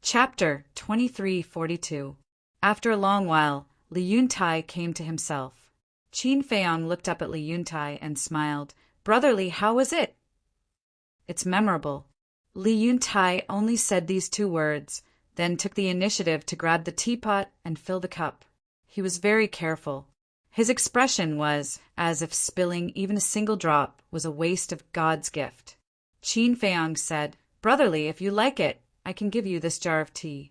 Chapter 2342. After a long while, Li Yuntai came to himself. Qin Feiyang looked up at Li Yuntai and smiled. "Brotherly, how is it?" "It's memorable." Li Yuntai only said these two words, then took the initiative to grab the teapot and fill the cup. He was very careful. His expression was as if spilling even a single drop was a waste of God's gift. Qin Feiyang said, "Brotherly, if you like it, I can give you this jar of tea."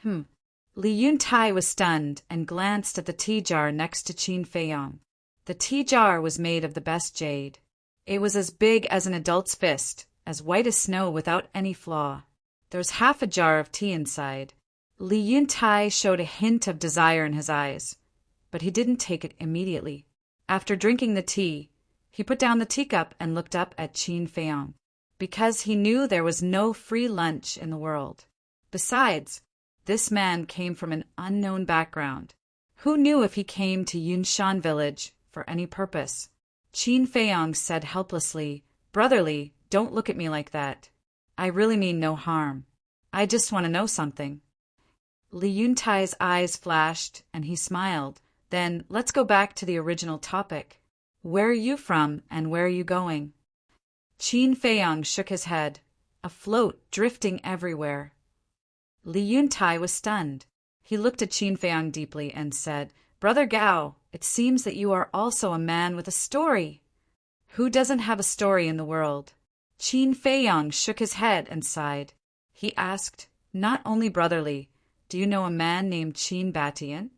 Li Yuntai was stunned and glanced at the tea jar next to Qin Feiyang. The tea jar was made of the best jade. It was as big as an adult's fist, as white as snow without any flaw. There was half a jar of tea inside. Li Yuntai showed a hint of desire in his eyes, but he didn't take it immediately. After drinking the tea, he put down the teacup and looked up at Qin Feiyang, because he knew there was no free lunch in the world. Besides, this man came from an unknown background. Who knew if he came to Yunshan village for any purpose? Qin Feiyang said helplessly, "Brotherly, don't look at me like that. I really mean no harm. I just want to know something." Li Yuntai's eyes flashed, and he smiled. "Then let's go back to the original topic. Where are you from, and where are you going?" Qin Feiyang shook his head. "A float drifting everywhere." Li Yuntai was stunned. He looked at Qin Feiyang deeply and said, "Brother Gao, it seems that you are also a man with a story." "Who doesn't have a story in the world?" Qin Feiyang shook his head and sighed. He asked, "Not only brotherly, do you know a man named Qin Batian?"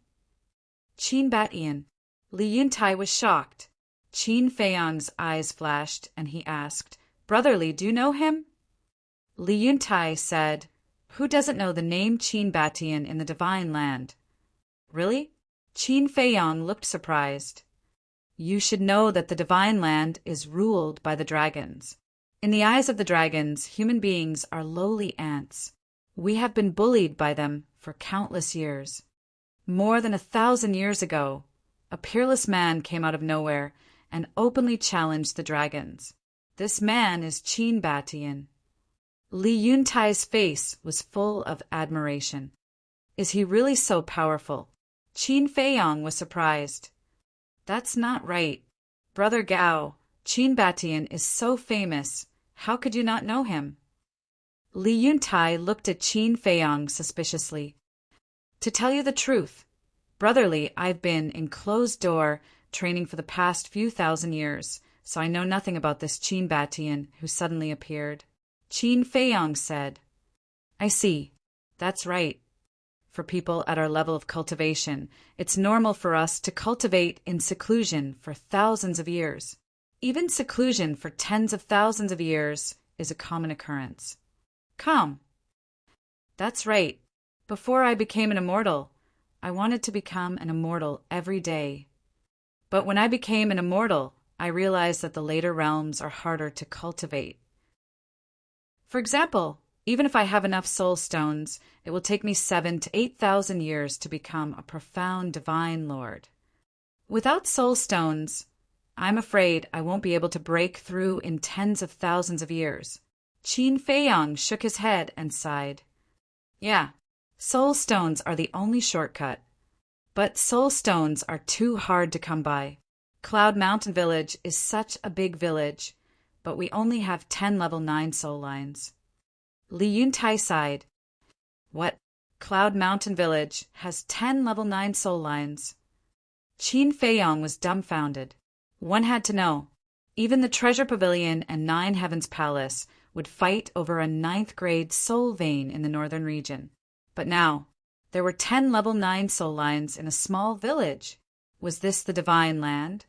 Qin Batian. Li Yuntai was shocked. Qin Feiyang's eyes flashed, and he asked, "Brotherly, do you know him?" Li Yuntai said, "Who doesn't know the name Qin Batian in the Divine Land?" "Really?" Qin Feiyang looked surprised. "You should know that the Divine Land is ruled by the dragons. In the eyes of the dragons, human beings are lowly ants. We have been bullied by them for countless years. More than 1,000 years ago, a peerless man came out of nowhere and openly challenged the dragons. This man is Qin Batian." Li Yuntai's face was full of admiration. "Is he really so powerful?" Qin Feiyang was surprised. "That's not right. Brother Gao, Qin Batian is so famous. How could you not know him?" Li Yuntai looked at Qin Feiyang suspiciously. "To tell you the truth, brotherly, I've been in closed door training for the past few thousand years, so I know nothing about this Qin Batian who suddenly appeared." Qin Feiyang said, "I see. That's right. For people at our level of cultivation, it's normal for us to cultivate in seclusion for thousands of years. Even seclusion for tens of thousands of years is a common occurrence." "Come." "That's right. Before I became an immortal, I wanted to become an immortal every day. But when I became an immortal, I realized that the later realms are harder to cultivate. For example, even if I have enough soul stones, it will take me 7,000 to 8,000 years to become a profound divine lord. Without soul stones, I'm afraid I won't be able to break through in tens of thousands of years." Qin Feiyang shook his head and sighed. "Yeah, soul stones are the only shortcut. But soul stones are too hard to come by. Cloud Mountain Village is such a big village, but we only have 10 level 9 soul lines." Li Yuntai sighed. "What? Cloud Mountain Village has 10 level 9 soul lines?" Qin Feiyang was dumbfounded. One had to know. Even the Treasure Pavilion and 9 Heavens Palace would fight over a 9th grade soul vein in the northern region. But now, there were 10 level 9 soul lines in a small village. Was this the Divine Land?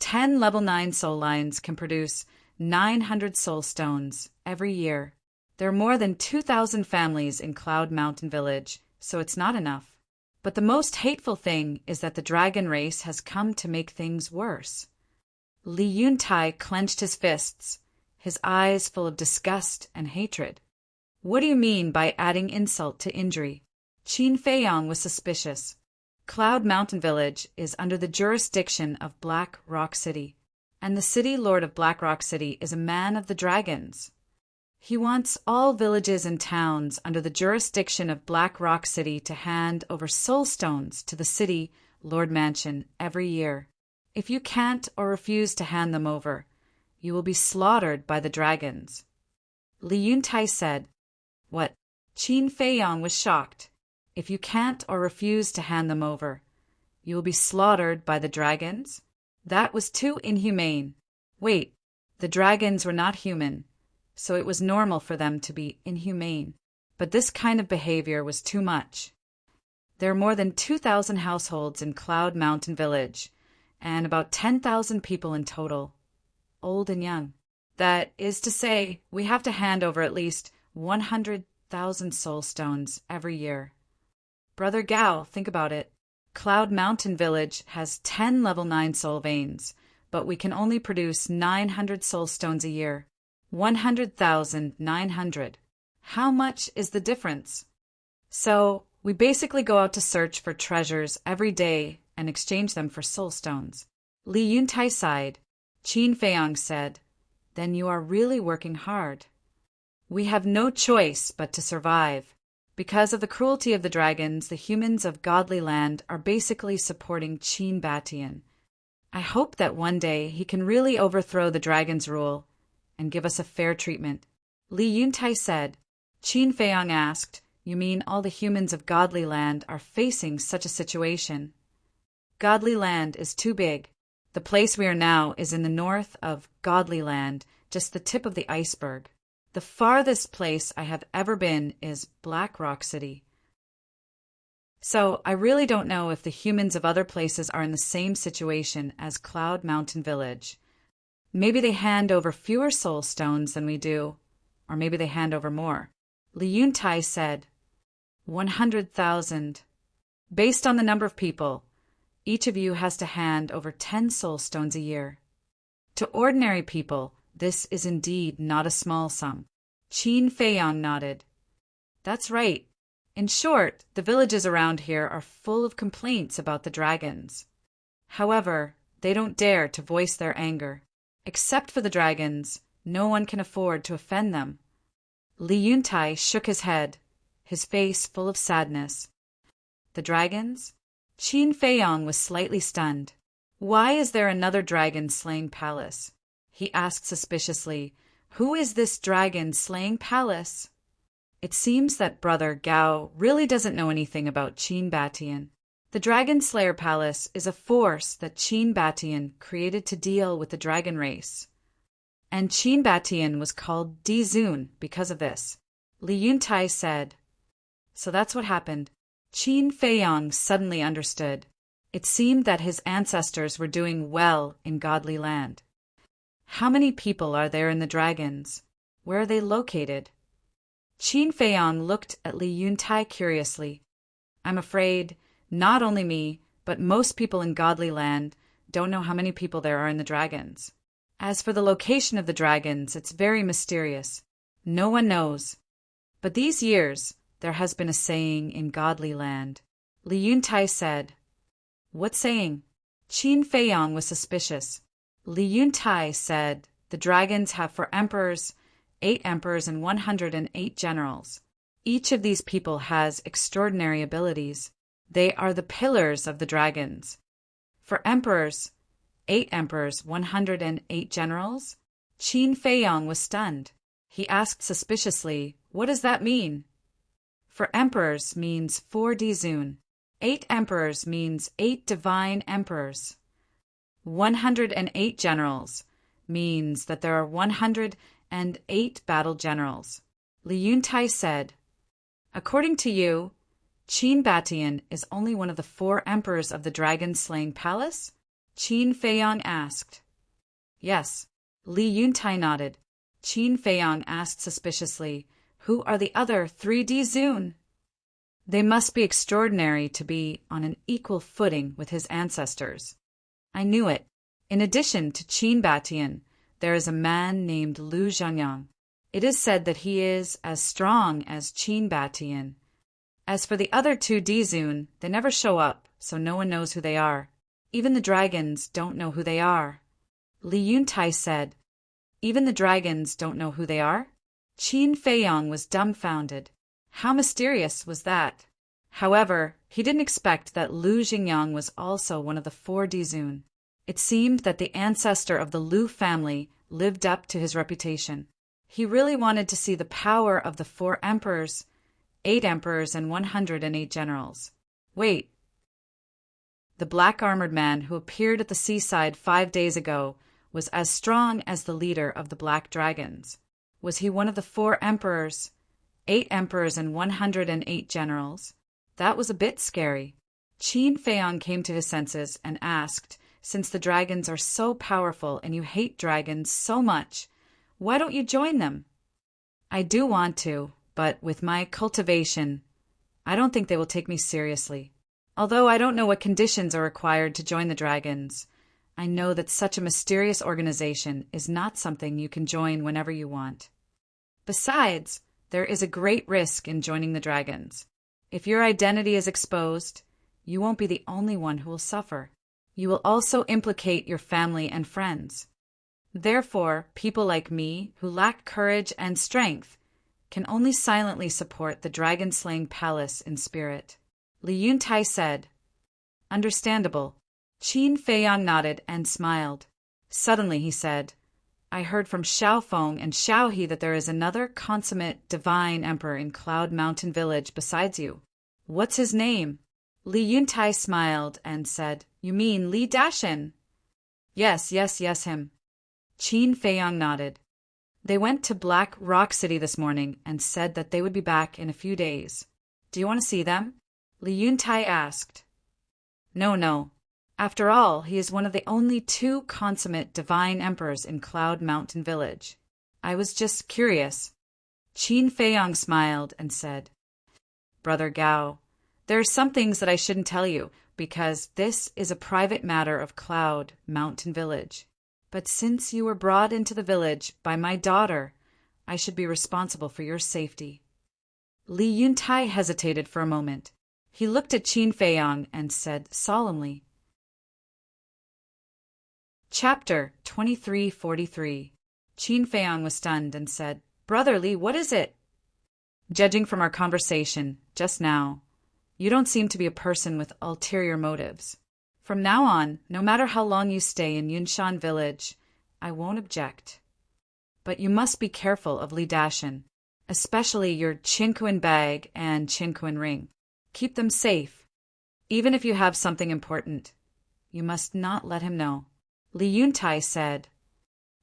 10 level 9 soul lines can produce 900 soul stones every year. There are more than 2,000 families in Cloud Mountain Village, so it's not enough. But the most hateful thing is that the dragon race has come to make things worse. Li Yuntai clenched his fists, his eyes full of disgust and hatred. "What do you mean by adding insult to injury?" Qin Feiyang was suspicious. Cloud Mountain Village is under the jurisdiction of Black Rock City, and the city lord of Black Rock City is a man of the dragons. He wants all villages and towns under the jurisdiction of Black Rock City to hand over soul stones to the city Lord Mansion every year. If you can't or refuse to hand them over, you will be slaughtered by the dragons. Li Yuntai said. What? Qin Feiyong was shocked. If you can't or refuse to hand them over, you will be slaughtered by the dragons? That was too inhumane. Wait, the dragons were not human, so it was normal for them to be inhumane. But this kind of behavior was too much. There are more than 2,000 households in Cloud Mountain Village, and about 10,000 people in total, old and young. That is to say, we have to hand over at least 100,000 soul stones every year. Brother Gao, think about it. Cloud Mountain Village has 10 level 9 soul veins, but we can only produce 900 soul stones a year. 100,900. How much is the difference? So, we basically go out to search for treasures every day and exchange them for soul stones. Li Yuntai sighed. Qin Feiyong said, Then you are really working hard. We have no choice but to survive. Because of the cruelty of the dragons, the humans of Godly Land are basically supporting Qin Batian. I hope that one day he can really overthrow the dragon's rule and give us a fair treatment. Li Yuntai said. Qin Feiyong asked, You mean all the humans of Godly Land are facing such a situation? Godly Land is too big. The place we are now is in the north of Godly Land, just the tip of the iceberg. The farthest place I have ever been is Black Rock City. So I really don't know if the humans of other places are in the same situation as Cloud Mountain Village. Maybe they hand over fewer soul stones than we do, or maybe they hand over more. Li Yuntai said, 100,000. Based on the number of people, each of you has to hand over 10 soul stones a year. To ordinary people, this is indeed not a small sum. Qin Feiyong nodded. That's right. In short, the villages around here are full of complaints about the dragons. However, they don't dare to voice their anger. Except for the dragons, no one can afford to offend them. Li Yuntai shook his head, his face full of sadness. The dragons? Qin Feiyong was slightly stunned. Why is there another dragon-slaying palace? He asked suspiciously, Who is this dragon-slaying palace? It seems that Brother Gao really doesn't know anything about Qin Batian. The Dragon Slayer Palace is a force that Qin Batian created to deal with the dragon race. And Qin Batian was called Dizun because of this. Li Yuntai said. So that's what happened. Qin Feiyong suddenly understood. It seemed that his ancestors were doing well in Godly Land. How many people are there in the dragons? Where are they located? Qin Feiyong looked at Li Yuntai curiously. I'm afraid not only me, but most people in Godly Land don't know how many people there are in the dragons. As for the location of the dragons, it's very mysterious. No one knows. But these years, there has been a saying in Godly Land. Li Yuntai said. What saying? Qin Feiyong was suspicious. Li Yuntai said, The dragons have 4 emperors, 8 emperors, and 108 generals. Each of these people has extraordinary abilities. They are the pillars of the dragons. For emperors, 8 emperors, 108 generals? Qin Feiyong was stunned. He asked suspiciously, What does that mean? For emperors means 4 Dizun. 8 emperors means 8 divine emperors. 108 generals means that there are 108 battle generals. Li Yuntai said, According to you, Qin Batian is only one of the 4 emperors of the dragon-slaying palace? Qin Feiyong asked. Yes. Li Yuntai nodded. Qin Feiyong asked suspiciously, Who are the other 3 Dizun? They must be extraordinary to be on an equal footing with his ancestors. I knew it. In addition to Qin Batian, there is a man named Lu Zhangyang. It is said that he is as strong as Qin Batian. As for the other 2 Dizun, they never show up, so no one knows who they are. Even the dragons don't know who they are. Li Yuntai said, Even the dragons don't know who they are? Qin Feiyong was dumbfounded. How mysterious was that? However, he didn't expect that Lu Jingyang was also one of the 4 Dizun. It seemed that the ancestor of the Lu family lived up to his reputation. He really wanted to see the power of the 4 emperors, 8 emperors, and 108 generals. Wait. The black-armored man who appeared at the seaside 5 days ago was as strong as the leader of the Black Dragons. Was he one of the 4 emperors, 8 emperors, and 108 generals? That was a bit scary. Qin Feiyong came to his senses and asked, since the dragons are so powerful and you hate dragons so much, why don't you join them? I do want to, but with my cultivation, I don't think they will take me seriously. Although I don't know what conditions are required to join the dragons, I know that such a mysterious organization is not something you can join whenever you want. Besides, there is a great risk in joining the dragons. If your identity is exposed, you won't be the only one who will suffer. You will also implicate your family and friends. Therefore, people like me, who lack courage and strength, can only silently support the dragon-slaying palace in spirit. Li Yuntai said. Understandable. Qin Feiyong nodded and smiled. Suddenly he said, I heard from Xiaofeng and Xiaohe that there is another consummate divine emperor in Cloud Mountain Village besides you. What's his name? Li Yuntai smiled and said, You mean Li Dashin? Yes, him. Qin Feiyong nodded. They went to Black Rock City this morning and said that they would be back in a few days. Do you want to see them? Li Yuntai asked. No. After all, he is one of the only 2 consummate divine emperors in Cloud Mountain Village. I was just curious. Qin Feiyong smiled and said, Brother Gao, there are some things that I shouldn't tell you, because this is a private matter of Cloud Mountain Village. But since you were brought into the village by my daughter, I should be responsible for your safety. Li Yuntai hesitated for a moment. He looked at Qin Feiyong and said solemnly, Chapter 2343. Qin Feiyong was stunned and said, Brother Li, what is it? Judging from our conversation just now, you don't seem to be a person with ulterior motives. From now on, no matter how long you stay in Yunshan Village, I won't object. But you must be careful of Li Dashin, especially your Qinquan bag and Qinquan ring. Keep them safe. Even if you have something important, you must not let him know. Li Yuntai said.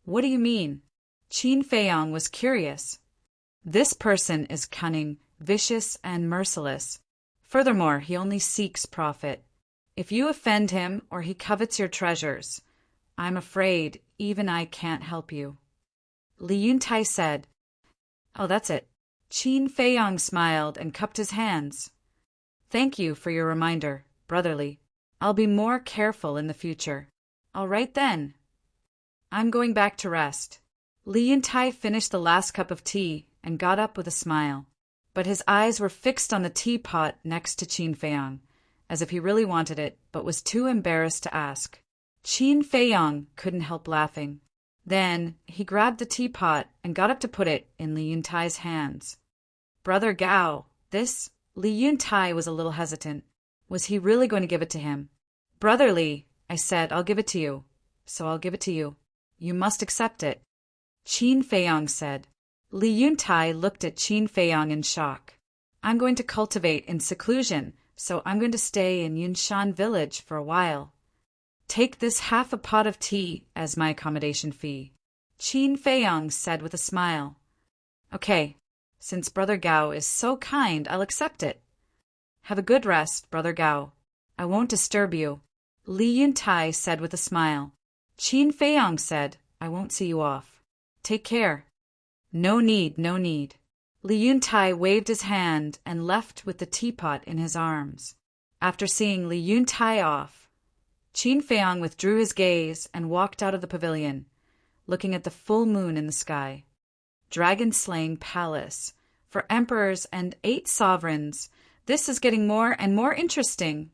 What do you mean? Qin Feiyong was curious. This person is cunning, vicious, and merciless. Furthermore, he only seeks profit. If you offend him or he covets your treasures, I'm afraid even I can't help you. Li Yuntai said. Oh, that's it. Qin Feiyong smiled and cupped his hands. Thank you for your reminder, brotherly. I'll be more careful in the future. All right then. I'm going back to rest. Li Yuntai finished the last cup of tea and got up with a smile. But his eyes were fixed on the teapot next to Qin Feiyong, as if he really wanted it, but was too embarrassed to ask. Qin Feiyong couldn't help laughing. Then he grabbed the teapot and got up to put it in Li Yuntai's hands. Brother Gao, this? Li Yuntai was a little hesitant. Was he really going to give it to him? Brother Li, I said, I'll give it to you. So I'll give it to you. You must accept it. Qin Feiyong said. Li Yuntai looked at Qin Feiyong in shock. I'm going to cultivate in seclusion, so I'm going to stay in Yunshan Village for a while. Take this half a pot of tea as my accommodation fee. Qin Feiyong said with a smile. Okay, since Brother Gao is so kind, I'll accept it. Have a good rest, Brother Gao. I won't disturb you. Li Yuntai said with a smile. Qin Feiyong said, I won't see you off. Take care. No need. Li Yuntai waved his hand and left with the teapot in his arms. After seeing Li Yuntai off, Qin Feiyong withdrew his gaze and walked out of the pavilion, looking at the full moon in the sky. Dragon-slaying palace. For emperors and 8 sovereigns, this is getting more and more interesting.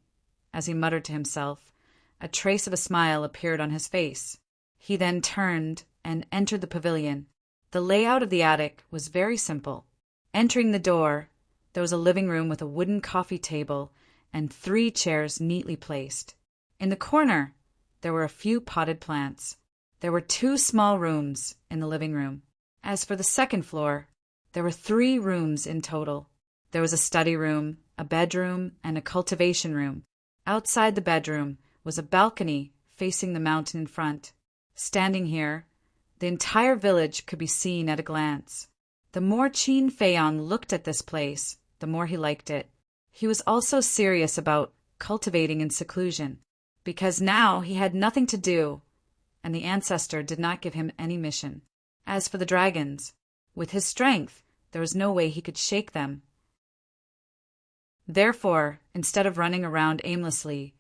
As he muttered to himself, a trace of a smile appeared on his face. He then turned and entered the pavilion. The layout of the attic was very simple. Entering the door, there was a living room with a wooden coffee table and 3 chairs neatly placed. In the corner, there were a few potted plants. There were 2 small rooms in the living room. As for the second floor, there were 3 rooms in total. There was a study room, a bedroom, and a cultivation room. Outside the bedroom was a balcony facing the mountain in front. Standing here, the entire village could be seen at a glance. The more Qin Feiyang looked at this place, the more he liked it. He was also serious about cultivating in seclusion, because now he had nothing to do, and the ancestor did not give him any mission. As for the dragons, with his strength, there was no way he could shake them. Therefore, instead of running around aimlessly,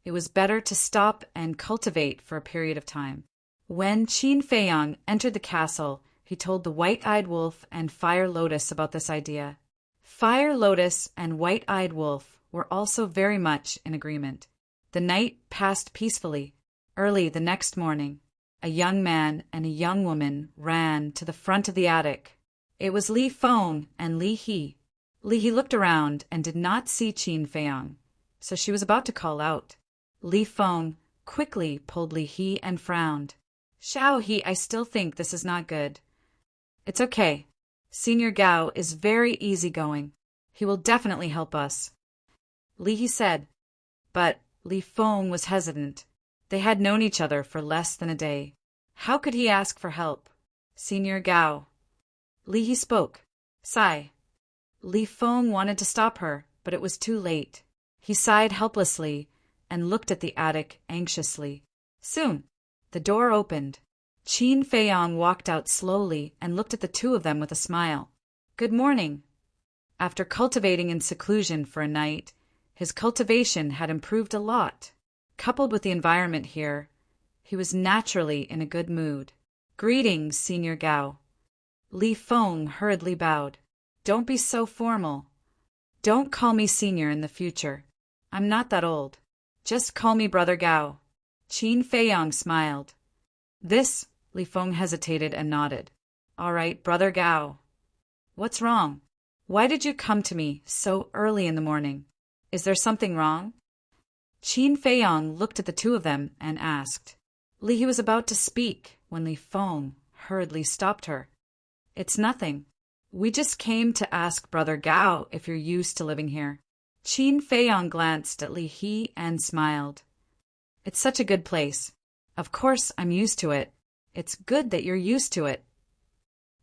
it was better to stop and cultivate for a period of time. When Qin Feiyang entered the castle, he told the White-Eyed Wolf and Fire Lotus about this idea. Fire Lotus and White-Eyed Wolf were also very much in agreement. The night passed peacefully. Early the next morning, a young man and a young woman ran to the front of the attic. It was Li Feng and Li He. Li He looked around and did not see Qin Feiyang, so she was about to call out. Li Feng quickly pulled Li He and frowned. "Xiao He, I still think this is not good." "It's okay. Senior Gao is very easygoing. He will definitely help us," Li He said. But Li Feng was hesitant. They had known each other for less than a day. How could he ask for help? "Senior Gao." Li He spoke. "Sigh." Li Feng wanted to stop her, but it was too late. He sighed helplessly and looked at the attic anxiously. Soon, the door opened. Qin Feiyang walked out slowly and looked at the 2 of them with a smile. "Good morning." After cultivating in seclusion for a night, his cultivation had improved a lot. Coupled with the environment here, he was naturally in a good mood. "Greetings, Senior Gao." Li Feng hurriedly bowed. "Don't be so formal. Don't call me senior in the future. I'm not that old. Just call me Brother Gao." Qin Feiyang smiled. "This," Li Feng hesitated and nodded. "All right, Brother Gao." "What's wrong? Why did you come to me so early in the morning? Is there something wrong?" Qin Feiyang looked at the 2 of them and asked. Li He was about to speak when Li Feng hurriedly stopped her. "It's nothing. We just came to ask Brother Gao if you're used to living here." Qin Feiyang glanced at Li He and smiled. "It's such a good place. Of course I'm used to it. It's good that you're used to it.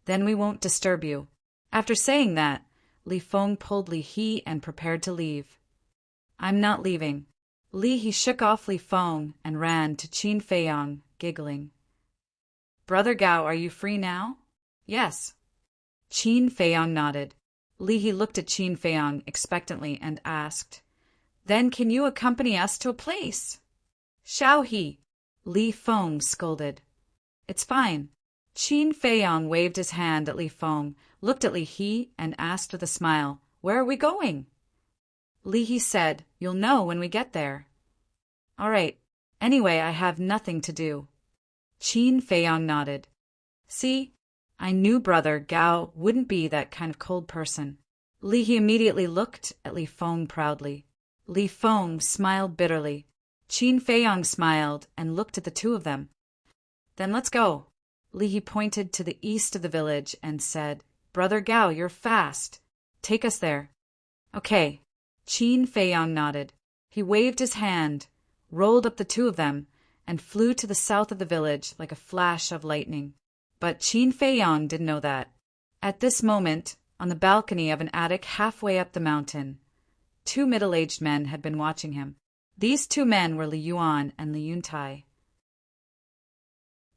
Then we won't disturb you." After saying that, Li Feng pulled Li He and prepared to leave. "I'm not leaving." Li He shook off Li Feng and ran to Qin Feiyang, giggling. "Brother Gao, are you free now?" "Yes." Qin Feiyang nodded. Li He looked at Qin Feiyang expectantly and asked, "Then can you accompany us to a place?" "Xiao He," Li Feng scolded. "It's fine." Qin Feiyang waved his hand at Li Feng, looked at Li He, and asked with a smile, "Where are we going?" Li He said, "You'll know when we get there." "All right. Anyway, I have nothing to do." Qin Feiyang nodded. "See? I knew Brother Gao wouldn't be that kind of cold person." Li He immediately looked at Li Feng proudly. Li Feng smiled bitterly. Qin Feiyang smiled and looked at the 2 of them. "Then let's go." Li He pointed to the east of the village and said, "Brother Gao, you're fast. Take us there." "Okay." Qin Feiyang nodded. He waved his hand, rolled up the 2 of them, and flew to the south of the village like a flash of lightning. But Qin Feiyang didn't know that. At this moment, on the balcony of an attic halfway up the mountain, 2 middle-aged men had been watching him. These 2 men were Li Yuan and Li Yuntai.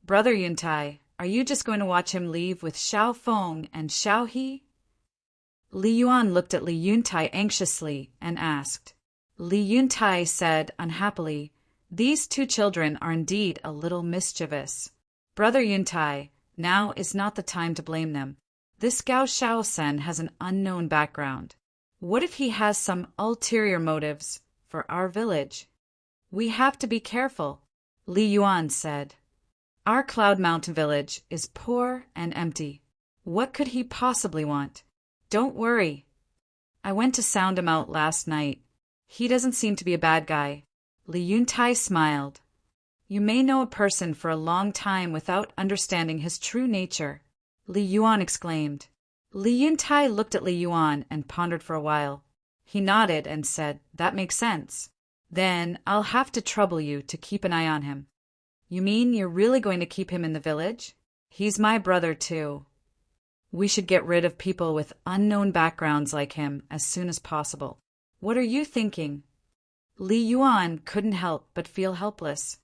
"Brother Yuntai, are you just going to watch him leave with Xiao Feng and Xiao He?" Li Yuan looked at Li Yuntai anxiously and asked. Li Yuntai said unhappily, "These 2 children are indeed a little mischievous. Brother Yuntai, now is not the time to blame them. This Gao Shaosen has an unknown background. What if he has some ulterior motives for our village? We have to be careful," Li Yuan said. Our Cloud Mountain village is poor and empty. What could he possibly want? Don't worry. I went to sound him out last night. He doesn't seem to be a bad guy. Li Yuntai smiled. You may know a person for a long time without understanding his true nature, Li Yuan exclaimed. Li Yuntai looked at Li Yuan and pondered for a while. He nodded and said, That makes sense. Then I'll have to trouble you to keep an eye on him. You mean you're really going to keep him in the village? He's my brother too. We should get rid of people with unknown backgrounds like him as soon as possible. What are you thinking? Li Yuan couldn't help but feel helpless.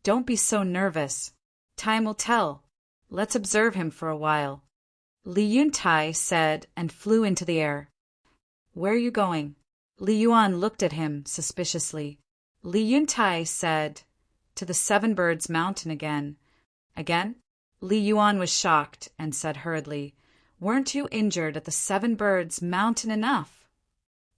Don't be so nervous. Time will tell. Let's observe him for a while. Li Yuntai said and flew into the air. Where are you going? Li Yuan looked at him suspiciously. Li Yuntai said, To the Seven Birds Mountain again. Again? Li Yuan was shocked and said hurriedly, Weren't you injured at the Seven Birds Mountain enough?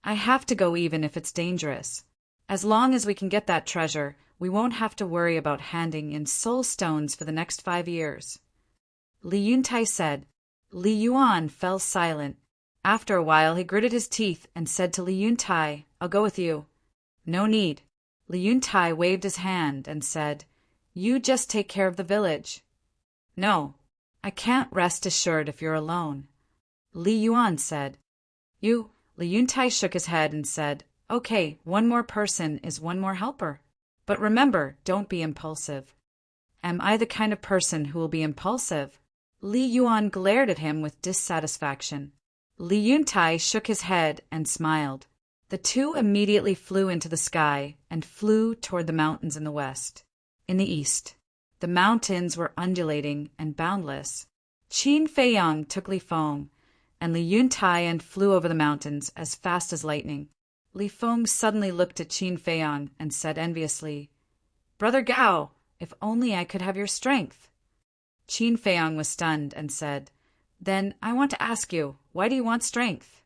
I have to go even if it's dangerous. As long as we can get that treasure, we won't have to worry about handing in soul stones for the next 5 years. Li Yuntai said. Li Yuan fell silent. After a while he gritted his teeth and said to Li Yuntai, I'll go with you. No need. Li Yuntai waved his hand and said, You just take care of the village. No, I can't rest assured if you're alone. Li Yuan said. You, Li Yuntai shook his head and said, Okay, one more person is one more helper. But remember, don't be impulsive. Am I the kind of person who will be impulsive? Li Yuan glared at him with dissatisfaction. Li Yuntai shook his head and smiled. The two immediately flew into the sky and flew toward the mountains in the west. In the east, the mountains were undulating and boundless. Qin Feiyang took Li Feng and Li Yuntai and flew over the mountains as fast as lightning. Li Feng suddenly looked at Qin Feiyang and said enviously, Brother Gao, if only I could have your strength. Qin Feiyang was stunned and said, Then I want to ask you, why do you want strength?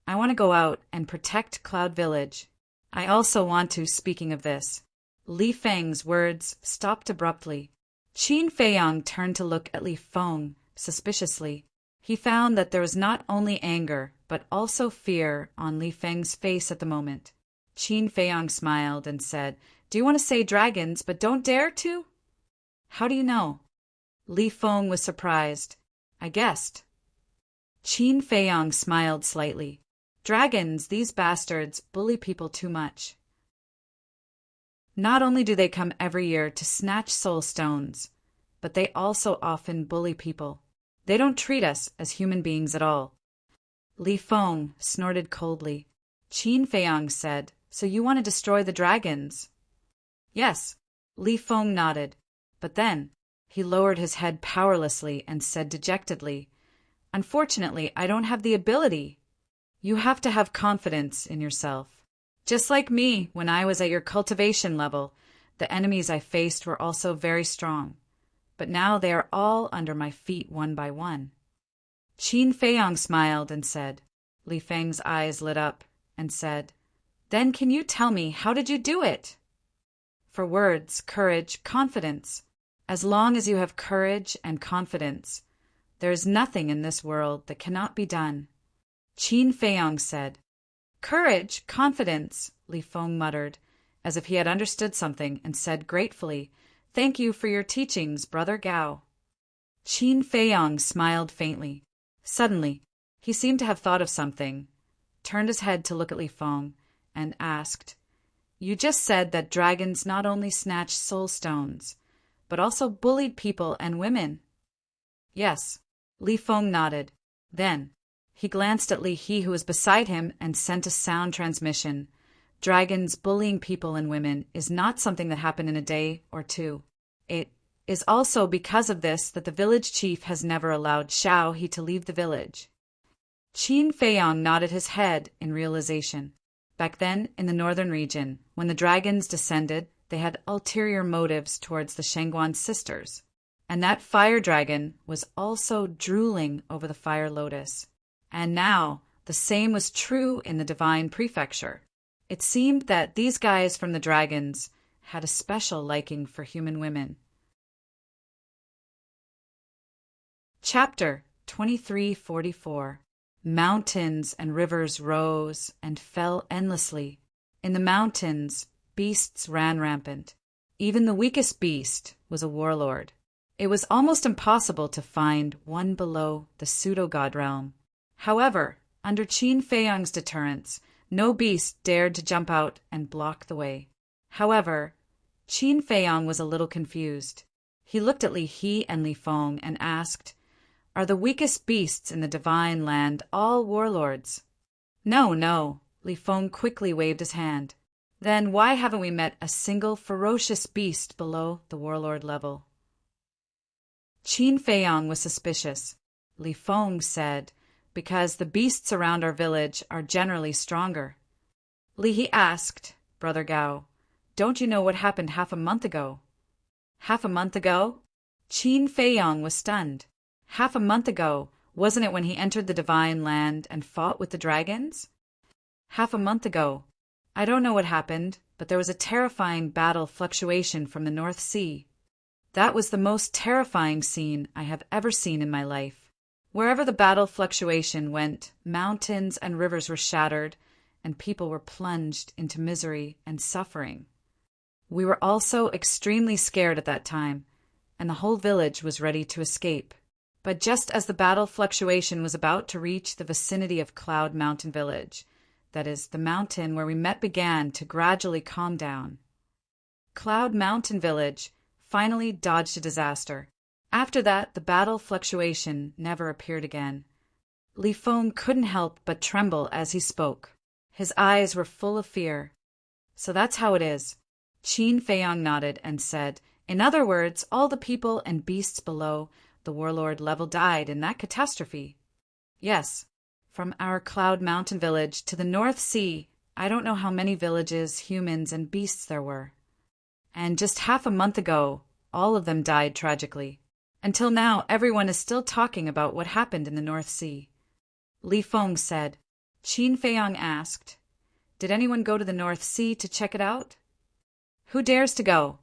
I want to go out and protect Cloud Village. I also want to, speaking of this. Li Feng's words stopped abruptly. Qin Feiyang turned to look at Li Feng suspiciously. He found that there was not only anger, but also fear on Li Feng's face at the moment. Qin Feiyang smiled and said, Do you want to say dragons, but don't dare to? How do you know? Li Feng was surprised. I guessed. Qin Feiyang smiled slightly. Dragons, these bastards, bully people too much. Not only do they come every year to snatch soul stones, but they also often bully people. They don't treat us as human beings at all. Li Feng snorted coldly. Qin Feiyang said, So you want to destroy the dragons? Yes. Li Feng nodded. But then he lowered his head powerlessly and said dejectedly, Unfortunately, I don't have the ability. You have to have confidence in yourself. Just like me, when I was at your cultivation level, the enemies I faced were also very strong. But now they are all under my feet one by one. Qin Feiyang smiled and said. Li Feng's eyes lit up and said, Then can you tell me, how did you do it? For words, courage, confidence. As long as you have courage and confidence, there is nothing in this world that cannot be done. Qin Feiyang said. Courage, confidence, Li Feng muttered, as if he had understood something, and said gratefully, Thank you for your teachings, Brother Gao. Qin Feiyang smiled faintly. Suddenly, he seemed to have thought of something, turned his head to look at Li Feng, and asked, You just said that dragons not only snatched soul stones, but also bullied people and women. Yes, Li Feng nodded. Then he glanced at Li He, who was beside him, and sent a sound transmission. Dragons bullying people and women is not something that happened in a day or two. It is also because of this that the village chief has never allowed Xiao He to leave the village. Qin Feiyang nodded his head in realization. Back then, in the northern region, when the dragons descended, they had ulterior motives towards the Shangguan sisters. And that fire dragon was also drooling over the fire lotus. And now, the same was true in the divine prefecture. It seemed that these guys from the dragons had a special liking for human women. Chapter 2344. Mountains and rivers rose and fell endlessly. In the mountains, beasts ran rampant. Even the weakest beast was a warlord. It was almost impossible to find one below the pseudo-god realm. However, under Qin Feiyang's deterrence, no beast dared to jump out and block the way. However, Qin Feiyang was a little confused. He looked at Li He and Li Feng and asked, "Are the weakest beasts in the divine land all warlords?" "No, no," Li Feng quickly waved his hand. "Then why haven't we met a single ferocious beast below the warlord level?" Qin Feiyang was suspicious. Li Feng said, "Because the beasts around our village are generally stronger." Li He asked, "Brother Gao, don't you know what happened half a month ago?" "Half a month ago?" Qin Feiyang was stunned. Half a month ago, wasn't it when he entered the divine land and fought with the dragons? Half a month ago. I don't know what happened, but there was a terrifying battle fluctuation from the North Sea. That was the most terrifying scene I have ever seen in my life. Wherever the battle fluctuation went, mountains and rivers were shattered, and people were plunged into misery and suffering. We were also extremely scared at that time, and the whole village was ready to escape. But just as the battle fluctuation was about to reach the vicinity of Cloud Mountain Village, that is, the mountain where we met, began to gradually calm down. Cloud Mountain Village finally dodged a disaster. After that, the battle fluctuation never appeared again. Li Feng couldn't help but tremble as he spoke. His eyes were full of fear. "So that's how it is." Qin Feiyang nodded and said, "In other words, all the people and beasts below the warlord level died in that catastrophe." "Yes. From our Cloud Mountain Village to the North Sea, I don't know how many villages, humans, and beasts there were. And just half a month ago, all of them died tragically. Until now, everyone is still talking about what happened in the North Sea." Li Feng said. Qin Feiyang asked, "Did anyone go to the North Sea to check it out?" "Who dares to go?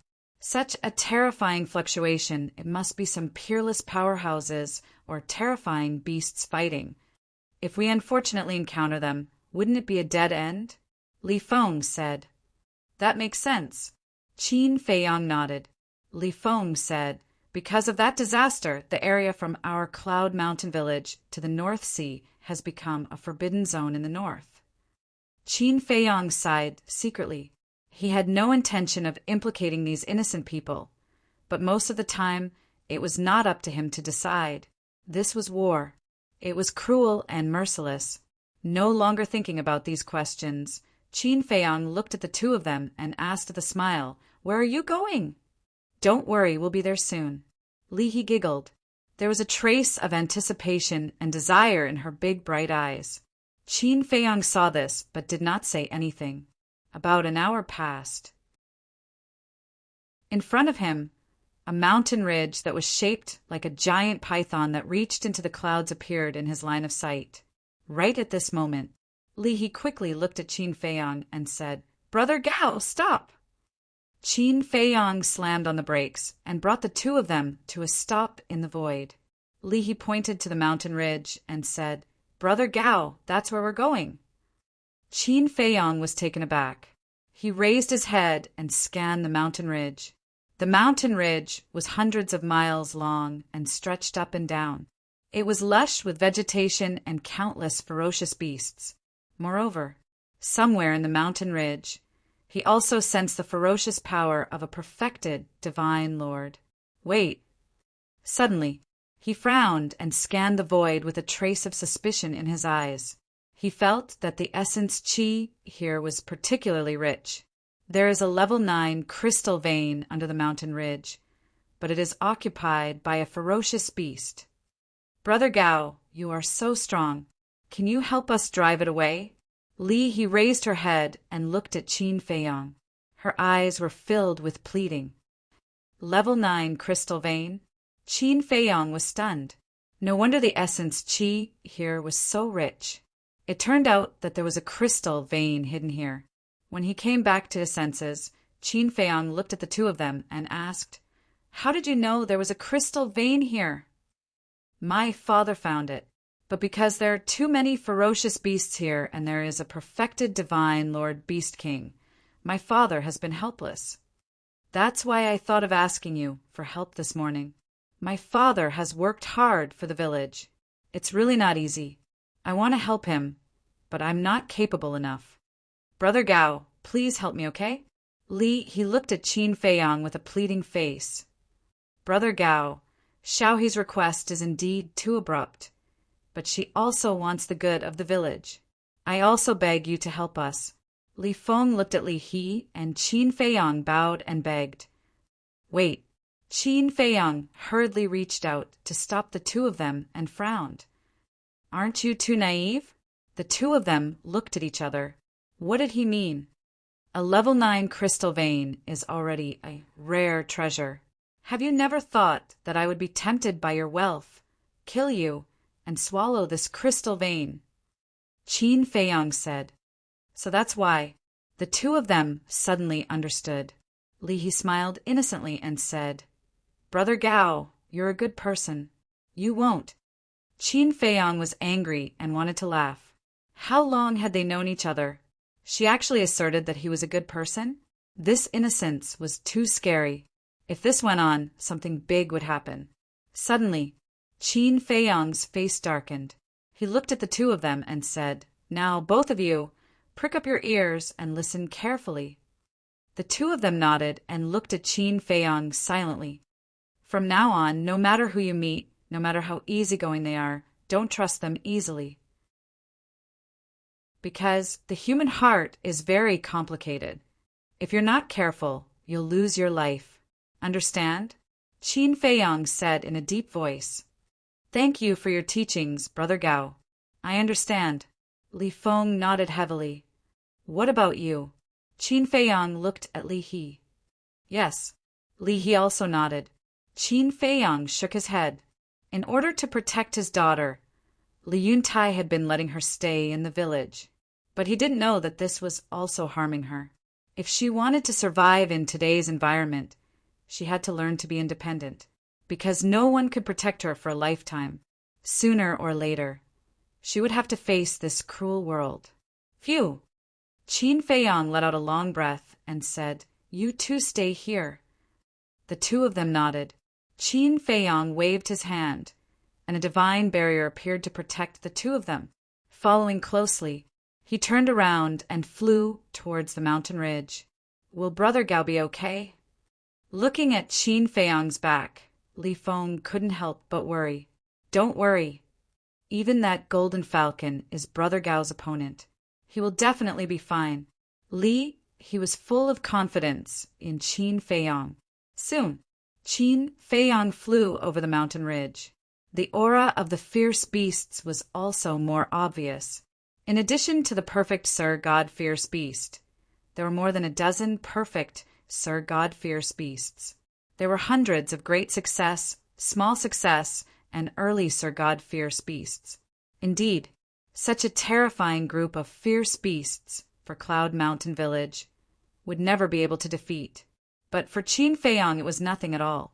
Such a terrifying fluctuation, it must be some peerless powerhouses or terrifying beasts fighting. If we unfortunately encounter them, wouldn't it be a dead end?" Li Feng said. "That makes sense." Qin Feiyang nodded. Li Feng said, "Because of that disaster, the area from our Cloud Mountain Village to the North Sea has become a forbidden zone in the north." Qin Feiyang sighed secretly. He had no intention of implicating these innocent people, but most of the time it was not up to him to decide. This was war. It was cruel and merciless. No longer thinking about these questions, Qin Feiyang looked at the two of them and asked with a smile, "Where are you going?" "Don't worry, we'll be there soon." Li He giggled. There was a trace of anticipation and desire in her big bright eyes. Qin Feiyang saw this, but did not say anything. About an hour passed. In front of him, a mountain ridge that was shaped like a giant python that reached into the clouds appeared in his line of sight. Right at this moment, Li He quickly looked at Qin Feiyang and said, "Brother Gao, stop!" Qin Feiyang slammed on the brakes and brought the two of them to a stop in the void. Li He pointed to the mountain ridge and said, "Brother Gao, that's where we're going." Qin Feiyang was taken aback. He raised his head and scanned the mountain ridge. The mountain ridge was hundreds of miles long and stretched up and down. It was lush with vegetation and countless ferocious beasts. Moreover, somewhere in the mountain ridge, he also sensed the ferocious power of a perfected divine lord. Wait. Suddenly, he frowned and scanned the void with a trace of suspicion in his eyes. He felt that the essence qi here was particularly rich. There is a level 9 crystal vein under the mountain ridge, but it is occupied by a ferocious beast. "Brother Gao, you are so strong. Can you help us drive it away?" Li He raised her head and looked at Qin Feiyang. Her eyes were filled with pleading. Level 9 crystal vein? Qin Feiyang was stunned. No wonder the essence qi here was so rich. It turned out that there was a crystal vein hidden here. When he came back to his senses, Qin Feiyang looked at the two of them and asked, "How did you know there was a crystal vein here?" My father found it. But because there are too many ferocious beasts here and there is a perfected divine Lord Beast King, my father has been helpless. That's why I thought of asking you for help this morning. My father has worked hard for the village. It's really not easy. I want to help him, but I'm not capable enough. Brother Gao, please help me, okay? He looked at Qin Feiyang with a pleading face. Brother Gao, Xiaohe's request is indeed too abrupt, but she also wants the good of the village. I also beg you to help us. Li Feng looked at Li He, and Qin Feiyang bowed and begged. Wait. Qin Feiyang hurriedly reached out to stop the two of them and frowned. Aren't you too naive? The two of them looked at each other. What did he mean? A level 9 crystal vein is already a rare treasure. Have you never thought that I would be tempted by your wealth, kill you, and swallow this crystal vein? Qin Feiyang said. So that's why. The two of them suddenly understood. Li He smiled innocently and said, Brother Gao, you're a good person. You won't. Qin Feiyang was angry and wanted to laugh. How long had they known each other? She actually asserted that he was a good person? This innocence was too scary. If this went on, something big would happen. Suddenly, Qin Feiyang's face darkened. He looked at the two of them and said, Now, both of you, prick up your ears and listen carefully. The two of them nodded and looked at Qin Feiyang silently. From now on, no matter who you meet, no matter how easygoing they are, don't trust them easily. Because the human heart is very complicated. If you're not careful, you'll lose your life. Understand? Qin Feiyang said in a deep voice. Thank you for your teachings, Brother Gao. I understand. Li Feng nodded heavily. What about you? Qin Feiyang looked at Li He. Yes. Li He also nodded. Qin Feiyang shook his head. In order to protect his daughter, Li Yuntai had been letting her stay in the village. But he didn't know that this was also harming her. If she wanted to survive in today's environment, she had to learn to be independent. Because no one could protect her for a lifetime. Sooner or later, she would have to face this cruel world. Phew! Qin Feiyang let out a long breath and said, You two stay here. The two of them nodded. Qin Feiyang waved his hand, and a divine barrier appeared to protect the two of them. Following closely, he turned around and flew towards the mountain ridge. Will Brother Gao be okay? Looking at Qin Feiyang's back, Li Feng couldn't help but worry. Don't worry. Even that golden falcon is Brother Gao's opponent. He will definitely be fine. He was full of confidence in Qin Feiyang. Soon, Qin Feiyang flew over the mountain ridge. The aura of the fierce beasts was also more obvious. In addition to the perfect Sir God Fierce Beast, there were more than a dozen perfect Sir God Fierce Beasts. There were hundreds of great success, small success, and early Sir God Fierce Beasts. Indeed, such a terrifying group of fierce beasts for Cloud Mountain Village would never be able to defeat. But for Qin Feiyang it was nothing at all.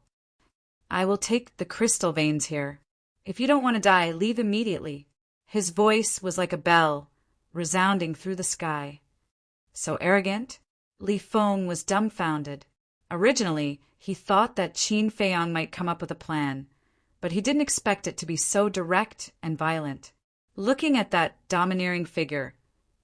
I will take the crystal veins here. If you don't want to die, leave immediately. His voice was like a bell, resounding through the sky. So arrogant? Li Feng was dumbfounded. Originally, he thought that Qin Feiyang might come up with a plan, but he didn't expect it to be so direct and violent. Looking at that domineering figure,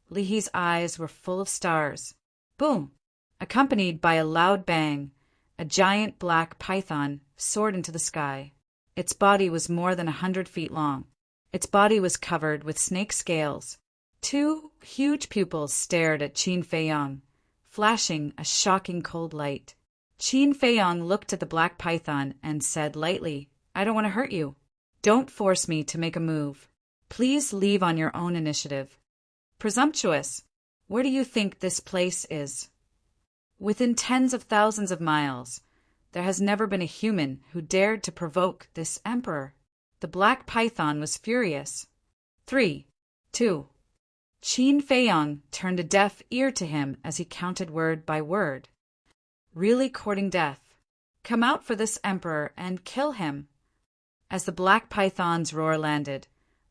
Li He's eyes were full of stars. Boom! Accompanied by a loud bang, a giant black python soared into the sky. Its body was more than 100 feet long. Its body was covered with snake scales. Two huge pupils stared at Qin Feiyang, flashing a shocking cold light. Qin Feiyang looked at the black python and said lightly, I don't want to hurt you. Don't force me to make a move. Please leave on your own initiative. Presumptuous. Where do you think this place is? Within tens of thousands of miles, there has never been a human who dared to provoke this emperor. The black python was furious. 3, 2. Qin Feiyang turned a deaf ear to him as he counted word by word. Really courting death. Come out for this emperor and kill him. As the black python's roar landed,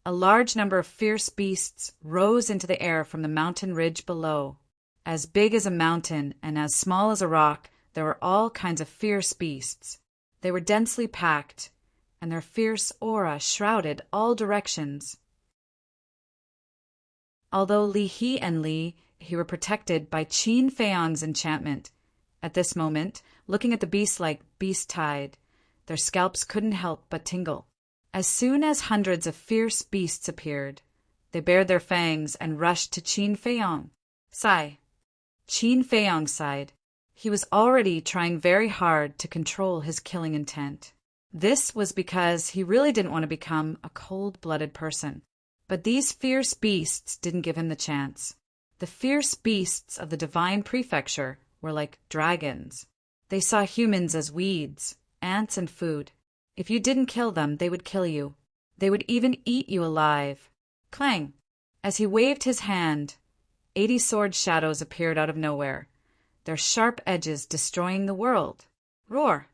a large number of fierce beasts rose into the air from the mountain ridge below. As big as a mountain and as small as a rock, there were all kinds of fierce beasts. They were densely packed, and their fierce aura shrouded all directions. Although Li He and Li He were protected by Qin Feiyang's enchantment, at this moment, looking at the beasts like beast tide, their scalps couldn't help but tingle. As soon as hundreds of fierce beasts appeared, they bared their fangs and rushed to Qin Feiyang. Sigh. Qin Feiyang sighed. He was already trying very hard to control his killing intent. This was because he really didn't want to become a cold-blooded person. But these fierce beasts didn't give him the chance. The fierce beasts of the divine prefecture were like dragons. They saw humans as weeds, ants, and food. If you didn't kill them, they would kill you. They would even eat you alive. Clang! As he waved his hand, 80 sword shadows appeared out of nowhere, their sharp edges destroying the world. Roar!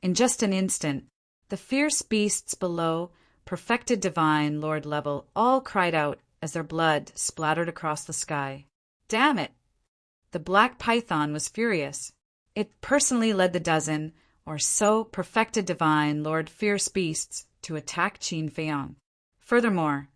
In just an instant, the fierce beasts below, perfected divine lord level, all cried out as their blood splattered across the sky. Damn it! The black python was furious. It personally led the dozen, or so perfected divine lord fierce beasts, to attack Qin Feiyang. Furthermore,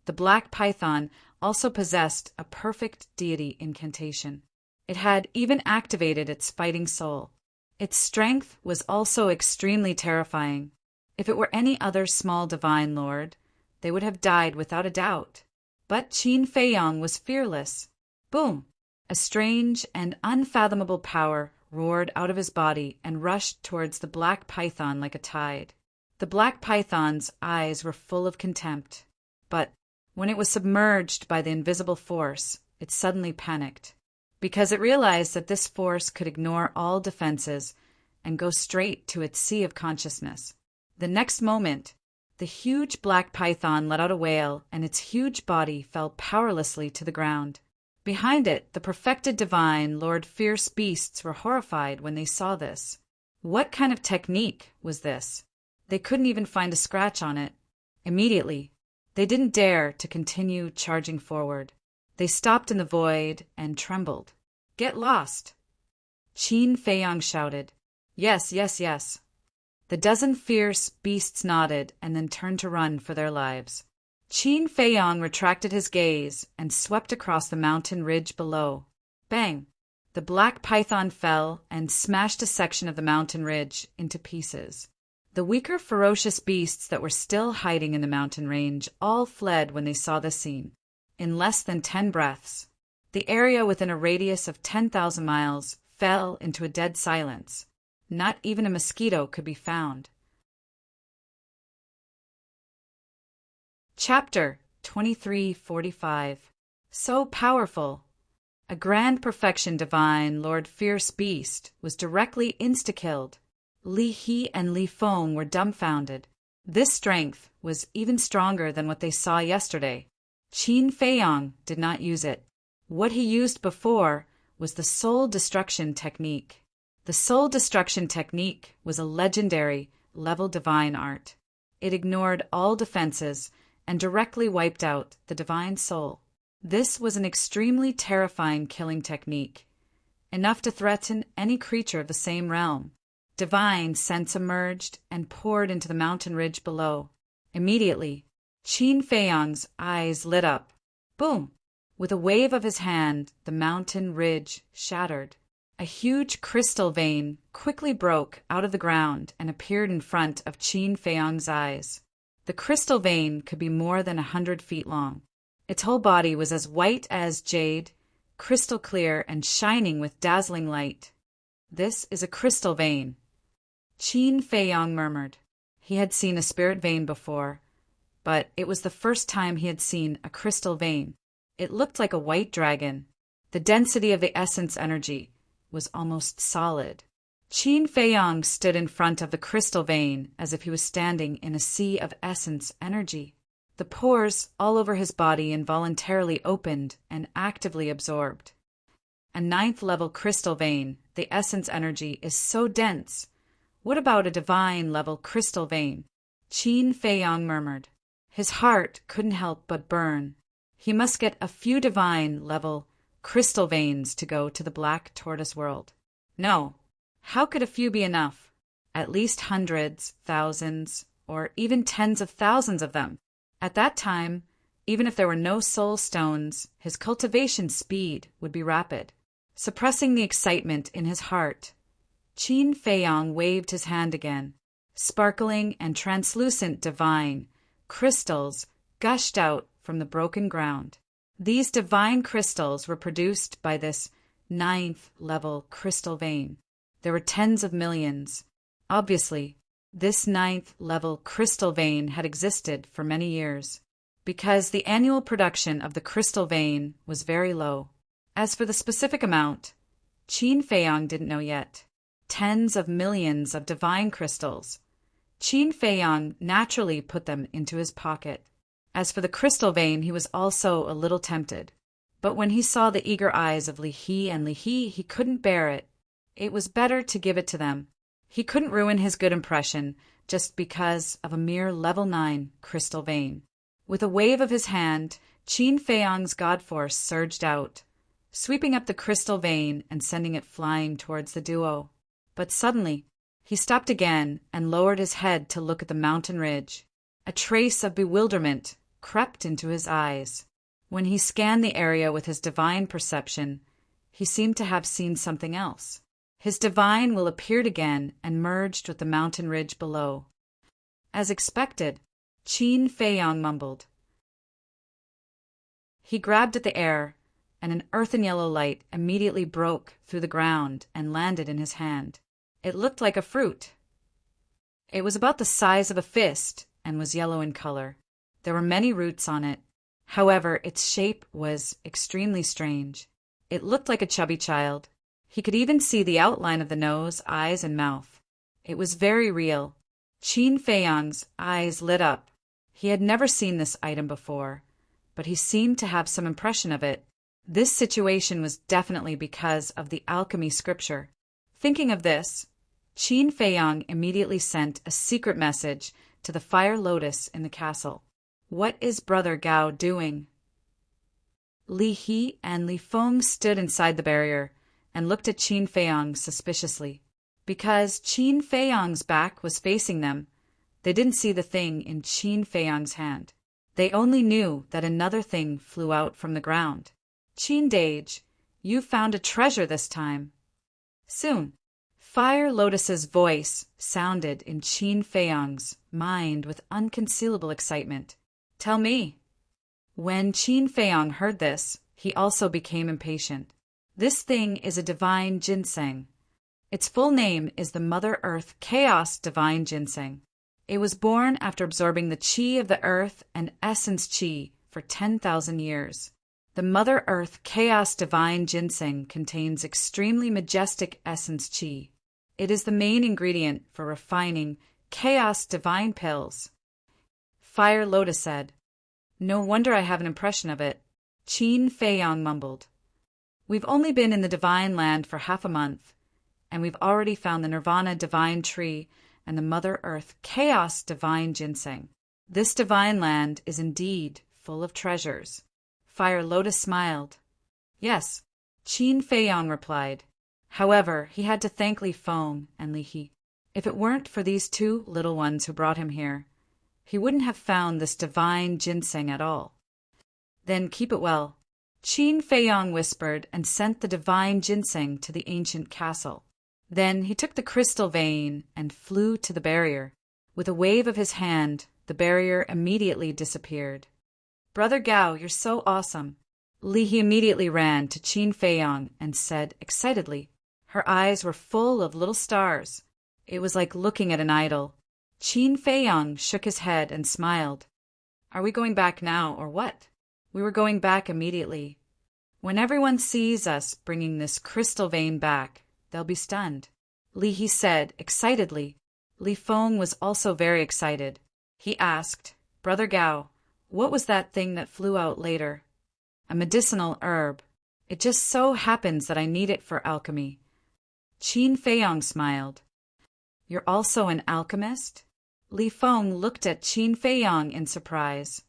the black python also possessed a perfect deity incantation. It had even activated its fighting soul. Its strength was also extremely terrifying. If it were any other small divine lord, they would have died without a doubt. But Qin Feiyang was fearless. Boom! A strange and unfathomable power roared out of his body and rushed towards the black python like a tide. The black python's eyes were full of contempt. But when it was submerged by the invisible force, it suddenly panicked, because it realized that this force could ignore all defenses and go straight to its sea of consciousness. The next moment, the huge black python let out a wail, and its huge body fell powerlessly to the ground. Behind it, the perfected divine Lord Fierce Beasts were horrified when they saw this. What kind of technique was this? They couldn't even find a scratch on it. Immediately, they didn't dare to continue charging forward. They stopped in the void and trembled. Get lost! Qin Feiyang shouted. Yes, yes, yes. The dozen fierce beasts nodded and then turned to run for their lives. Qin Feiyang retracted his gaze and swept across the mountain ridge below. Bang! The black python fell and smashed a section of the mountain ridge into pieces. The weaker, ferocious beasts that were still hiding in the mountain range all fled when they saw the scene. In less than 10 breaths, the area within a radius of 10,000 miles fell into a dead silence. Not even a mosquito could be found. Chapter 2345. So powerful! A grand perfection divine Lord Fierce Beast was directly insta-killed. Li He and Li Feng were dumbfounded. This strength was even stronger than what they saw yesterday. Qin Feiyang did not use it. What he used before was the soul destruction technique. The soul destruction technique was a legendary level divine art. It ignored all defenses and directly wiped out the divine soul. This was an extremely terrifying killing technique, enough to threaten any creature of the same realm. Divine sense emerged and poured into the mountain ridge below. Immediately, Qin Feiyang's eyes lit up. Boom! With a wave of his hand, the mountain ridge shattered. A huge crystal vein quickly broke out of the ground and appeared in front of Qin Feiyang's eyes. The crystal vein could be more than 100 feet long. Its whole body was as white as jade, crystal clear and shining with dazzling light. This is a crystal vein, Qin Feiyang murmured. He had seen a spirit vein before, but it was the first time he had seen a crystal vein. It looked like a white dragon. The density of the essence energy was almost solid. Qin Feiyang stood in front of the crystal vein as if he was standing in a sea of essence energy. The pores all over his body involuntarily opened and actively absorbed. A 9th-level crystal vein, the essence energy is so dense. What about a divine-level crystal vein? Qin Feiyang murmured. His heart couldn't help but burn. He must get a few divine-level crystal veins to go to the Black Tortoise world. No. How could a few be enough? At least hundreds, thousands, or even tens of thousands of them. At that time, even if there were no soul stones, his cultivation speed would be rapid. Suppressing the excitement in his heart, Qin Feiyang waved his hand again. Sparkling and translucent divine crystals gushed out from the broken ground. These divine crystals were produced by this 9th-level crystal vein. There were tens of millions. Obviously, this 9th-level crystal vein had existed for many years, because the annual production of the crystal vein was very low. As for the specific amount, Qin Feiyang didn't know yet. Tens of millions of divine crystals. Qin Feiyang naturally put them into his pocket. As for the crystal vein, he was also a little tempted. But when he saw the eager eyes of Li He and Li He, he couldn't bear it. It was better to give it to them. He couldn't ruin his good impression just because of a mere level 9 crystal vein. With a wave of his hand, Qin Feiyang's god force surged out, sweeping up the crystal vein and sending it flying towards the duo. But suddenly, he stopped again and lowered his head to look at the mountain ridge. A trace of bewilderment crept into his eyes. When he scanned the area with his divine perception, he seemed to have seen something else. His divine will appeared again and merged with the mountain ridge below. As expected, Qin Feiyang mumbled. He grabbed at the air, and an earthen yellow light immediately broke through the ground and landed in his hand. It looked like a fruit. It was about the size of a fist and was yellow in color. There were many roots on it. However, its shape was extremely strange. It looked like a chubby child. He could even see the outline of the nose, eyes, and mouth. It was very real. Qin Feiyang's eyes lit up. He had never seen this item before, but he seemed to have some impression of it. This situation was definitely because of the alchemy scripture. Thinking of this, Qin Feiyang immediately sent a secret message to the fire lotus in the castle. What is Brother Gao doing? Li He and Li Feng stood inside the barrier and looked at Qin Feiyang suspiciously. Because Qin Feiyang's back was facing them, they didn't see the thing in Qin Feiyang's hand. They only knew that another thing flew out from the ground. Qin Dage, you found a treasure this time. Soon, Fire Lotus's voice sounded in Qin Feiyang's mind with unconcealable excitement. Tell me. When Qin Feiyang heard this, he also became impatient. This thing is a divine ginseng. Its full name is the Mother Earth Chaos Divine Ginseng. It was born after absorbing the qi of the earth and essence qi for 10,000 years. The Mother Earth Chaos Divine Ginseng contains extremely majestic essence qi. It is the main ingredient for refining Chaos Divine pills. Fire Lotus said. No wonder I have an impression of it. Qin Feiyang mumbled. We've only been in the divine land for half a month, and we've already found the Nirvana Divine Tree and the Mother Earth Chaos Divine Ginseng. This divine land is indeed full of treasures. Fire Lotus smiled. Yes, Qin Feiyang replied. However, he had to thank Li Feng and Li He. If it weren't for these two little ones who brought him here, he wouldn't have found this divine ginseng at all. Then keep it well. Qin Feiyang whispered and sent the divine ginseng to the ancient castle. Then he took the crystal vein and flew to the barrier. With a wave of his hand, the barrier immediately disappeared. Brother Gao, you're so awesome. Li He immediately ran to Qin Feiyang and said excitedly. Her eyes were full of little stars. It was like looking at an idol. Qin Feiyang shook his head and smiled. Are we going back now or what? We were going back immediately. When everyone sees us bringing this crystal vein back, they'll be stunned. Li He said excitedly. Li Feng was also very excited. He asked, Brother Gao, what was that thing that flew out later? A medicinal herb. It just so happens that I need it for alchemy. Qin Feiyang smiled. You're also an alchemist? Li Feng looked at Qin Feiyang in surprise.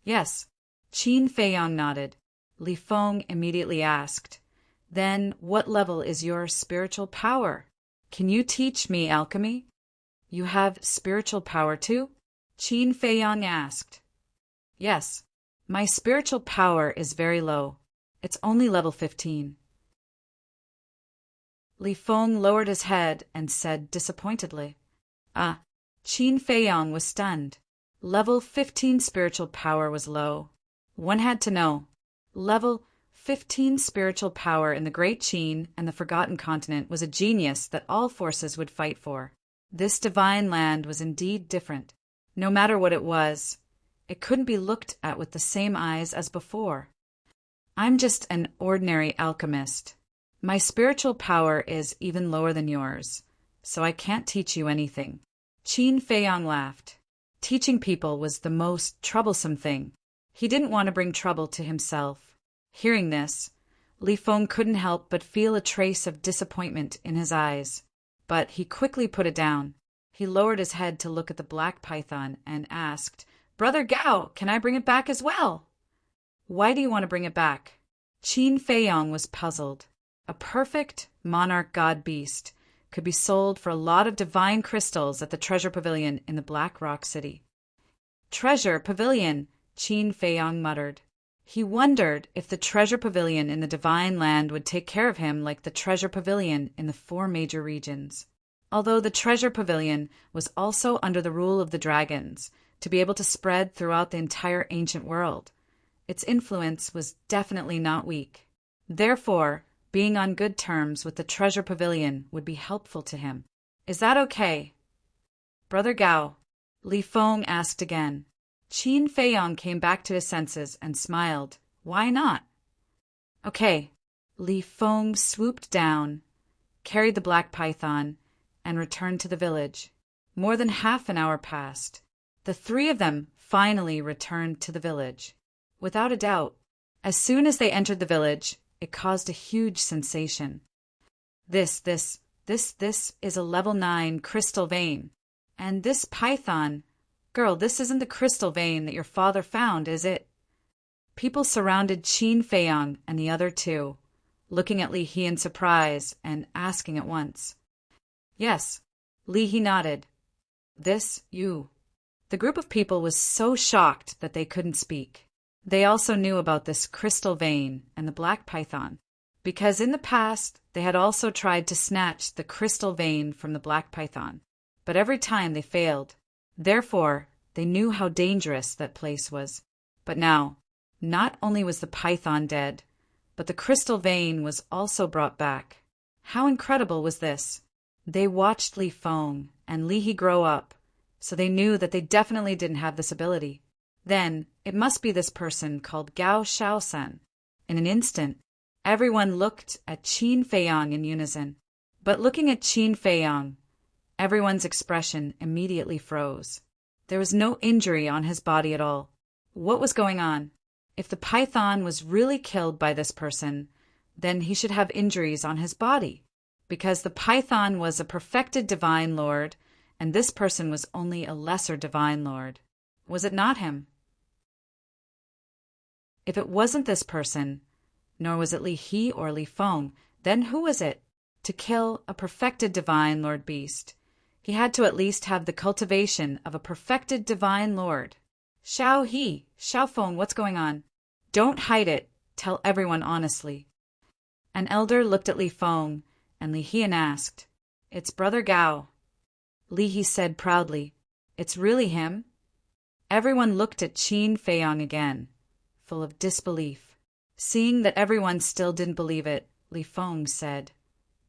Yes. Qin Feiyang nodded. Li Feng immediately asked, "Then what level is your spiritual power? Can you teach me alchemy?" "You have spiritual power too?" Qin Feiyang asked. "Yes. My spiritual power is very low. It's only level 15. Li Feng lowered his head and said disappointedly. Ah. Qin Feiyang was stunned. Level 15 spiritual power was low. One had to know. Level 15 spiritual power in the Great Qin and the Forgotten Continent was a genius that all forces would fight for. This divine land was indeed different. No matter what it was, it couldn't be looked at with the same eyes as before. I'm just an ordinary alchemist. My spiritual power is even lower than yours, so I can't teach you anything. Qin Feiyang laughed. Teaching people was the most troublesome thing. He didn't want to bring trouble to himself. Hearing this, Li Feng couldn't help but feel a trace of disappointment in his eyes. But he quickly put it down. He lowered his head to look at the black python and asked, "Brother Gao, can I bring it back as well?" "Why do you want to bring it back?" Qin Feiyang was puzzled. A perfect monarch god beast could be sold for a lot of divine crystals at the treasure pavilion in the Black Rock City. Treasure pavilion, Qin Feiyang muttered. He wondered if the treasure pavilion in the divine land would take care of him like the treasure pavilion in the 4 major regions. Although the treasure pavilion was also under the rule of the dragons, to be able to spread throughout the entire ancient world, its influence was definitely not weak. Therefore, being on good terms with the treasure pavilion would be helpful to him. "Is that okay?" "Brother Gao," Li Feng asked again. Qin Feiyang came back to his senses and smiled. "Why not?" "Okay." Li Feng swooped down, carried the black python, and returned to the village. More than half an hour passed. The 3 of them finally returned to the village. Without a doubt, as soon as they entered the village, it caused a huge sensation. This is a level 9 crystal vein. And this python, girl, this isn't the crystal vein that your father found, is it? People surrounded Qin Feiyang and the other 2, looking at Li He in surprise and asking at once. Yes, Li He nodded. This, you. The group of people was so shocked that they couldn't speak. They also knew about this crystal vein and the black python, because in the past they had also tried to snatch the crystal vein from the black python, but every time they failed. Therefore, they knew how dangerous that place was. But now, not only was the python dead, but the crystal vein was also brought back. How incredible was this? They watched Li Feng and Li He grow up, so they knew that they definitely didn't have this ability. Then, it must be this person called Gao Shaosan. In an instant, everyone looked at Qin Feiyang in unison. But looking at Qin Feiyang, everyone's expression immediately froze. There was no injury on his body at all. What was going on? If the python was really killed by this person, then he should have injuries on his body, because the python was a perfected divine lord, and this person was only a lesser divine lord. Was it not him? If it wasn't this person, nor was it Li He or Li Feng, then who was it? To kill a perfected divine lord beast, he had to at least have the cultivation of a perfected divine lord. Xiao He, Xiao Feng, what's going on? Don't hide it. Tell everyone honestly. An elder looked at Li Feng and Li He and asked, "It's Brother Gao." Li He said proudly, "It's really him?" Everyone looked at Qin Feiyang again, full of disbelief. Seeing that everyone still didn't believe it, Li Feng said,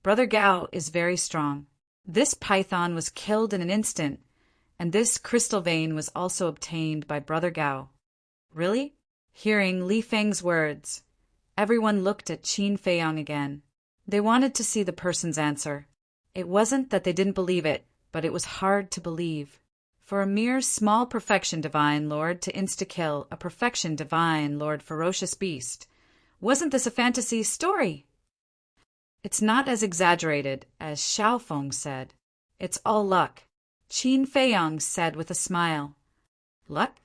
"Brother Gao is very strong. This python was killed in an instant, and this crystal vein was also obtained by Brother Gao." "Really?" Hearing Li Feng's words, everyone looked at Qin Feiyang again. They wanted to see the person's answer. It wasn't that they didn't believe it, but it was hard to believe. For a mere small perfection divine lord to insta-kill a perfection divine lord ferocious beast, wasn't this a fantasy story? It's not as exaggerated as Xiao Feng said. It's all luck. Qin Feiyong said with a smile. Luck?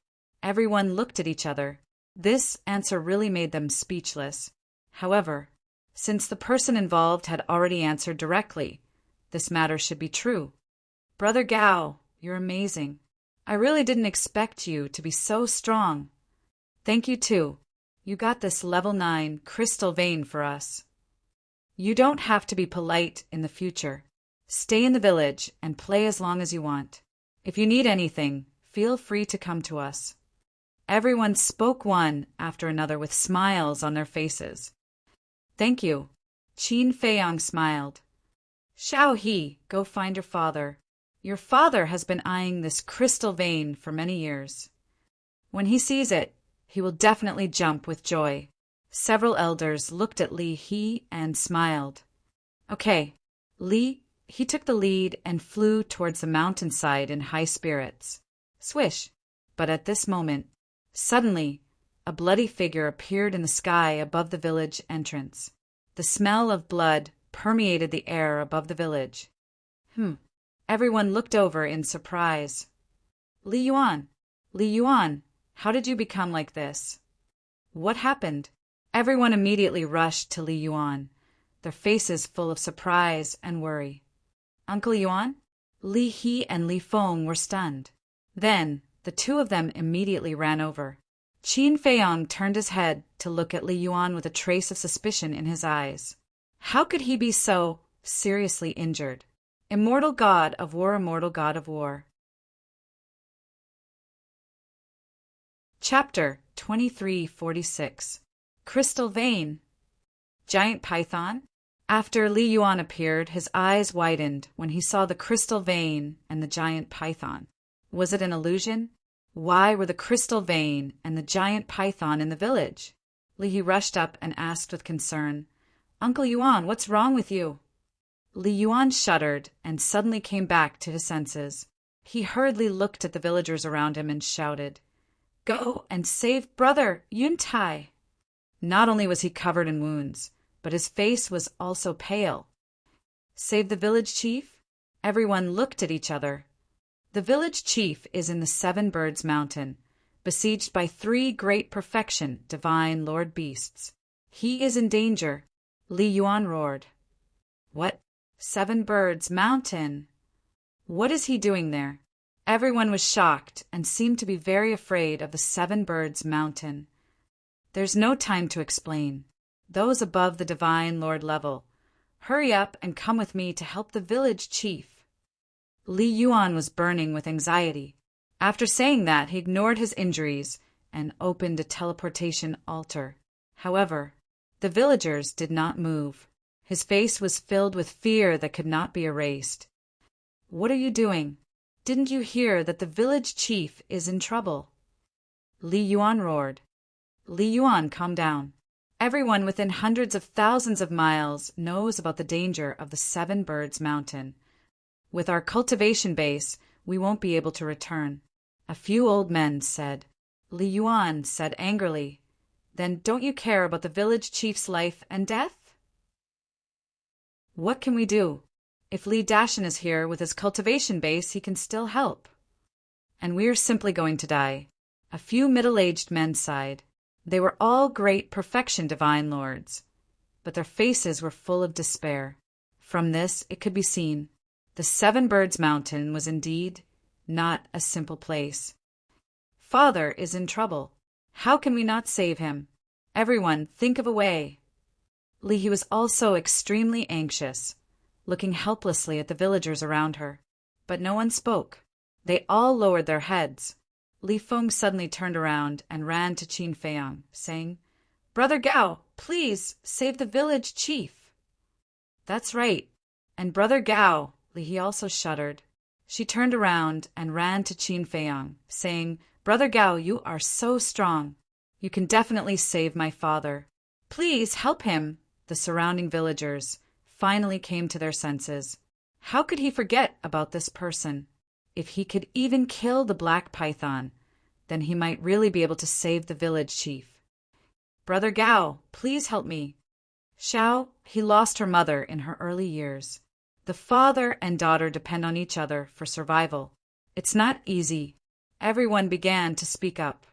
Everyone looked at each other. This answer really made them speechless. However, since the person involved had already answered directly, this matter should be true. Brother Gao, you're amazing. I really didn't expect you to be so strong. Thank you too. You got this level 9 crystal vein for us. You don't have to be polite in the future. Stay in the village and play as long as you want. If you need anything, feel free to come to us. Everyone spoke one after another with smiles on their faces. Thank you. Qin Feiyong smiled. Xiao He, go find your father. Your father has been eyeing this crystal vein for many years. When he sees it, he will definitely jump with joy. Several elders looked at Li He and smiled. Okay, Li, he took the lead and flew towards the mountainside in high spirits. Swish! But at this moment, suddenly, a bloody figure appeared in the sky above the village entrance. The smell of blood permeated the air above the village. Everyone looked over in surprise. Li Yuan, how did you become like this? What happened? Everyone immediately rushed to Li Yuan, their faces full of surprise and worry. Uncle Yuan? Li He and Li Feng were stunned. Then, the two of them immediately ran over. Qin Feiyong turned his head to look at Li Yuan with a trace of suspicion in his eyes. How could he be so seriously injured? Immortal God of War, immortal God of War. Chapter 2346. Crystal Vein. Giant Python? After Li Yuan appeared, his eyes widened when he saw the crystal vein and the giant python. Was it an illusion? Why were the crystal vein and the giant python in the village? Li He rushed up and asked with concern, Uncle Yuan, what's wrong with you? Li Yuan shuddered and suddenly came back to his senses. He hurriedly looked at the villagers around him and shouted, Go and save brother Yuntai! Not only was he covered in wounds, but his face was also pale. Save the village chief? Everyone looked at each other. The village chief is in the Seven Birds Mountain, besieged by 3 great perfection divine lord beasts. He is in danger, Li Yuan roared. What? 7 Birds Mountain? What is he doing there? Everyone was shocked and seemed to be very afraid of the 7 Birds Mountain. There's no time to explain. Those above the divine lord level, hurry up and come with me to help the village chief. Li Yuan was burning with anxiety. After saying that, he ignored his injuries and opened a teleportation altar. However, the villagers did not move. His face was filled with fear that could not be erased. What are you doing? Didn't you hear that the village chief is in trouble? Li Yuan roared. Li Yuan, calm down. Everyone within hundreds of thousands of miles knows about the danger of the 7 Birds Mountain. With our cultivation base, we won't be able to return. A few old men said. Li Yuan said angrily, Then don't you care about the village chief's life and death? What can we do? If Li Dashan is here with his cultivation base, he can still help. And we're simply going to die. A few middle-aged men sighed. They were all great perfection divine lords, but their faces were full of despair. From this, it could be seen. The 7 Birds Mountain was indeed not a simple place. Father is in trouble. How can we not save him? Everyone, think of a way. Li He was also extremely anxious, looking helplessly at the villagers around her. But no one spoke. They all lowered their heads. Li Feng suddenly turned around and ran to Qin Feiyong, saying, Brother Gao, please save the village chief. That's right. And Brother Gao, Li He also shuddered. She turned around and ran to Qin Feiyong, saying, Brother Gao, you are so strong. You can definitely save my father. Please help him. The surrounding villagers finally came to their senses. How could he forget about this person? If he could even kill the black python, then he might really be able to save the village chief. Brother Gao, please help me. Xiao, he lost her mother in her early years. The father and daughter depend on each other for survival. It's not easy. Everyone began to speak up.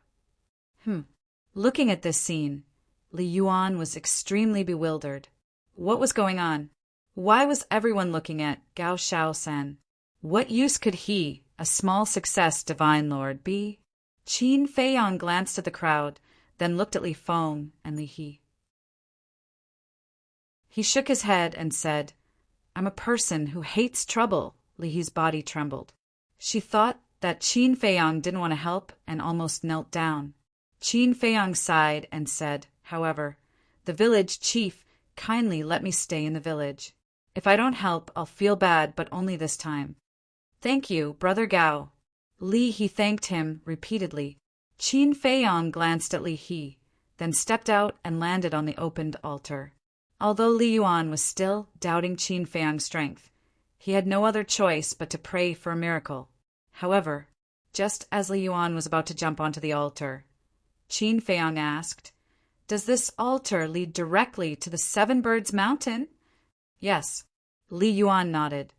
Looking at this scene, Li Yuan was extremely bewildered. What was going on? Why was everyone looking at Gao Xiaosan? What use could he, a small success divine lord, be? Qin Feiyang glanced at the crowd, then looked at Li Feng and Li He. He shook his head and said, "I'm a person who hates trouble." Li He's body trembled. She thought that Qin Feiyang didn't want to help and almost knelt down. Qin Feiyang sighed and said, "However, the village chief kindly let me stay in the village. If I don't help, I'll feel bad, but only this time." "Thank you, Brother Gao." Li He thanked him repeatedly. Qin Feiyang glanced at Li He, then stepped out and landed on the opened altar. Although Li Yuan was still doubting Qin Feiyang's strength, he had no other choice but to pray for a miracle. However, just as Li Yuan was about to jump onto the altar, Qin Feiyang asked, "Does this altar lead directly to the Seven Birds Mountain?" "Yes." Li Yuan nodded.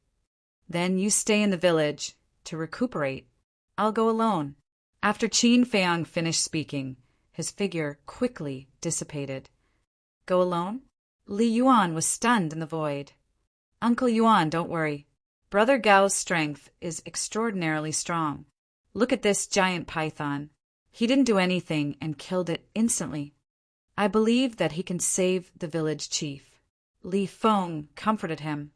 "Then you stay in the village to recuperate. I'll go alone." After Qin Feiyang finished speaking, his figure quickly dissipated. "Go alone?" Li Yuan was stunned in the void. "Uncle Yuan, don't worry. Brother Gao's strength is extraordinarily strong. Look at this giant python. He didn't do anything and killed it instantly. I believe that he can save the village chief." Li Feng comforted him.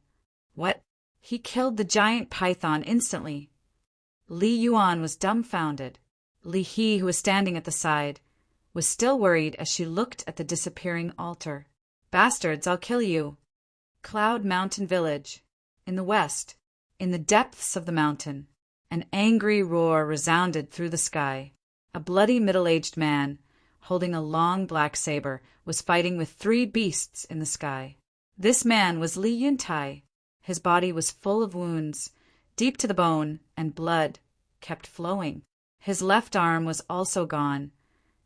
"What? He killed the giant python instantly?" Li Yuan was dumbfounded. Li He, who was standing at the side, was still worried as she looked at the disappearing altar. "Bastards, I'll kill you." Cloud Mountain Village. In the west, in the depths of the mountain, an angry roar resounded through the sky. A bloody middle-aged man, holding a long black saber, was fighting with 3 beasts in the sky. This man was Li Yuntai. His body was full of wounds, deep to the bone, and blood kept flowing. His left arm was also gone,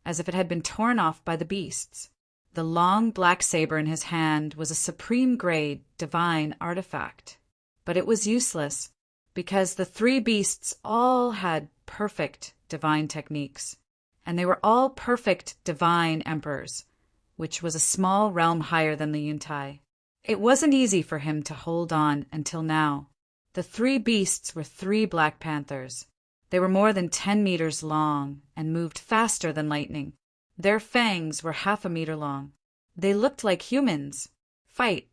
as if it had been torn off by the beasts. The long black saber in his hand was a supreme-grade divine artifact. But it was useless, because the 3 beasts all had perfect divine techniques, and they were all perfect divine emperors, which was a small realm higher than the Yuntai. It wasn't easy for him to hold on until now. The 3 beasts were 3 black panthers. They were more than 10 meters long and moved faster than lightning. Their fangs were 1/2 meter long. They looked like humans. "Fight.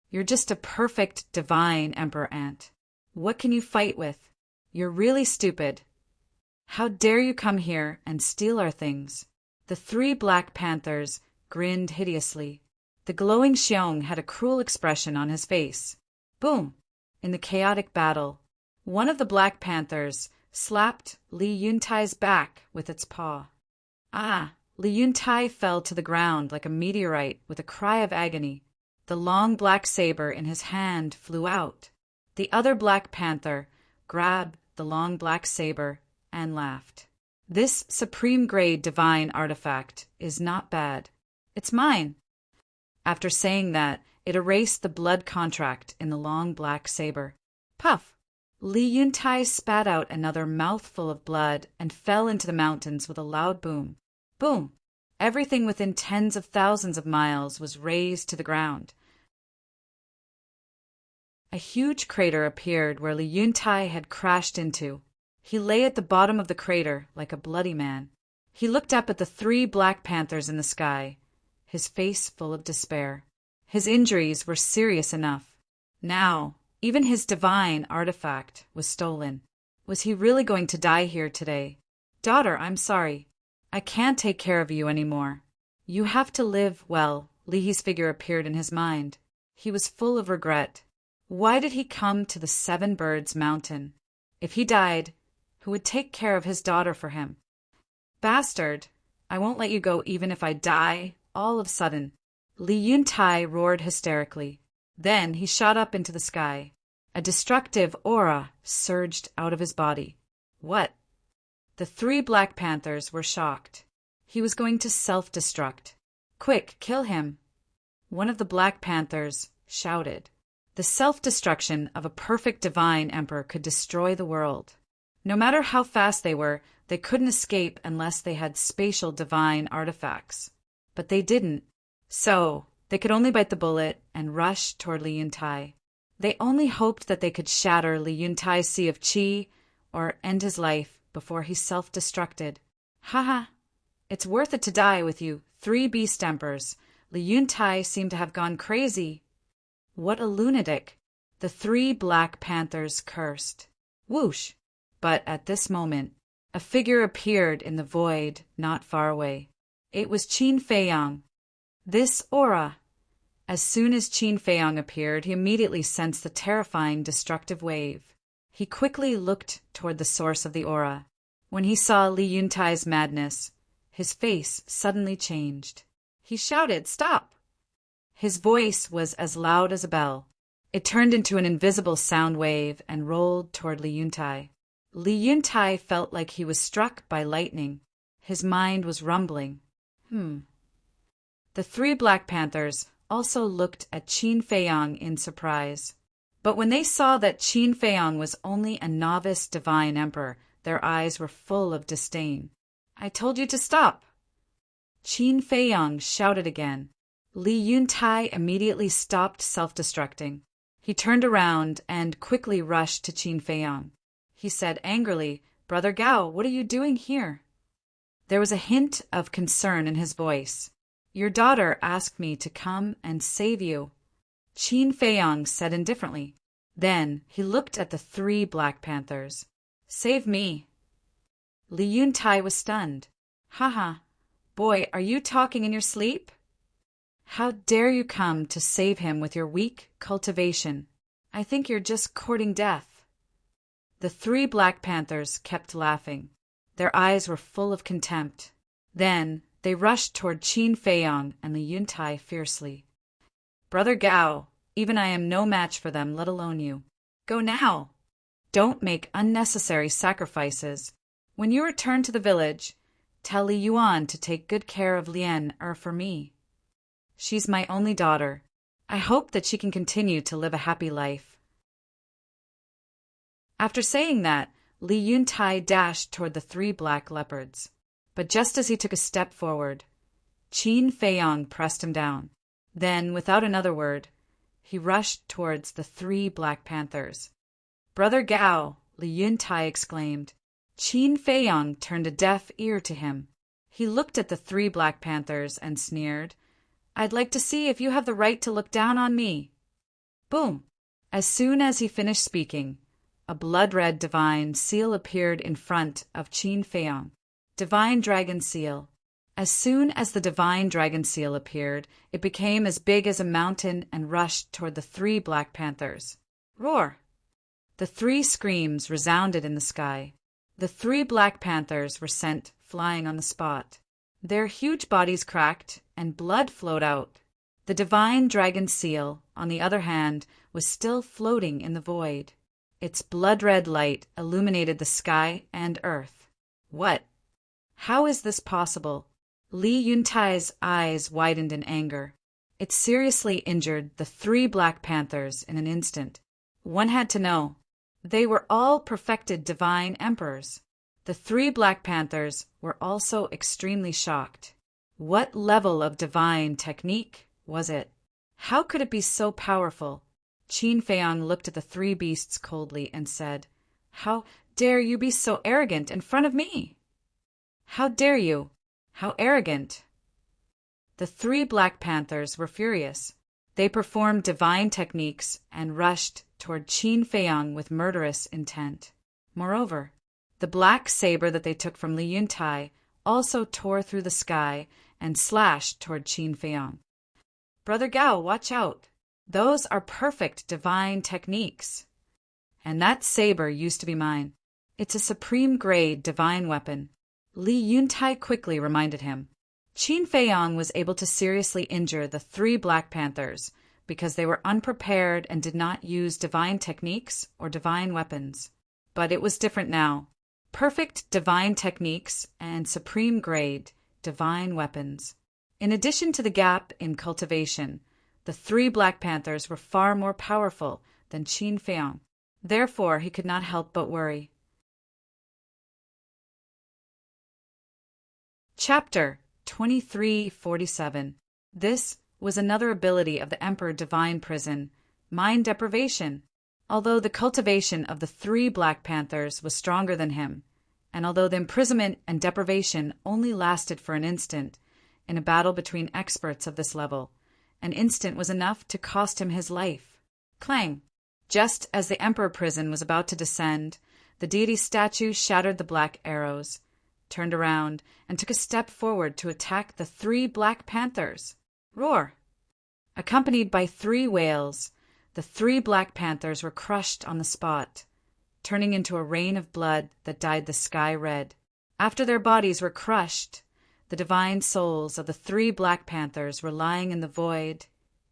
You're just a perfect divine emperor ant. What can you fight with? You're really stupid. How dare you come here and steal our things?" The 3 black panthers grinned hideously. The glowing Xiong had a cruel expression on his face. Boom! In the chaotic battle, one of the black panthers slapped Li Yuntai's back with its paw. Ah! Li Yuntai fell to the ground like a meteorite with a cry of agony. The long black saber in his hand flew out. The other black panther grabbed the long black saber and laughed. "This supreme-grade divine artifact is not bad. It's mine." After saying that, it erased the blood contract in the long black saber. Puff! Li Yuntai spat out another mouthful of blood and fell into the mountains with a loud boom. Boom! Everything within tens of thousands of miles was razed to the ground. A huge crater appeared where Li Yuntai had crashed into. He lay at the bottom of the crater like a bloody man. He looked up at the 3 black panthers in the sky, his face full of despair. His injuries were serious enough. Now, even his divine artifact was stolen. Was he really going to die here today? "Daughter, I'm sorry. I can't take care of you anymore. You have to live well." Li He's figure appeared in his mind. He was full of regret. Why did he come to the 7 Birds Mountain? If he died, who would take care of his daughter for him? "Bastard! I won't let you go even if I die." All of a sudden, Li Yuntai roared hysterically. Then he shot up into the sky. A destructive aura surged out of his body. What? The 3 black panthers were shocked. He was going to self-destruct. "Quick, kill him!" One of the black panthers shouted. The self-destruction of a perfect divine emperor could destroy the world. No matter how fast they couldn't escape unless they had spatial divine artifacts. But they didn't. So, they could only bite the bullet and rush toward Li Yuntai. They only hoped that they could shatter Li Yuntai's sea of qi or end his life before he self-destructed. Haha, it's worth it to die with you, 3 beast emperors. Li Yuntai seemed to have gone crazy. What a lunatic, the 3 Black Panthers cursed. Whoosh! But at this moment, a figure appeared in the void not far away. It was Qin Feiyang. This aura. As soon as Qin Feiyang appeared, he immediately sensed the terrifying destructive wave. He quickly looked toward the source of the aura. When he saw Li Yuntai's madness, his face suddenly changed. He shouted, "Stop!" His voice was as loud as a bell. It turned into an invisible sound wave and rolled toward Li Yuntai. Li Yuntai felt like he was struck by lightning. His mind was rumbling. The 3 Black Panthers also looked at Qin Feiyang in surprise. But when they saw that Qin Feiyang was only a novice divine emperor, their eyes were full of disdain. "I told you to stop!" Qin Feiyang shouted again. Li Yuntai immediately stopped self-destructing. He turned around and quickly rushed to Qin Feiyang. He said angrily, "Brother Gao, what are you doing here?" There was a hint of concern in his voice. "Your daughter asked me to come and save you," Qin Feiyang said indifferently. Then he looked at the 3 Black Panthers. "Save me." Li Yuntai was stunned. "Haha, boy, are you talking in your sleep? How dare you come to save him with your weak cultivation? I think you're just courting death." The 3 Black Panthers kept laughing. Their eyes were full of contempt. Then they rushed toward Qin Feiyang and Li Yuntai fiercely. "Brother Gao, even I am no match for them, let alone you. Go now! Don't make unnecessary sacrifices. When you return to the village, tell Li Yuan to take good care of Lian for me. She's my only daughter. I hope that she can continue to live a happy life." After saying that, Li Yuntai dashed toward the 3 black leopards. But just as he took a step forward, Qin Feiyang pressed him down. Then, without another word, he rushed towards the 3 Black Panthers. "Brother Gao!" Li Yuntai exclaimed. Qin Feiyang turned a deaf ear to him. He looked at the 3 Black Panthers and sneered, "I'd like to see if you have the right to look down on me." Boom! As soon as he finished speaking, a blood-red divine seal appeared in front of Qin Feiyang. Divine Dragon Seal. As soon as the divine dragon seal appeared, it became as big as a mountain and rushed toward the 3 Black Panthers. Roar! The 3 screams resounded in the sky. The 3 Black Panthers were sent flying on the spot. Their huge bodies cracked, and blood flowed out. The divine dragon seal, on the other hand, was still floating in the void. Its blood-red light illuminated the sky and earth. What? How is this possible? Li Yuntai's eyes widened in anger. It seriously injured the 3 Black Panthers in an instant. One had to know. They were all perfected divine emperors. The 3 Black Panthers were also extremely shocked. What level of divine technique was it? How could it be so powerful? Qin Feiyang looked at the 3 beasts coldly and said, "How dare you be so arrogant in front of me? How dare you? How arrogant!" The 3 Black Panthers were furious. They performed divine techniques and rushed toward Qin Feiyang with murderous intent. Moreover, the black saber that they took from Li Yuntai also tore through the sky and slashed toward Qin Feiyang. "Brother Gao, watch out! Those are perfect divine techniques. And that saber used to be mine. It's a supreme-grade divine weapon." Li Yuntai quickly reminded him. Qin Feiyang was able to seriously injure the 3 Black Panthers because they were unprepared and did not use divine techniques or divine weapons. But it was different now. Perfect divine techniques and supreme-grade divine weapons. In addition to the gap in cultivation, The 3 Black Panthers were far more powerful than Qin Feiyang. Therefore, he could not help but worry. Chapter 2347. This was another ability of the Emperor Divine Prison, mind deprivation. Although the cultivation of the 3 Black Panthers was stronger than him, and although the imprisonment and deprivation only lasted for an instant, in a battle between experts of this level, an instant was enough to cost him his life. Clang! Just as the Emperor Prison was about to descend, the deity's statue shattered the black arrows, turned around, and took a step forward to attack the 3 Black Panthers. Roar! Accompanied by 3 whales, the 3 Black Panthers were crushed on the spot, turning into a rain of blood that dyed the sky red. After their bodies were crushed, the divine souls of the 3 Black Panthers were lying in the void,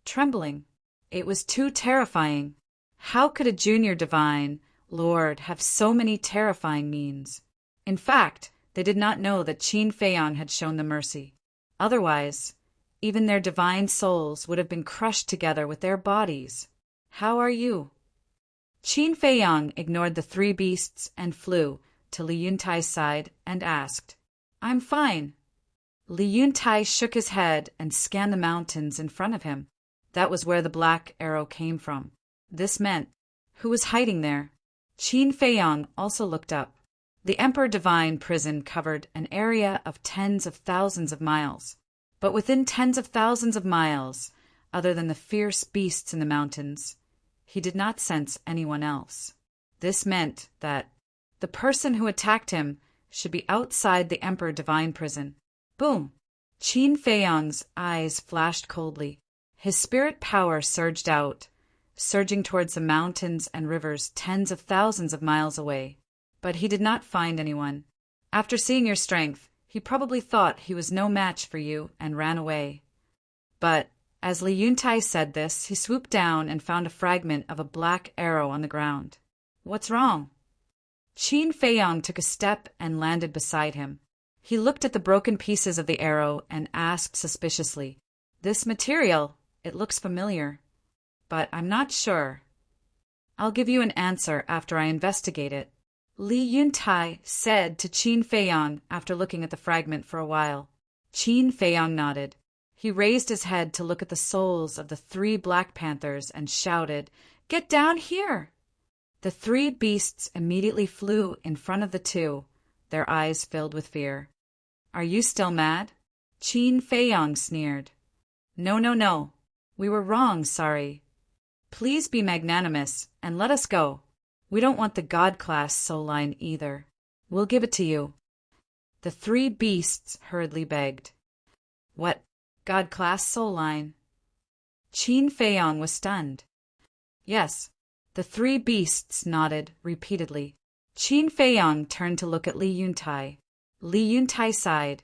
trembling. It was too terrifying. How could a junior divine lord have so many terrifying means? In fact, they did not know that Qin Feiyang had shown them mercy. Otherwise, even their divine souls would have been crushed together with their bodies. How are you? Qin Feiyang ignored the 3 beasts and flew to Li Yuntai's side and asked, "I'm fine." Li Yuntai shook his head and scanned the mountains in front of him. That was where the black arrow came from. This meant, who was hiding there? Qin Feiyang also looked up. The Emperor Divine Prison covered an area of tens of thousands of miles. But within tens of thousands of miles, other than the fierce beasts in the mountains, he did not sense anyone else. This meant that the person who attacked him should be outside the Emperor Divine Prison. Boom! Qin Feiyang's eyes flashed coldly. His spirit power surged out, surging towards the mountains and rivers tens of thousands of miles away. But he did not find anyone. After seeing your strength, he probably thought he was no match for you and ran away. But as Li Yuntai said this, he swooped down and found a fragment of a black arrow on the ground. What's wrong? Qin Feiyang took a step and landed beside him. He looked at the broken pieces of the arrow and asked suspiciously, "This material, it looks familiar, but I'm not sure. I'll give you an answer after I investigate it," Li Yuntai said to Qin Feiyang after looking at the fragment for a while. Qin Feiyang nodded. He raised his head to look at the souls of the 3 Black Panthers and shouted, "Get down here!" The 3 beasts immediately flew in front of the 2, their eyes filled with fear. "Are you still mad?" Qin Feiyang sneered. No, no, no. We were wrong, sorry. Please be magnanimous and let us go. We don't want the God-class soul line either. We'll give it to you." The 3 beasts hurriedly begged. "What? God-class soul line?" Qin Feiyang was stunned. Yes, the 3 beasts nodded repeatedly. Qin Feiyang turned to look at Li Yuntai. Li Yuntai sighed.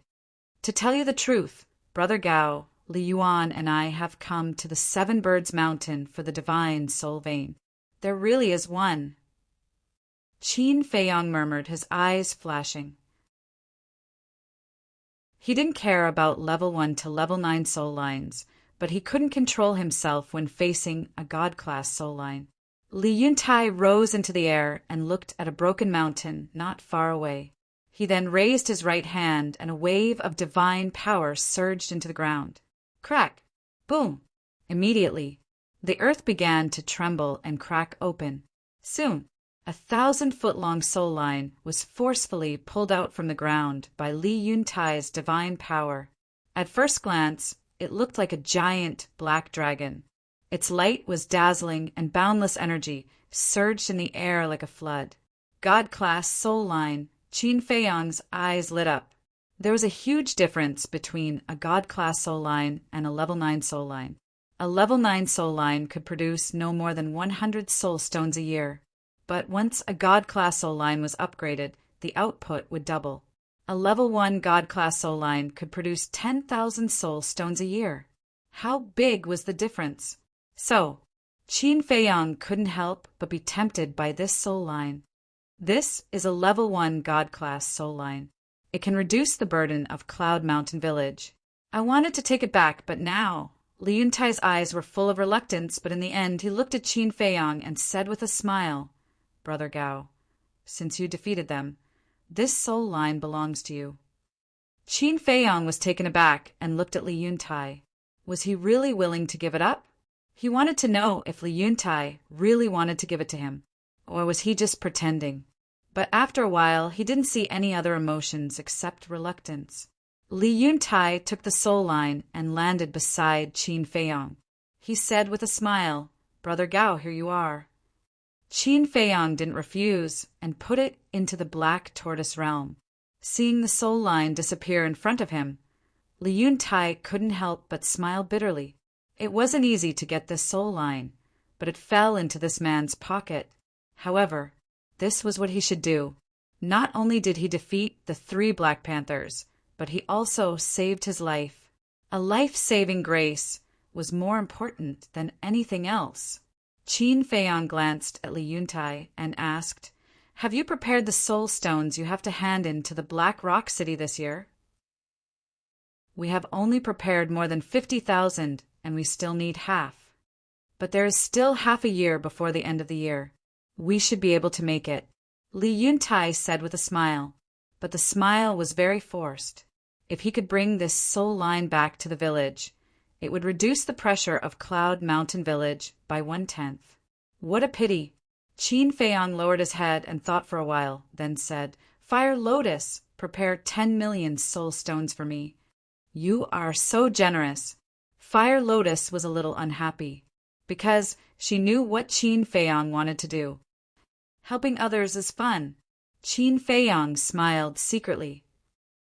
"To tell you the truth, Brother Gao, Li Yuan and I have come to the 7 Birds Mountain for the divine soul vein. There really is one." Qin Feiyang murmured, his eyes flashing. He didn't care about level 1 to level 9 soul lines, but he couldn't control himself when facing a God-class soul line. Li Yuntai rose into the air and looked at a broken mountain not far away. He then raised his right hand and a wave of divine power surged into the ground. Crack! Boom! Immediately, the earth began to tremble and crack open. Soon, a 1,000-foot-long soul line was forcefully pulled out from the ground by Li Yuntai's divine power. At first glance, it looked like a giant black dragon. Its light was dazzling and boundless energy surged in the air like a flood. God-class soul line. Qin Feiyang's eyes lit up. There was a huge difference between a God-class soul line and a level 9 soul line. A level 9 soul line could produce no more than 100 soul stones a year. But once a God-class soul line was upgraded, the output would double. A level 1 God-class soul line could produce 10,000 soul stones a year. How big was the difference? So, Qin Feiyang couldn't help but be tempted by this soul line. This is a level 1 God-class soul line. It can reduce the burden of Cloud Mountain Village. I wanted to take it back, but now, Li Yuntai's eyes were full of reluctance, but in the end he looked at Qin Feiyang and said with a smile, "Brother Gao, since you defeated them, this soul line belongs to you." Qin Feiyang was taken aback and looked at Li Yuntai. Was he really willing to give it up? He wanted to know if Li Yuntai really wanted to give it to him, or was he just pretending? But after a while, he didn't see any other emotions except reluctance. Li Yuntai took the soul line and landed beside Qin Feiyang. He said with a smile, "Brother Gao, here you are." Qin Feiyang didn't refuse and put it into the black tortoise realm. Seeing the soul line disappear in front of him, Li Yuntai couldn't help but smile bitterly. It wasn't easy to get this soul line, but it fell into this man's pocket. However, this was what he should do. Not only did he defeat the 3 Black Panthers, but he also saved his life. A life-saving grace was more important than anything else. Qin Feiyang glanced at Li Yuntai and asked, "Have you prepared the soul stones you have to hand in to the Black Rock City this year?" "We have only prepared more than 50,000, and we still need half. But there is still half a year before the end of the year. We should be able to make it," Li Yuntai said with a smile, but the smile was very forced. If he could bring this soul line back to the village, it would reduce the pressure of Cloud Mountain Village by 1/10. What a pity! Qin Feiyang lowered his head and thought for a while, then said, "Fire Lotus, prepare 10 million soul stones for me." "You are so generous." Fire Lotus was a little unhappy, because she knew what Qin Feiyang wanted to do. Helping others is fun. Qin Feiyang smiled secretly.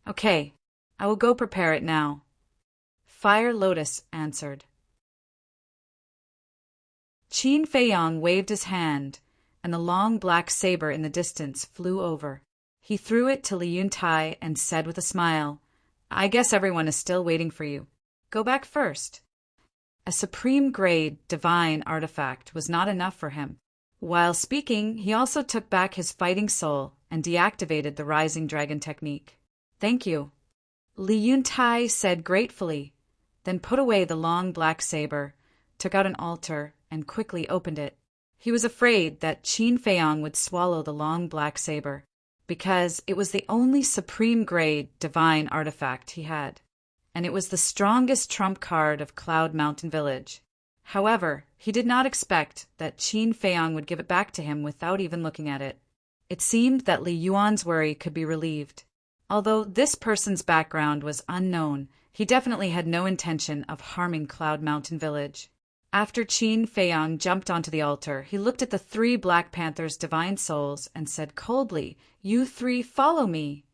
"Okay, I will go prepare it now," Fire Lotus answered. Qin Feiyang waved his hand, and the long black saber in the distance flew over. He threw it to Li Yuntai and said with a smile, "I guess everyone is still waiting for you. Go back first." A supreme-grade divine artifact was not enough for him. While speaking, he also took back his fighting soul and deactivated the Rising Dragon technique. "Thank you," Li Yuntai said gratefully, then put away the long black saber, took out an altar, and quickly opened it. He was afraid that Qin Feiyang would swallow the long black saber, because it was the only supreme-grade divine artifact he had, and it was the strongest trump card of Cloud Mountain Village. However, he did not expect that Qin Feiyang would give it back to him without even looking at it. It seemed that Li Yuan's worry could be relieved. Although this person's background was unknown, he definitely had no intention of harming Cloud Mountain Village. After Qin Feiyang jumped onto the altar, he looked at the 3 Black Panthers' divine souls and said coldly, "You 3 follow me."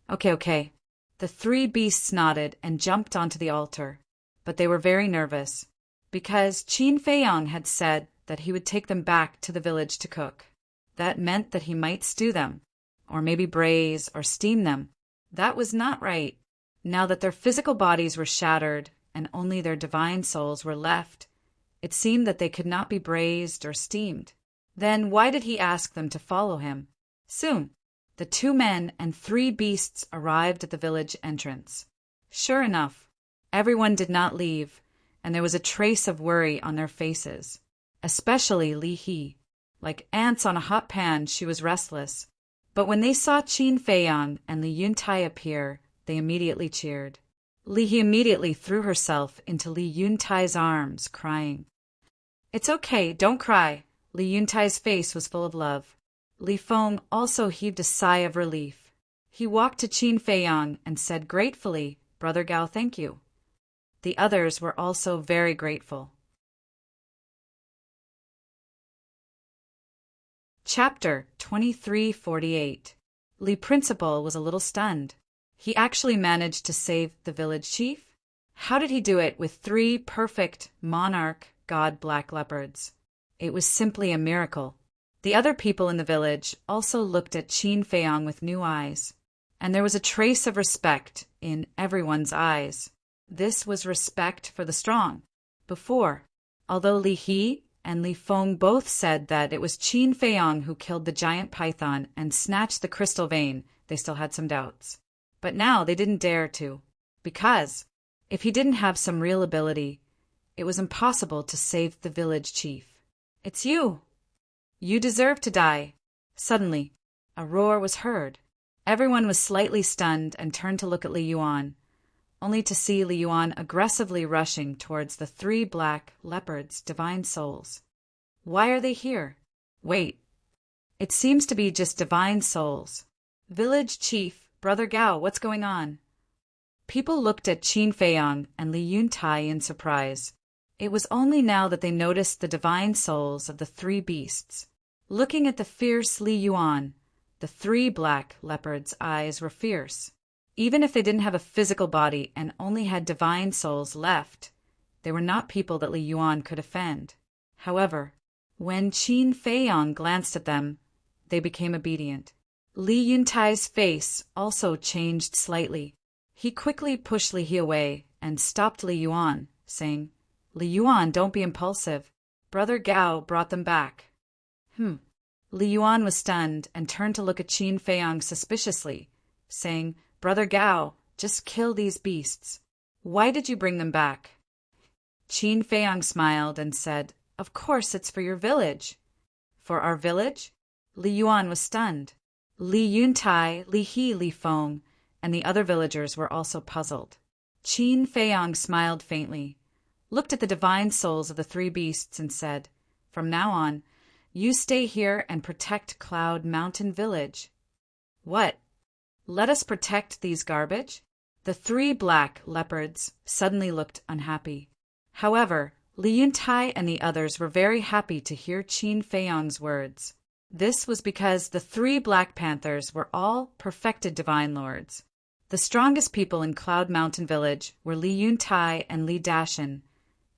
Okay. The 3 beasts nodded and jumped onto the altar, but they were very nervous, because Qin Feiyang had said that he would take them back to the village to cook. That meant that he might stew them, or maybe braise or steam them. That was not right. Now that their physical bodies were shattered and only their divine souls were left, it seemed that they could not be braised or steamed. Then why did he ask them to follow him? Soon, the 2 men and 3 beasts arrived at the village entrance. Sure enough, everyone did not leave, and there was a trace of worry on their faces, especially Li He. Like ants on a hot pan, she was restless. But when they saw Qin Feiyang and Li Yuntai appear, they immediately cheered. Li He immediately threw herself into Li Yuntai's arms, crying. "It's okay, don't cry." Li Yuntai's face was full of love. Li Feng also heaved a sigh of relief. He walked to Qin Feiyang and said gratefully, "Brother Gao, thank you." The others were also very grateful. Chapter 2348. Li Principal was a little stunned. He actually managed to save the village chief? How did he do it with 3 perfect monarch god black leopards? It was simply a miracle. The other people in the village also looked at Qin Feiyang with new eyes, and there was a trace of respect in everyone's eyes. This was respect for the strong. Before, although Li He and Li Feng both said that it was Qin Feiyang who killed the giant python and snatched the crystal vein, they still had some doubts. But now they didn't dare to, because if he didn't have some real ability, it was impossible to save the village chief. It's you! You deserve to die! Suddenly, a roar was heard. Everyone was slightly stunned and turned to look at Li Yuan, only to see Li Yuan aggressively rushing towards the 3 black leopards' divine souls. Why are they here? Wait. It seems to be just divine souls. Village chief, Brother Gao, what's going on? People looked at Qin Feiyang and Li Yuntai in surprise. It was only now that they noticed the divine souls of the 3 beasts. Looking at the fierce Li Yuan, the 3 black leopards' eyes were fierce. Even if they didn't have a physical body and only had divine souls left, they were not people that Li Yuan could offend. However, when Qin Feiyang glanced at them, they became obedient. Li Yuntai's face also changed slightly. He quickly pushed Li He away and stopped Li Yuan, saying, Li Yuan, don't be impulsive. Brother Gao brought them back. Li Yuan was stunned and turned to look at Qin Feiyang suspiciously, saying, Brother Gao, just kill these beasts. Why did you bring them back? Qin Feiyang smiled and said, Of course it's for your village. For our village? Li Yuan was stunned. Li Yuntai, Li He, Li Feng, and the other villagers were also puzzled. Qin Feiyang smiled faintly, looked at the divine souls of the 3 beasts and said, From now on, you stay here and protect Cloud Mountain Village. What? Let us protect these garbage? The 3 black leopards suddenly looked unhappy. However, Li Yuntai and the others were very happy to hear Qin Feiyang's words. This was because the 3 black panthers were all perfected divine lords. The strongest people in Cloud Mountain Village were Li Yuntai and Li Dashan,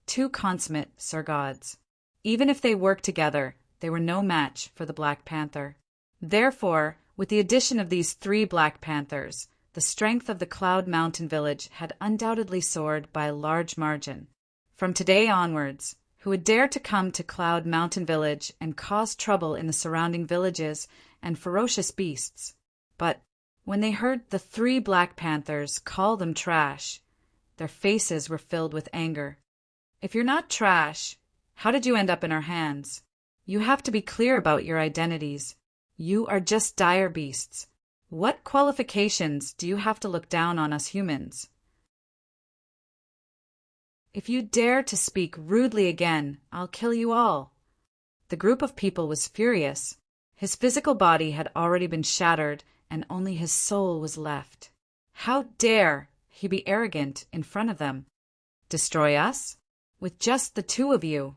2 consummate Sir Gods. Even if they worked together, they were no match for the Black Panther. Therefore, with the addition of these 3 Black Panthers, the strength of the Cloud Mountain Village had undoubtedly soared by a large margin. From today onwards, who would dare to come to Cloud Mountain Village and cause trouble in the surrounding villages and ferocious beasts? But when they heard the 3 Black Panthers call them trash, their faces were filled with anger. If you're not trash, how did you end up in our hands? You have to be clear about your identities. You are just dire beasts. What qualifications do you have to look down on us humans? If you dare to speak rudely again, I'll kill you all. The group of people was furious. His physical body had already been shattered, and only his soul was left. How dare he be arrogant in front of them? Destroy us? With just the 2 of you?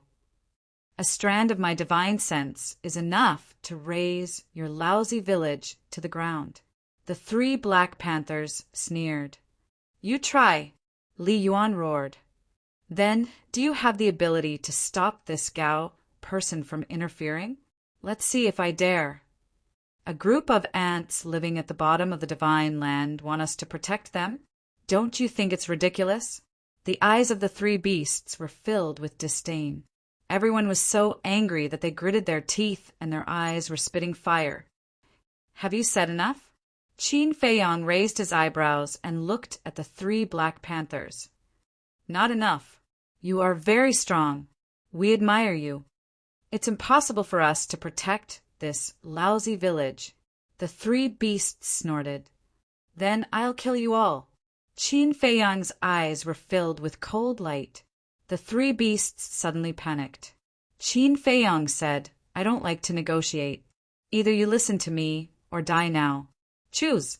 A strand of my divine sense is enough to raze your lousy village to the ground. The 3 Black Panthers sneered. You try, Li Yuan roared. Then, do you have the ability to stop this Gao person from interfering? Let's see if I dare. A group of ants living at the bottom of the divine land want us to protect them? Don't you think it's ridiculous? The eyes of the 3 beasts were filled with disdain. Everyone was so angry that they gritted their teeth and their eyes were spitting fire. Have you said enough? Qin Feiyang raised his eyebrows and looked at the 3 Black Panthers. Not enough. You are very strong. We admire you. It's impossible for us to protect this lousy village. The 3 beasts snorted. Then I'll kill you all. Qin Feiyang's eyes were filled with cold light. The 3 beasts suddenly panicked. Qin Feiyang said, I don't like to negotiate. Either you listen to me or die now. Choose.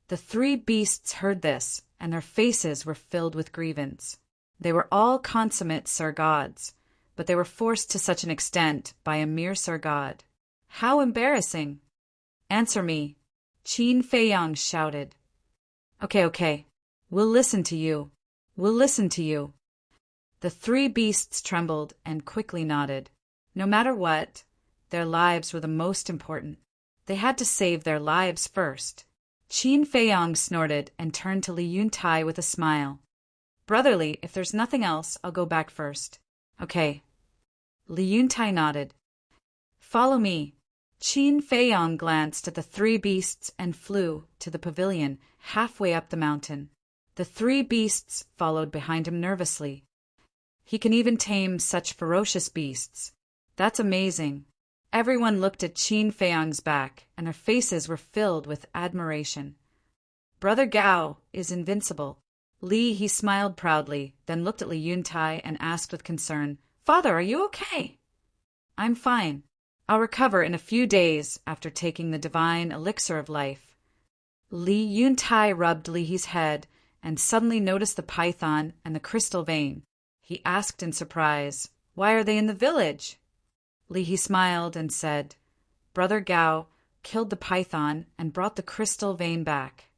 The 3 beasts heard this, and their faces were filled with grievance. They were all consummate Sir Gods, but they were forced to such an extent by a mere Sir God. How embarrassing! Answer me, Qin Feiyang shouted. Okay. We'll listen to you. We'll listen to you. The 3 beasts trembled and quickly nodded. No matter what, their lives were the most important. They had to save their lives first. Qin Feiyang snorted and turned to Li Yuntai with a smile. Brotherly, if there's nothing else, I'll go back first. Okay. Li Yuntai nodded. Follow me. Qin Feiyang glanced at the 3 beasts and flew to the pavilion halfway up the mountain. The 3 beasts followed behind him nervously. He can even tame such ferocious beasts. That's amazing. Everyone looked at Qin Feiyang's back, and their faces were filled with admiration. Brother Gao is invincible. He smiled proudly, then looked at Li Yuntai and asked with concern, Father, are you okay? I'm fine. I'll recover in a few days after taking the divine elixir of life. Li Yuntai rubbed Li's head and suddenly noticed the python and the crystal vein. He asked in surprise, Why are they in the village? Li smiled and said, Brother Gao killed the python and brought the crystal vein back.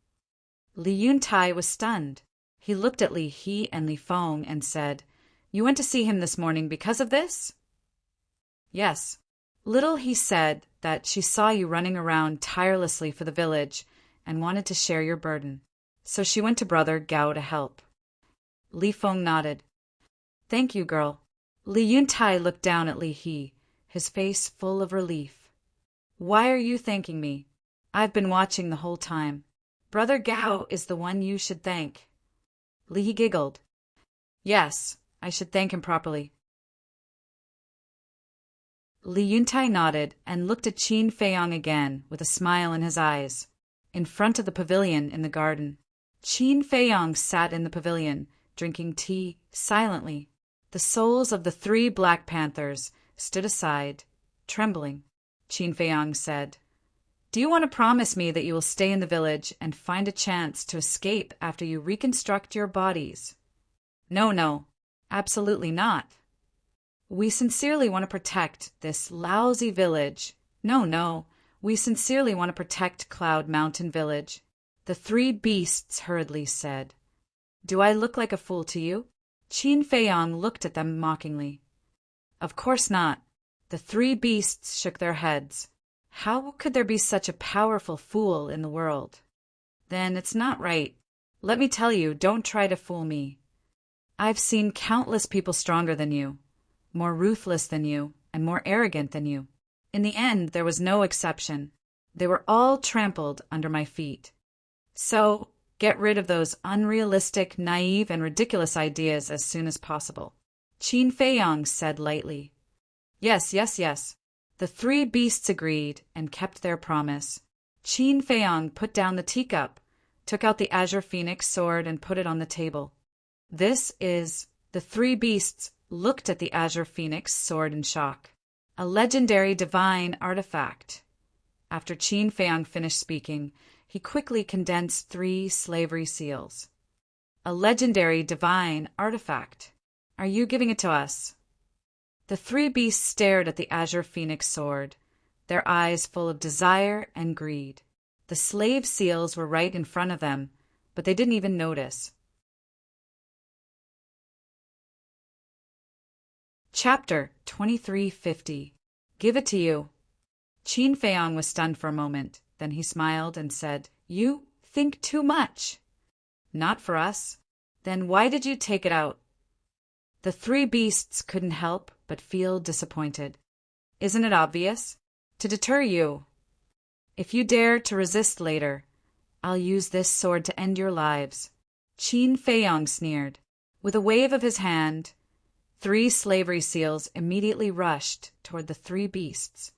Li Yuntai was stunned. He looked at Li He and Li Feng and said, You went to see him this morning because of this? Yes. Little he said that she saw you running around tirelessly for the village and wanted to share your burden. So she went to Brother Gao to help. Li Feng nodded. Thank you, girl. Li Yuntai looked down at Li He, his face full of relief. Why are you thanking me? I've been watching the whole time. Brother Gao is the one you should thank. Li giggled. Yes, I should thank him properly. Li Yuntai nodded and looked at Qin Feiyang again with a smile in his eyes. In front of the pavilion in the garden, Qin Feiyang sat in the pavilion, drinking tea silently. The souls of the 3 Black Panthers stood aside, trembling. Qin Feiyang said, Do you want to promise me that you will stay in the village and find a chance to escape after you reconstruct your bodies? No, absolutely not. We sincerely want to protect this lousy village. No, we sincerely want to protect Cloud Mountain Village. The 3 beasts hurriedly said. Do I look like a fool to you? Qin Feiyang looked at them mockingly. Of course not. The 3 beasts shook their heads. How could there be such a powerful fool in the world? Then it's not right. Let me tell you, don't try to fool me. I've seen countless people stronger than you, more ruthless than you, and more arrogant than you. In the end, there was no exception. They were all trampled under my feet. So, get rid of those unrealistic, naive, and ridiculous ideas as soon as possible. Qin Feiyang said lightly. Yes. The 3 beasts agreed and kept their promise. Qin Feiyang put down the teacup, took out the Azure Phoenix sword and put it on the table. This is... The 3 beasts looked at the Azure Phoenix sword in shock. A legendary divine artifact. After Qin Feiyang finished speaking, he quickly condensed 3 slavery seals. A legendary divine artifact. Are you giving it to us? The 3 beasts stared at the Azure Phoenix sword, their eyes full of desire and greed. The slave seals were right in front of them, but they didn't even notice. Chapter 2350. Give it to you. Qin Feiyang was stunned for a moment. Then he smiled and said, You think too much. Not for us. Then why did you take it out? The 3 beasts couldn't help but feel disappointed. Isn't it obvious? To deter you. If you dare to resist later, I'll use this sword to end your lives. Qin Feiyang sneered. With a wave of his hand, 3 slavery seals immediately rushed toward the 3 beasts.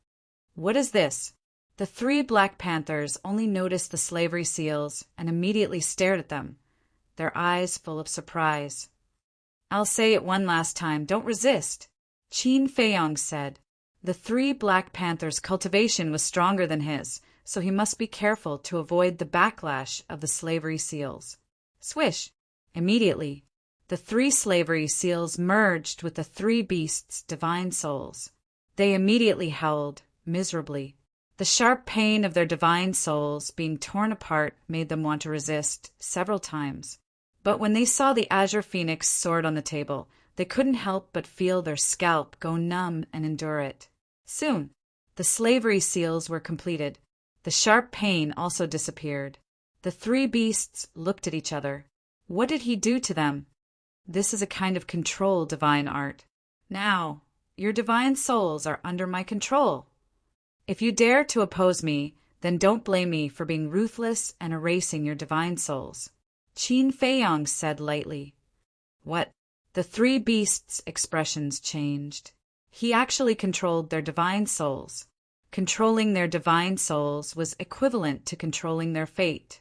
What is this? The 3 Black Panthers only noticed the slavery seals and immediately stared at them, their eyes full of surprise. I'll say it one last time, don't resist, Qin Feiyang said. The 3 Black Panthers' cultivation was stronger than his, so he must be careful to avoid the backlash of the slavery seals. Swish! Immediately, the 3 slavery seals merged with the 3 beasts' divine souls. They immediately howled, miserably. The sharp pain of their divine souls being torn apart made them want to resist several times. But when they saw the Azure Phoenix sword on the table, they couldn't help but feel their scalp go numb and endure it. Soon, the slavery seals were completed. The sharp pain also disappeared. The 3 beasts looked at each other. What did he do to them? This is a kind of control, divine art. Now, your divine souls are under my control. If you dare to oppose me, then don't blame me for being ruthless and erasing your divine souls. Qin Feiyang said lightly. What? The three beasts' expressions changed. He actually controlled their divine souls. Controlling their divine souls was equivalent to controlling their fate.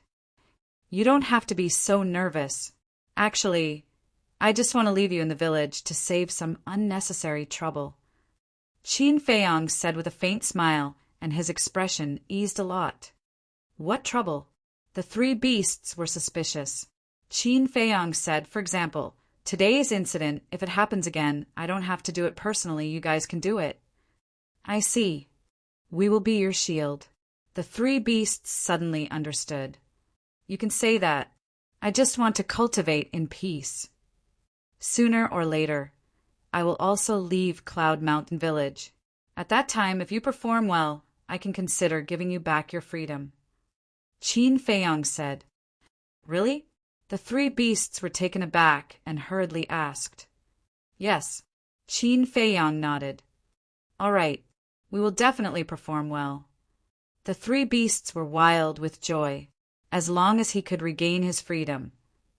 You don't have to be so nervous. Actually, I just want to leave you in the village to save some unnecessary trouble. Qin Feiyong said with a faint smile, and his expression eased a lot. What trouble? The three beasts were suspicious. Qin Feiyong said, for example, today's incident, if it happens again, I don't have to do it personally, you guys can do it. I see. We will be your shield. The three beasts suddenly understood. You can say that. I just want to cultivate in peace. Sooner or later, I will also leave Cloud Mountain Village. At that time, if you perform well, I can consider giving you back your freedom. Qin Feiyong said. Really? The three beasts were taken aback and hurriedly asked. Yes. Qin Feiyong nodded. All right, we will definitely perform well. The three beasts were wild with joy. As long as he could regain his freedom,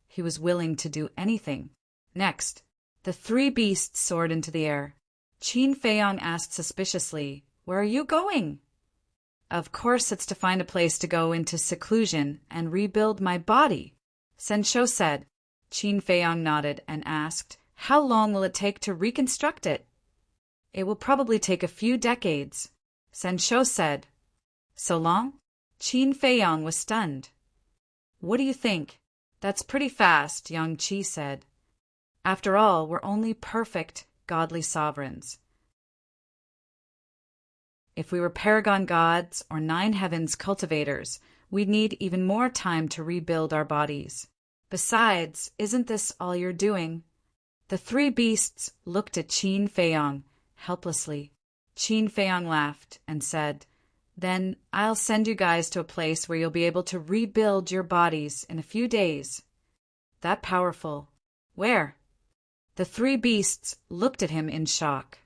he was willing to do anything. Next, the three beasts soared into the air. Qin Feiyong asked suspiciously, Where are you going? Of course it's to find a place to go into seclusion and rebuild my body, Sen Shou said. Qin Feiyong nodded and asked, How long will it take to reconstruct it? It will probably take a few decades, Sen Shou said. So long? Qin Feiyong was stunned. What do you think? That's pretty fast, Yang Qi said. After all, we're only perfect, godly sovereigns. If we were paragon gods or nine heavens cultivators, we'd need even more time to rebuild our bodies. Besides, isn't this all you're doing? The three beasts looked at Qin Feiyong helplessly. Qin Feiyong laughed and said, Then I'll send you guys to a place where you'll be able to rebuild your bodies in a few days. That powerful. Where? The three beasts looked at him in shock.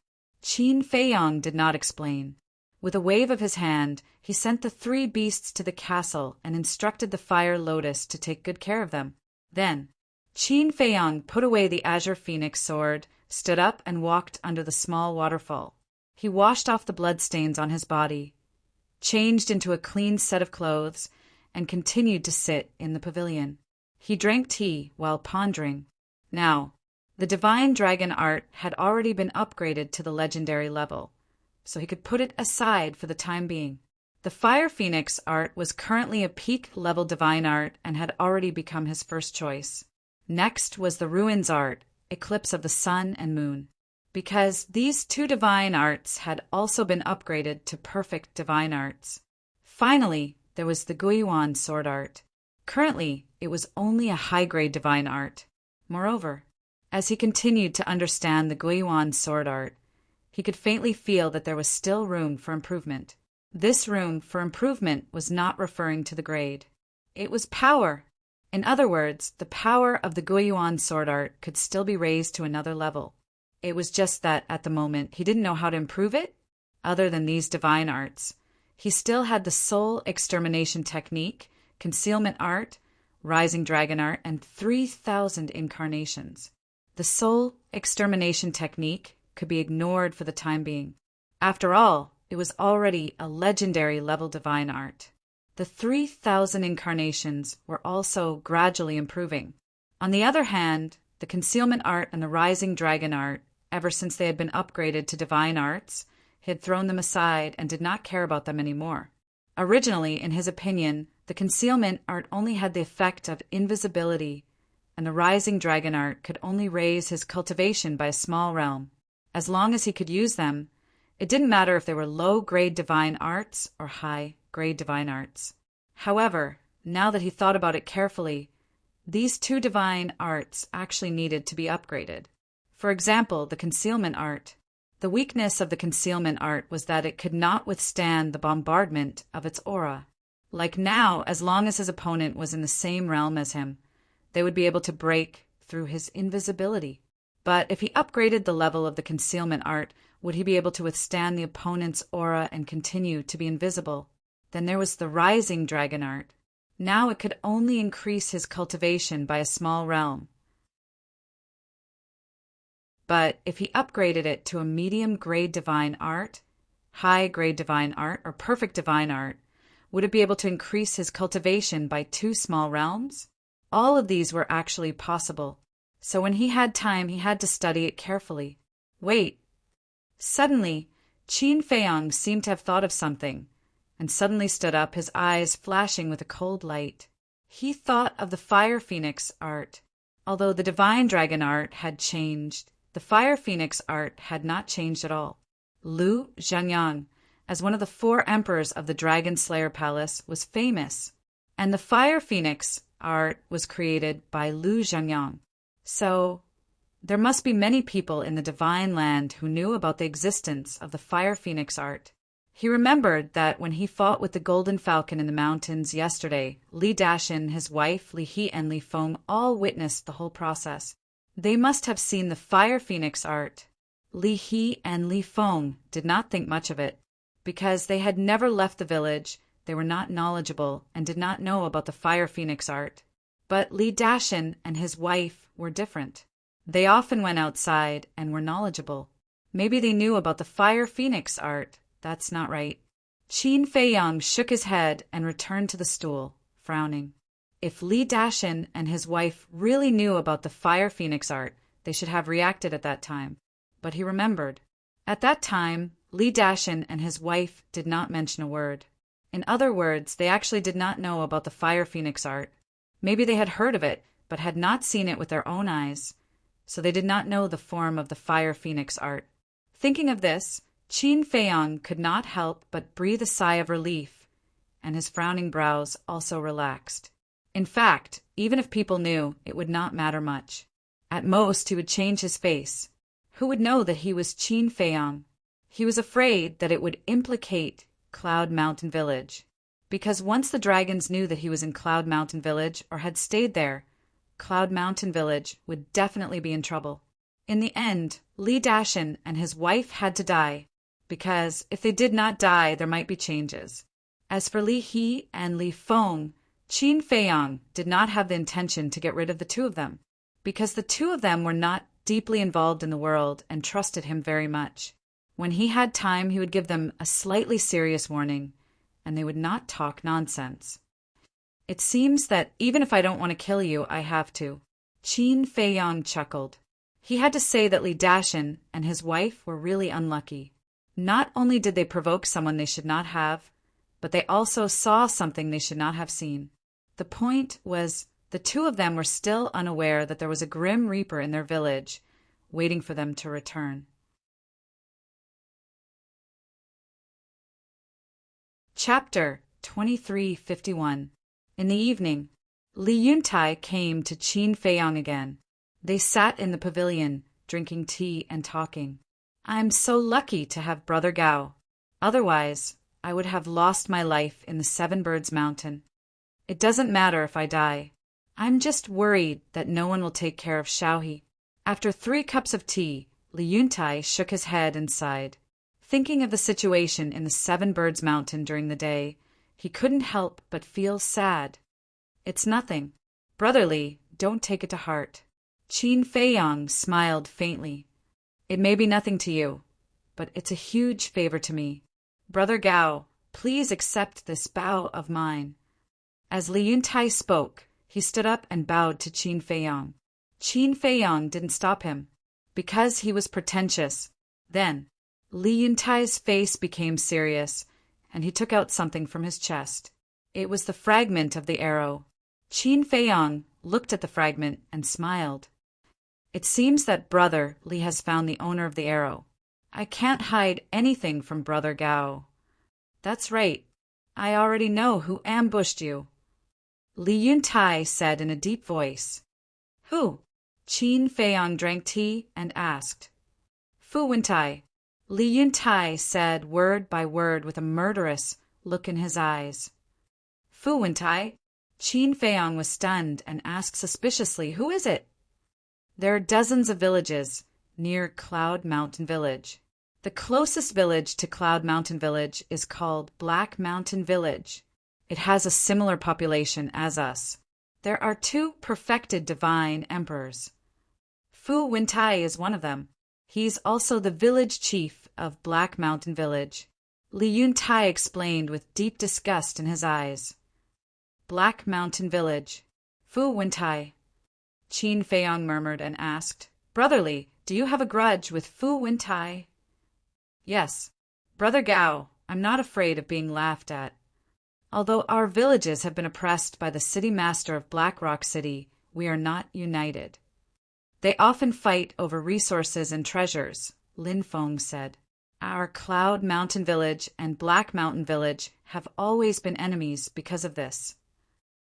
Qin Feiyong did not explain. With a wave of his hand, he sent the three beasts to the castle and instructed the Fire Lotus to take good care of them. Then, Qin Feiyong put away the Azure Phoenix sword, stood up and walked under the small waterfall. He washed off the bloodstains on his body, changed into a clean set of clothes, and continued to sit in the pavilion. He drank tea while pondering. Now, the divine dragon art had already been upgraded to the legendary level, so he could put it aside for the time being. The Fire Phoenix art was currently a peak-level divine art and had already become his first choice. Next was the Ruins art, Eclipse of the Sun and Moon, because these two divine arts had also been upgraded to perfect divine arts. Finally, there was the Guiyuan sword art. Currently, it was only a high-grade divine art. Moreover, as he continued to understand the Guiyuan sword art, he could faintly feel that there was still room for improvement. This room for improvement was not referring to the grade. It was power. In other words, the power of the Guiyuan sword art could still be raised to another level. It was just that, at the moment, he didn't know how to improve it, other than these divine arts. He still had the soul extermination technique, concealment art, rising dragon art, and 3,000 incarnations. The soul extermination technique could be ignored for the time being. After all, it was already a legendary level divine art. The 3,000 incarnations were also gradually improving. On the other hand, the concealment art and the rising dragon art, ever since they had been upgraded to divine arts, he had thrown them aside and did not care about them anymore. Originally, in his opinion, the concealment art only had the effect of invisibility, and the rising dragon art could only raise his cultivation by a small realm. As long as he could use them, it didn't matter if they were low-grade divine arts or high-grade divine arts. However, now that he thought about it carefully, these two divine arts actually needed to be upgraded. For example, the concealment art. The weakness of the concealment art was that it could not withstand the bombardment of its aura. Like now, as long as his opponent was in the same realm as him, they would be able to break through his invisibility. But if he upgraded the level of the concealment art, would he be able to withstand the opponent's aura and continue to be invisible? Then there was the rising dragon art. Now it could only increase his cultivation by a small realm. But if he upgraded it to a medium-grade divine art, high-grade divine art, or perfect divine art, would it be able to increase his cultivation by 2 small realms? All of these were actually possible. So when he had time, he had to study it carefully. Wait. Suddenly, Qin Feiyang seemed to have thought of something, and suddenly stood up, his eyes flashing with a cold light. He thought of the Fire Phoenix art. Although the Divine Dragon art had changed, the Fire Phoenix art had not changed at all. Lu Zhanyang, as one of the 4 emperors of the Dragon Slayer Palace, was famous, and the Fire Phoenix art was created by Lu Zhanyang. So, there must be many people in the Divine Land who knew about the existence of the Fire Phoenix art. He remembered that when he fought with the Golden Falcon in the mountains yesterday, Li Dashin, his wife, Li He, and Li Feng all witnessed the whole process. They must have seen the Fire Phoenix art. Li He and Li Feng did not think much of it. Because they had never left the village, they were not knowledgeable and did not know about the Fire Phoenix art. But Li Dashin and his wife were different. They often went outside and were knowledgeable. Maybe they knew about the Fire Phoenix art. That's not right. Qin Feiyang shook his head and returned to the stool, frowning. If Li Dashin and his wife really knew about the Fire Phoenix art, they should have reacted at that time. But he remembered. At that time, Li Dashin and his wife did not mention a word. In other words, they actually did not know about the Fire Phoenix art. Maybe they had heard of it, but had not seen it with their own eyes, so they did not know the form of the Fire Phoenix art. Thinking of this, Qin Feiyang could not help but breathe a sigh of relief, and his frowning brows also relaxed. In fact, even if people knew, it would not matter much. At most, he would change his face. Who would know that he was Qin Feiyang? He was afraid that it would implicate Cloud Mountain Village, because once the dragons knew that he was in Cloud Mountain Village or had stayed there, Cloud Mountain Village would definitely be in trouble. In the end, Li Dashin and his wife had to die, because if they did not die, there might be changes. As for Li He and Li Feng, Qin Feiyang did not have the intention to get rid of the 2 of them, because the 2 of them were not deeply involved in the world and trusted him very much. When he had time, he would give them a slightly serious warning, and they would not talk nonsense. It seems that even if I don't want to kill you, I have to. Qin Feiyang chuckled. He had to say that Li Dashin and his wife were really unlucky. Not only did they provoke someone they should not have, but they also saw something they should not have seen. The point was, the 2 of them were still unaware that there was a grim reaper in their village, waiting for them to return. Chapter 2351. In the evening, Li Yuntai came to Qin Feiyang again. They sat in the pavilion, drinking tea and talking. I'm so lucky to have Brother Gao. Otherwise, I would have lost my life in the 7 Birds Mountain. It doesn't matter if I die. I'm just worried that no one will take care of Xiaohe. After 3 cups of tea, Li Yuntai shook his head and sighed. Thinking of the situation in the 7 Birds Mountain during the day, he couldn't help but feel sad. It's nothing. Brother Li, don't take it to heart. Qin Feiyang smiled faintly. It may be nothing to you, but it's a huge favor to me. Brother Gao, please accept this bow of mine. As Li Yuntai spoke, he stood up and bowed to Qin Feiyang. Qin Feiyang didn't stop him, because he was pretentious. Then, Li Yuntai's face became serious, and he took out something from his chest. It was the fragment of the arrow. Qin Feiyang looked at the fragment and smiled. It seems that Brother Li has found the owner of the arrow. I can't hide anything from Brother Gao. That's right. I already know who ambushed you. Li Yuntai said in a deep voice. Who? Qin Feiyang drank tea and asked. Fu Yuntai. Li Yuntai said word by word with a murderous look in his eyes. Fu Yuntai. Qin Feiyang was stunned and asked suspiciously, who is it? There are dozens of villages near Cloud Mountain Village. The closest village to Cloud Mountain Village is called Black Mountain Village. It has a similar population as us. There are 2 perfected divine emperors. Fu Yuntai is one of them. He's also the village chief of Black Mountain Village. Li Yuntai explained with deep disgust in his eyes. Black Mountain Village. Fu Wintai. Qin Feiyong murmured and asked, Brotherly, do you have a grudge with Fu Wintai? Yes. Brother Gao, I'm not afraid of being laughed at. Although our villages have been oppressed by the city master of Black Rock City, we are not united. They often fight over resources and treasures, Lin Feng said. Our Cloud Mountain Village and Black Mountain Village have always been enemies because of this.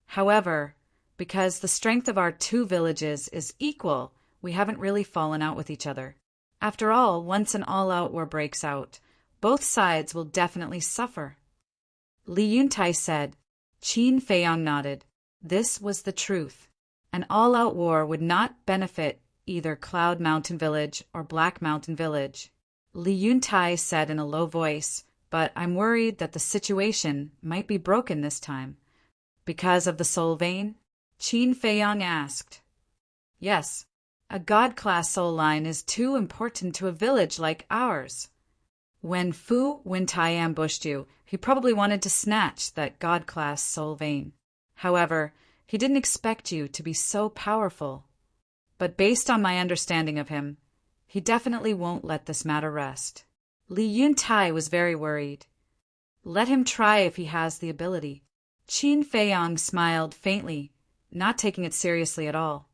However, because the strength of our two villages is equal, we haven't really fallen out with each other. After all, once an all-out war breaks out, both sides will definitely suffer. Li Yuntai said. Qin Feiyong nodded. This was the truth. An all-out war would not benefit either Cloud Mountain Village or Black Mountain Village. Li Yuntai said in a low voice, but I'm worried that the situation might be broken this time. Because of the soul vein? Qin Feiyong asked. Yes. A god-class soul line is too important to a village like ours. When Fu Wintai ambushed you, he probably wanted to snatch that god-class soul vein. However, he didn't expect you to be so powerful. But based on my understanding of him, he definitely won't let this matter rest. Li Yuntai was very worried. Let him try if he has the ability. Qin Feiyong smiled faintly, not taking it seriously at all.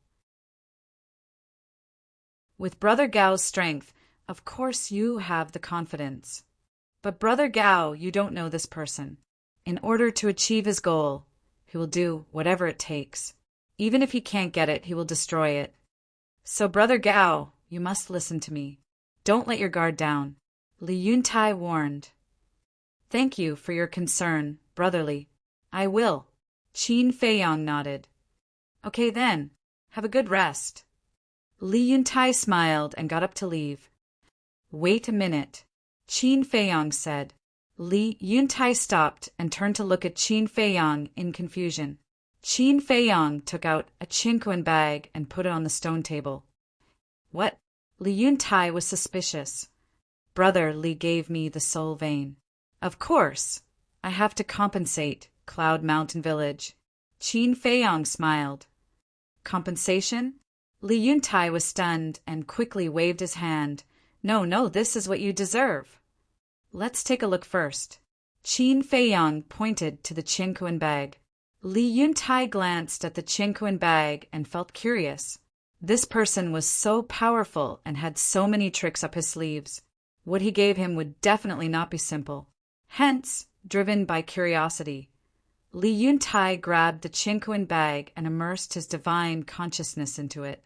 With Brother Gao's strength, of course you have the confidence. But Brother Gao, you don't know this person. In order to achieve his goal, he will do whatever it takes. Even if he can't get it, he will destroy it. So Brother Gao, you must listen to me. Don't let your guard down. Li Yuntai warned. Thank you for your concern, brotherly. I will. Qin Feiyong nodded. Okay then, have a good rest. Li Yuntai smiled and got up to leave. Wait a minute, Qin Feiyong said. Li Yuntai stopped and turned to look at Qin Feiyong in confusion. Qin Feiyong took out a chinquan bag and put it on the stone table. What? Li Yuntai was suspicious. Brother Li gave me the soul vein. Of course, I have to compensate Cloud Mountain Village. Qin Feiyong smiled. Compensation? Li Yuntai was stunned and quickly waved his hand. No, this is what you deserve. Let's take a look first. Qin Feiyong pointed to the chinquan bag. Li Yuntai glanced at the chinquan bag and felt curious. This person was so powerful and had so many tricks up his sleeves. What he gave him would definitely not be simple. Hence, driven by curiosity, Li Yuntai grabbed the chinquan bag and immersed his divine consciousness into it.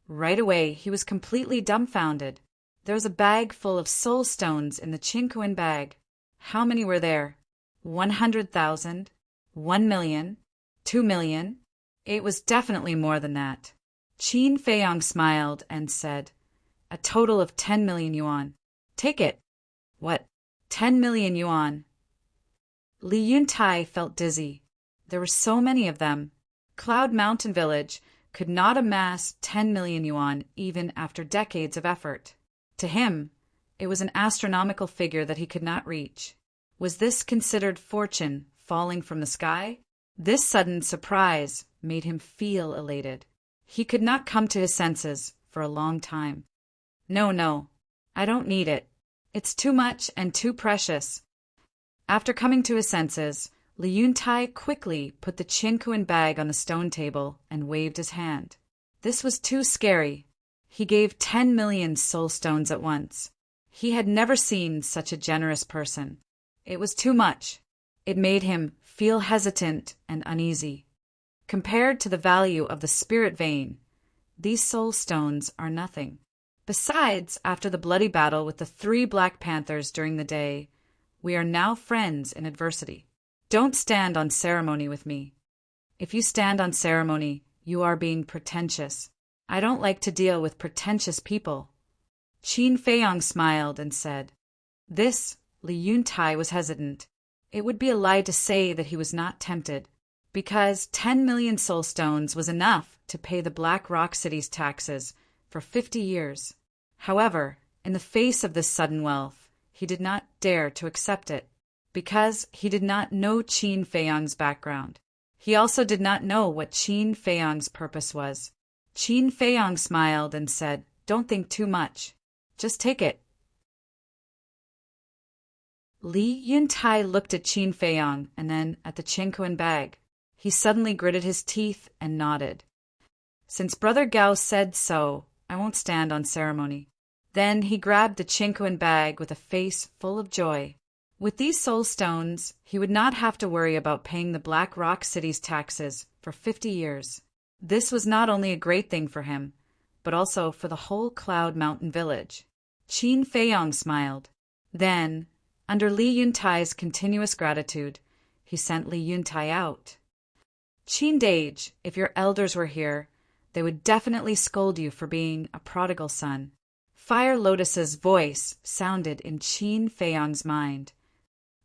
Right away, he was completely dumbfounded. There was a bag full of soul stones in the chinquan bag. How many were there? 100,000? 1 million? 2 million? It was definitely more than that. Qin Feiyong smiled and said, a total of 10 million yuan. Take it. What? 10 million yuan. Li Yuntai felt dizzy. There were so many of them. Cloud Mountain Village could not amass 10 million yuan even after decades of effort. To him, it was an astronomical figure that he could not reach. Was this considered fortune falling from the sky? This sudden surprise made him feel elated. He could not come to his senses for a long time. No, I don't need it. It's too much and too precious. After coming to his senses, Li Yuntai quickly put the chinquan bag on the stone table and waved his hand. This was too scary. He gave 10 million soul stones at once. He had never seen such a generous person. It was too much. It made him feel hesitant and uneasy. Compared to the value of the spirit vein, these soul stones are nothing. Besides, after the bloody battle with the 3 Black Panthers during the day, we are now friends in adversity. Don't stand on ceremony with me. If you stand on ceremony, you are being pretentious. I don't like to deal with pretentious people. Qin Feiyong smiled and said. This, Li Yuntai was hesitant. It would be a lie to say that he was not tempted, because 10 million soul stones was enough to pay the Black Rock City's taxes for 50 years. However, In the face of this sudden wealth, he did not dare to accept it, because he did not know Qin Feiyang's background. He also did not know what Qin Feiyang's purpose was. Qin Feiyang smiled and said, "Don't think too much. Just take it." Li Yuntai looked at Qin Feiyang and then at the Qinkuan bag. He suddenly gritted his teeth and nodded. "Since Brother Gao said so, I won't stand on ceremony." Then he grabbed the Qinkuan bag with a face full of joy. With these soul stones, he would not have to worry about paying the Black Rock City's taxes for 50 years. This was not only a great thing for him, but also for the whole Cloud Mountain village. Qin Feiyang smiled. Then, under Li Yuntai's continuous gratitude, he sent Li Yuntai out. "Qin Dage, if your elders were here, they would definitely scold you for being a prodigal son." Fire Lotus's voice sounded in Qin Feiyang's mind.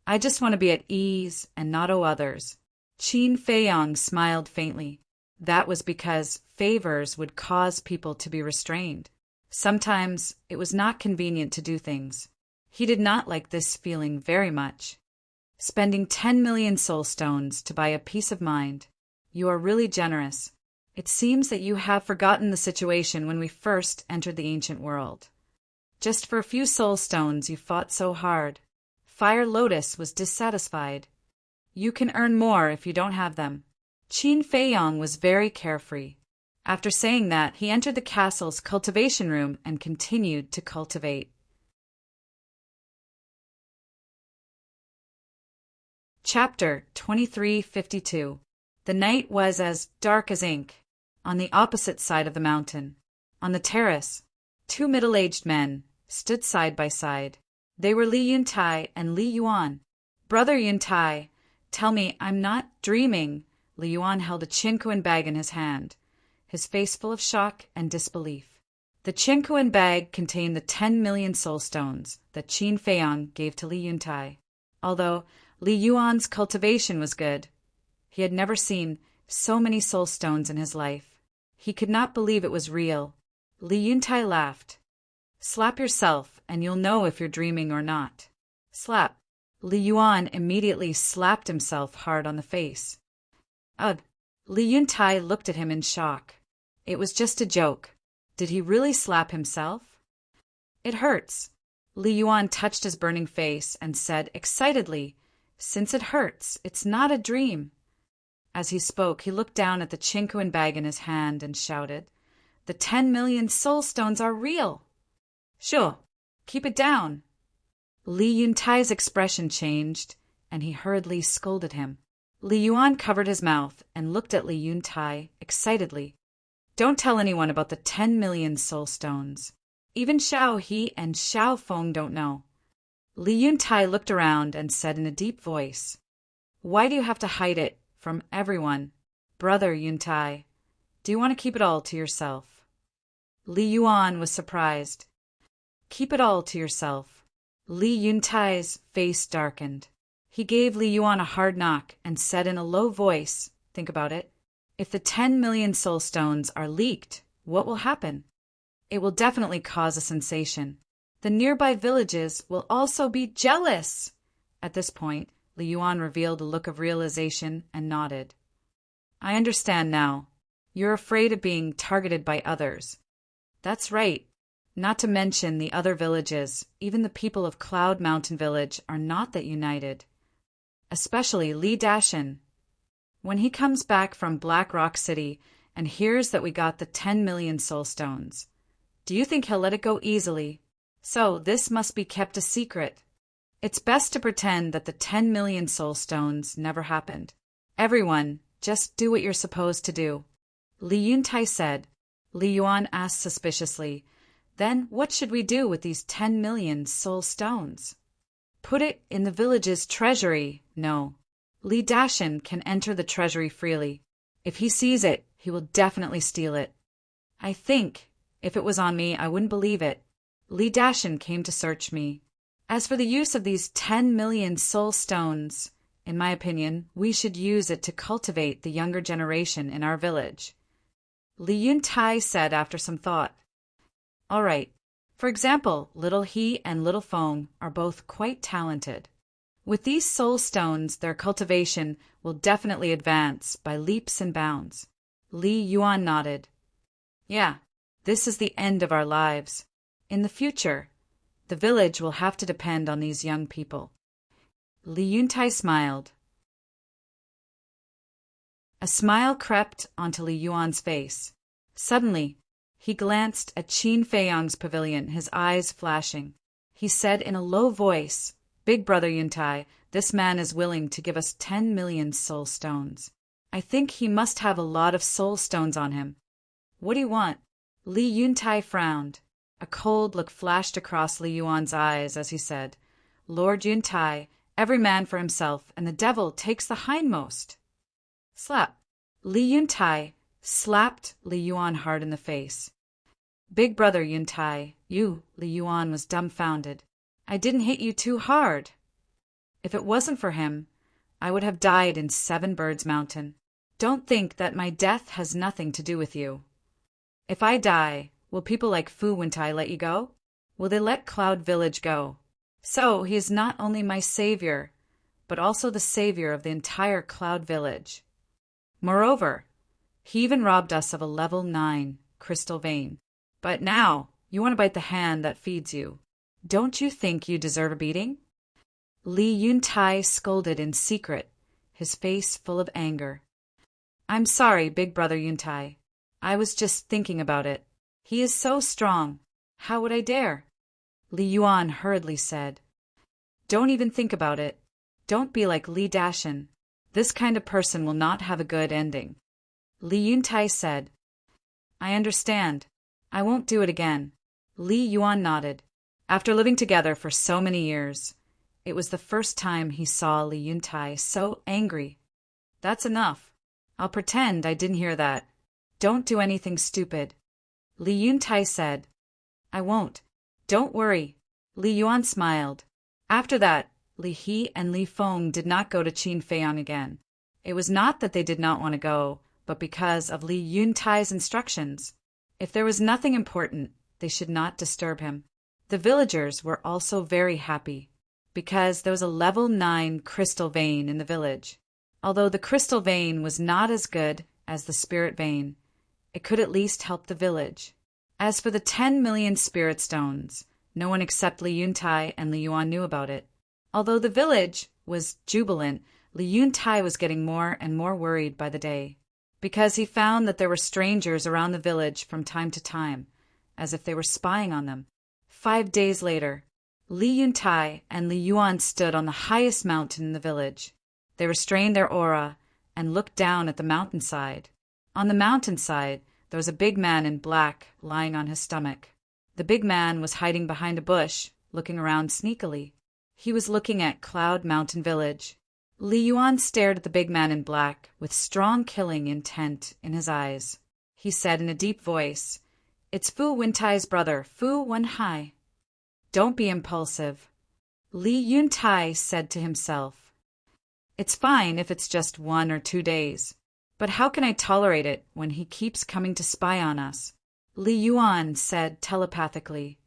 "I just want to be at ease and not owe others." Qin Feiyang smiled faintly. That was because favors would cause people to be restrained. Sometimes it was not convenient to do things. He did not like this feeling very much. Spending 10 million soul stones to buy a peace of mind. You are really generous. It seems that you have forgotten the situation when we first entered the ancient world. Just for a few soul stones you fought so hard. Fire Lotus was dissatisfied. "You can earn more if you don't have them." Qin Feiyang was very carefree. After saying that, he entered the castle's cultivation room and continued to cultivate. Chapter 2352. The night was as dark as ink. On the opposite side of the mountain, on the terrace, two middle-aged men stood side by side. They were Li Yuntai and Li Yuan. "Brother Yuntai, tell me I'm not dreaming." Li Yuan held a Qinkuan bag in his hand, his face full of shock and disbelief. The Qinkuan bag contained the 10 million soul stones that Qin Feiyang gave to Li Yuntai. Although Li Yuan's cultivation was good, he had never seen so many soul stones in his life. He could not believe it was real. Li Yuntai laughed. "Slap yourself and you'll know if you're dreaming or not." Slap. Li Yuan immediately slapped himself hard on the face. Ugh. Li Yuntai looked at him in shock. It was just a joke. Did he really slap himself? "It hurts." Li Yuan touched his burning face and said excitedly, "Since it hurts, it's not a dream." As he spoke, he looked down at the Qinkuan bag in his hand and shouted, "The 10 million soul stones are real!" "Sure, keep it down." Li Yuntai's expression changed, and he hurriedly scolded him. Li Yuan covered his mouth and looked at Li Yuntai excitedly. "Don't tell anyone about the 10 million soul stones. Even Xiao He and Xiao Feng don't know." Li Yuntai looked around and said in a deep voice, "Why do you have to hide it from everyone? Brother Yuntai, do you want to keep it all to yourself?" Li Yuan was surprised. "Keep it all to yourself." Li Yuntai's face darkened. He gave Li Yuan a hard knock and said in a low voice, "Think about it. If the 10 million soul stones are leaked, what will happen? It will definitely cause a sensation. The nearby villages will also be jealous." At this point, Li Yuan revealed a look of realization and nodded. "I understand now. You're afraid of being targeted by others." "That's right. Not to mention the other villages, even the people of Cloud Mountain Village are not that united. Especially Li Dashin. When he comes back from Black Rock City and hears that we got the 10 million soul stones, do you think he'll let it go easily? So this must be kept a secret. It's best to pretend that the 10 million soul stones never happened. Everyone, just do what you're supposed to do." Li Yuntai said. Li Yuan asked suspiciously, "Then what should we do with these 10 million soul stones?" "Put it in the village's treasury." "No. Li Dashin can enter the treasury freely. If he sees it, he will definitely steal it." "I think, if it was on me, I wouldn't believe it. Li Dashin came to search me. As for the use of these 10 million soul stones, in my opinion, we should use it to cultivate the younger generation in our village." Li Yuntai said after some thought. "All right, For example, little He and little Feng are both quite talented. With these soul stones, their cultivation will definitely advance by leaps and bounds. Li Yuan nodded. Yeah, this is the end of our lives. In the future, the village will have to depend on these young people. Li Yuntai smiled. A smile crept onto Li Yuan's face. Suddenly, he glanced at Qin Feiyang's pavilion, his eyes flashing. He said in a low voice, "Big brother Yuntai, this man is willing to give us 10 million soul stones. I think he must have a lot of soul stones on him. What do you want?" Li Yuntai frowned. A cold look flashed across Li Yuan's eyes as he said, "Lord Yuntai, every man for himself, and the devil takes the hindmost." Slap. Li Yuntai slapped Li Yuan hard in the face. "Big brother Yuntai, you," Li Yuan was dumbfounded. "I didn't hit you too hard. If it wasn't for him, I would have died in Seven Birds Mountain. Don't think that my death has nothing to do with you. If I die, will people like Fu Wintai let you go? Will they let Cloud Village go? So he is not only my savior, but also the savior of the entire Cloud Village. Moreover, he even robbed us of a level 9 crystal vein. But now, you want to bite the hand that feeds you. Don't you think you deserve a beating?" Li Yuntai scolded in secret, his face full of anger. "I'm sorry, big brother Yuntai. I was just thinking about it. He is so strong. How would I dare?" Li Yuan hurriedly said. "Don't even think about it. Don't be like Li Dashan. This kind of person will not have a good ending." Li Yuntai said, "I understand. I won't do it again." Li Yuan nodded. After living together for so many years, it was the first time he saw Li Yuntai so angry. "That's enough. I'll pretend I didn't hear that. Don't do anything stupid." Li Yuntai said, "I won't. Don't worry." Li Yuan smiled. After that, Li He and Li Feng did not go to Qin Feiyang again. It was not that they did not want to go, but because of Li Yuntai's instructions. If there was nothing important, they should not disturb him. The villagers were also very happy, because there was a level 9 crystal vein in the village. Although the crystal vein was not as good as the spirit vein, it could at least help the village. As for the 10 million spirit stones, no one except Li Yuntai and Li Yuan knew about it. Although the village was jubilant, Li Yuntai was getting more and more worried by the day, because he found that there were strangers around the village from time to time, as if they were spying on them. 5 days later, Li Yuntai and Li Yuan stood on the highest mountain in the village. They restrained their aura and looked down at the mountainside. On the mountainside, there was a big man in black lying on his stomach. The big man was hiding behind a bush, looking around sneakily. He was looking at Cloud Mountain Village. Li Yuan stared at the big man in black with strong killing intent in his eyes. He said in a deep voice, "It's Fu Wintai's brother, Fu Wenhai." "Don't be impulsive," Li Yuntai said to himself. "It's fine if it's just 1 or 2 days. But how can I tolerate it when he keeps coming to spy on us?" Li Yuan said telepathically,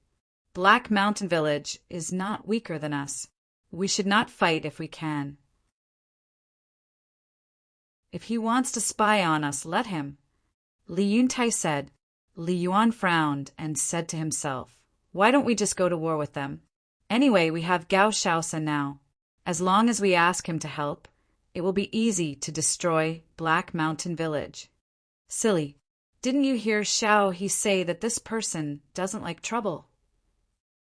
"Black Mountain Village is not weaker than us. We should not fight if we can. If he wants to spy on us, let him." Li Yuntai said. Li Yuan frowned and said to himself, "Why don't we just go to war with them? Anyway, we have Gao Shaosan now. As long as we ask him to help, it will be easy to destroy Black Mountain Village." "Silly. Didn't you hear Xiao He say that this person doesn't like trouble?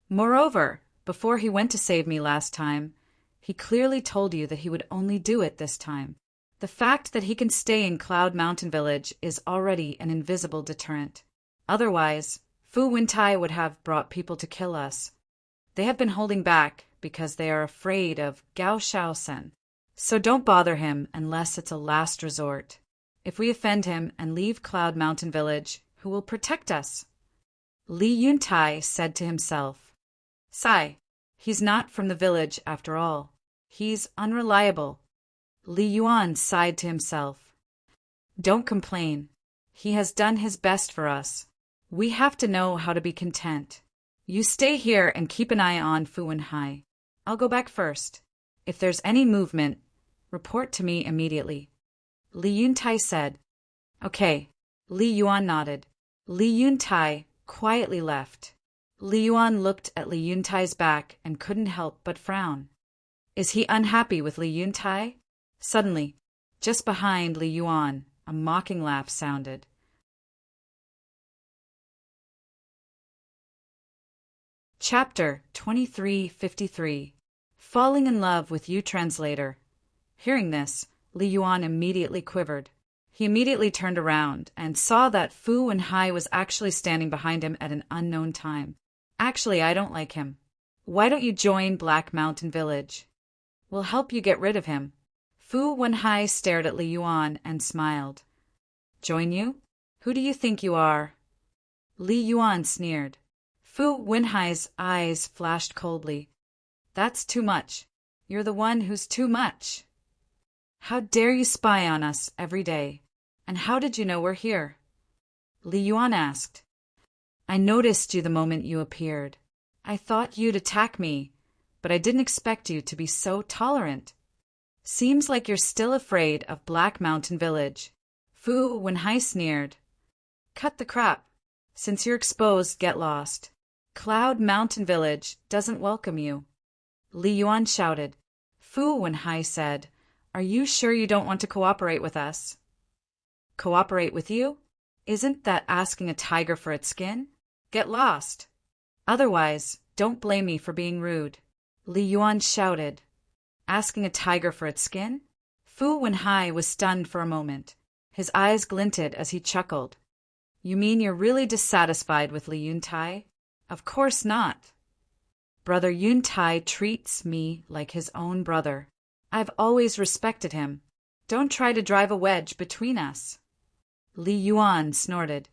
Moreover, before he went to save me last time, he clearly told you that he would only do it this time. The fact that he can stay in Cloud Mountain Village is already an invisible deterrent. Otherwise, Fu Wintai would have brought people to kill us. They have been holding back because they are afraid of Gao Shaosen. So don't bother him unless it's a last resort. If we offend him and leave Cloud Mountain Village, who will protect us?" Li Yuntai said to himself, "Sigh, he's not from the village after all. He's unreliable." Li Yuan sighed to himself. "Don't complain. He has done his best for us. We have to know how to be content. You stay here and keep an eye on Fu Wenhai. I'll go back first. If there's any movement, report to me immediately. Li Yuntai said. Okay. Li Yuan nodded. Li Yuntai quietly left. Li Yuan looked at Li Yuntai's back and couldn't help but frown. Is he unhappy with Li Yuntai? Suddenly, just behind Li Yuan, a mocking laugh sounded. Chapter 2353. Falling in Love with You Translator. Hearing this, Li Yuan immediately quivered. He immediately turned around and saw that Fu Wenhai was actually standing behind him at an unknown time. Actually, I don't like him. Why don't you join Black Mountain Village? We'll help you get rid of him. Fu Wenhai stared at Li Yuan and smiled. Join you? Who do you think you are? Li Yuan sneered. Fu Wenhai's eyes flashed coldly. That's too much. You're the one who's too much. How dare you spy on us every day? And how did you know we're here? Li Yuan asked. I noticed you the moment you appeared. I thought you'd attack me, but I didn't expect you to be so tolerant. Seems like you're still afraid of Black Mountain Village. Fu Wenhai sneered. Cut the crap. Since you're exposed, get lost. Cloud Mountain Village doesn't welcome you. Li Yuan shouted. Fu Wenhai said, Are you sure you don't want to cooperate with us? Cooperate with you? Isn't that asking a tiger for its skin? Get lost. Otherwise, don't blame me for being rude. Li Yuan shouted. Asking a tiger for its skin? Fu Wenhai was stunned for a moment. His eyes glinted as he chuckled. You mean you're really dissatisfied with Li Yuntai? Of course not. Brother Yuntai treats me like his own brother. I've always respected him. Don't try to drive a wedge between us. Li Yuan snorted.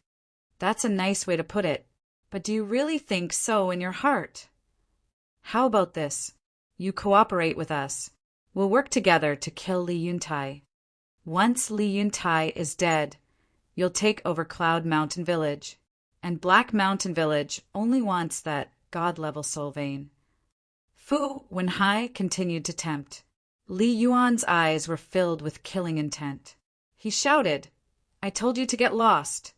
That's a nice way to put it, but do you really think so in your heart? How about this? You cooperate with us. We'll work together to kill Li Yuntai. Once Li Yuntai is dead, you'll take over Cloud Mountain Village, and Black Mountain Village only wants that God-level soul vein. Fu Wenhai continued to tempt. Li Yuan's eyes were filled with killing intent. He shouted, I told you to get lost.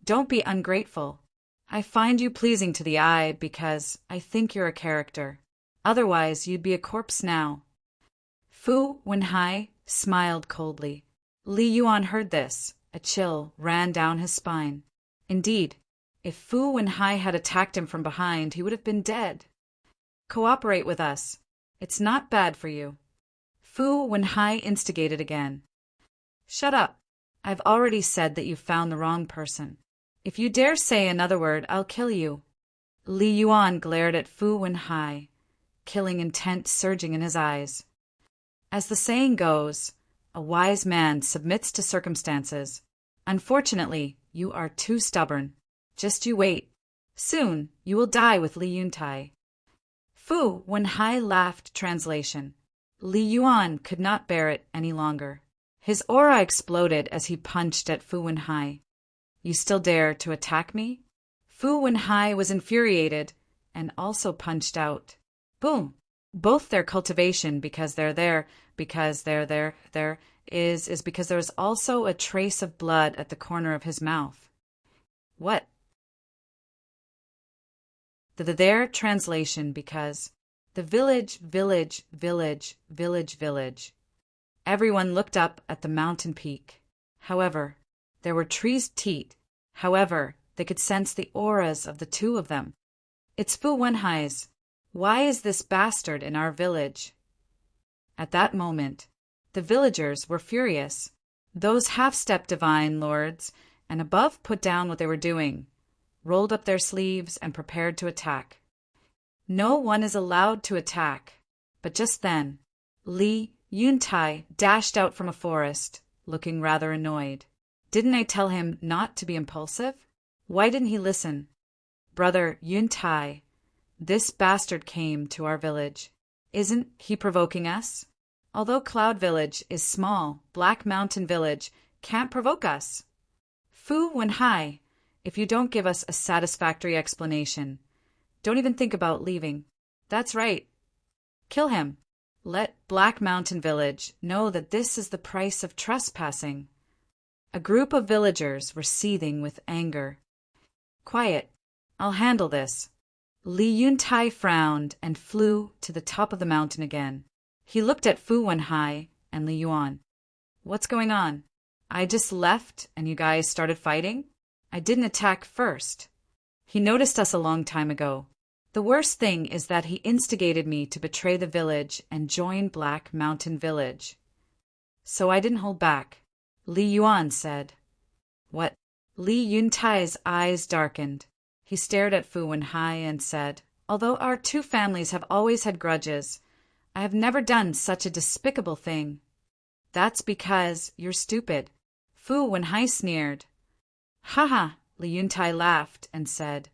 Don't be ungrateful. I find you pleasing to the eye because I think you're a character. Otherwise, you'd be a corpse now. Fu Wenhai smiled coldly. Li Yuan heard this. A chill ran down his spine. Indeed, if Fu Wenhai had attacked him from behind, he would have been dead. Cooperate with us. It's not bad for you. Fu Wenhai instigated again. Shut up. I've already said that you've found the wrong person. If you dare say another word, I'll kill you. Li Yuan glared at Fu Wenhai, killing intent surging in his eyes. As the saying goes, a wise man submits to circumstances. Unfortunately, you are too stubborn. Just you wait. Soon, you will die with Li Yuntai. Fu Wenhai laughed. Translation. Li Yuan could not bear it any longer. His aura exploded as he punched at Fu Wenhai. You still dare to attack me? Fu Wenhai was infuriated and also punched out. Boom! Both their cultivation because there is because there is also a trace of blood at the corner of his mouth. What? Their translation because the village. Everyone looked up at the mountain peak. However, there were trees teat. However, they could sense the auras of the two of them. It's Fu Wenhai's. Why is this bastard in our village? At that moment, the villagers were furious. Those half-step divine lords and above put down what they were doing, rolled up their sleeves and prepared to attack. No one is allowed to attack. But just then, Li Yuntai dashed out from a forest, looking rather annoyed. Didn't I tell him not to be impulsive? Why didn't he listen? Brother Yuntai, this bastard came to our village. Isn't he provoking us? Although Cloud Village is small, Black Mountain Village can't provoke us. Fu Wenhai, if you don't give us a satisfactory explanation, Don't even think about leaving. That's right. Kill him. Let Black Mountain Village know that this is the price of trespassing. A group of villagers were seething with anger. Quiet. I'll handle this. Li Yuntai frowned and flew to the top of the mountain again. He looked at Fu Wenhai and Li Yuan. What's going on? I just left and you guys started fighting? I didn't attack first. He noticed us a long time ago. The worst thing is that he instigated me to betray the village and join Black Mountain Village. So I didn't hold back. Li Yuan said. What? Li Yuntai's eyes darkened. He stared at Fu Wenhai and said, Although our two families have always had grudges, I have never done such a despicable thing. That's because you're stupid. Fu Wenhai sneered. Ha ha, Li Yuntai laughed and said,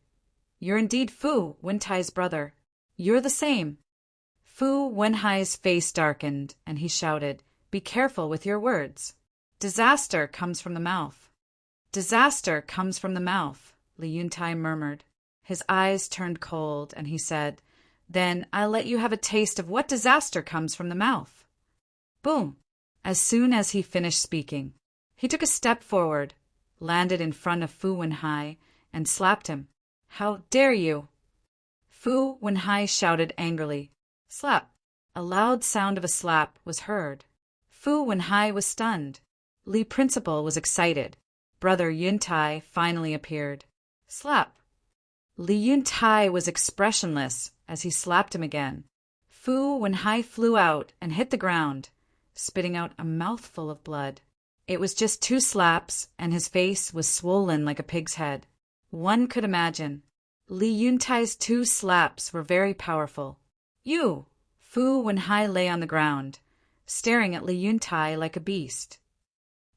You're indeed Fu Wentai's brother. You're the same. Fu Wenhai's face darkened, and he shouted, Be careful with your words. Disaster comes from the mouth. Disaster comes from the mouth, Li Yuntai murmured. His eyes turned cold, and he said, Then I'll let you have a taste of what disaster comes from the mouth. Boom! As soon as he finished speaking, he took a step forward, landed in front of Fu Wenhai, and slapped him. How dare you? Fu Wenhai shouted angrily. Slap! A loud sound of a slap was heard. Fu Wenhai was stunned. Li Principal was excited. Brother Yuntai finally appeared. Slap! Li Yuntai was expressionless as he slapped him again. Fu Wenhai flew out and hit the ground, spitting out a mouthful of blood. It was just 2 slaps, and his face was swollen like a pig's head. One could imagine. Li Yuntai's 2 slaps were very powerful. You! Fu Wenhai lay on the ground, staring at Li Yuntai like a beast.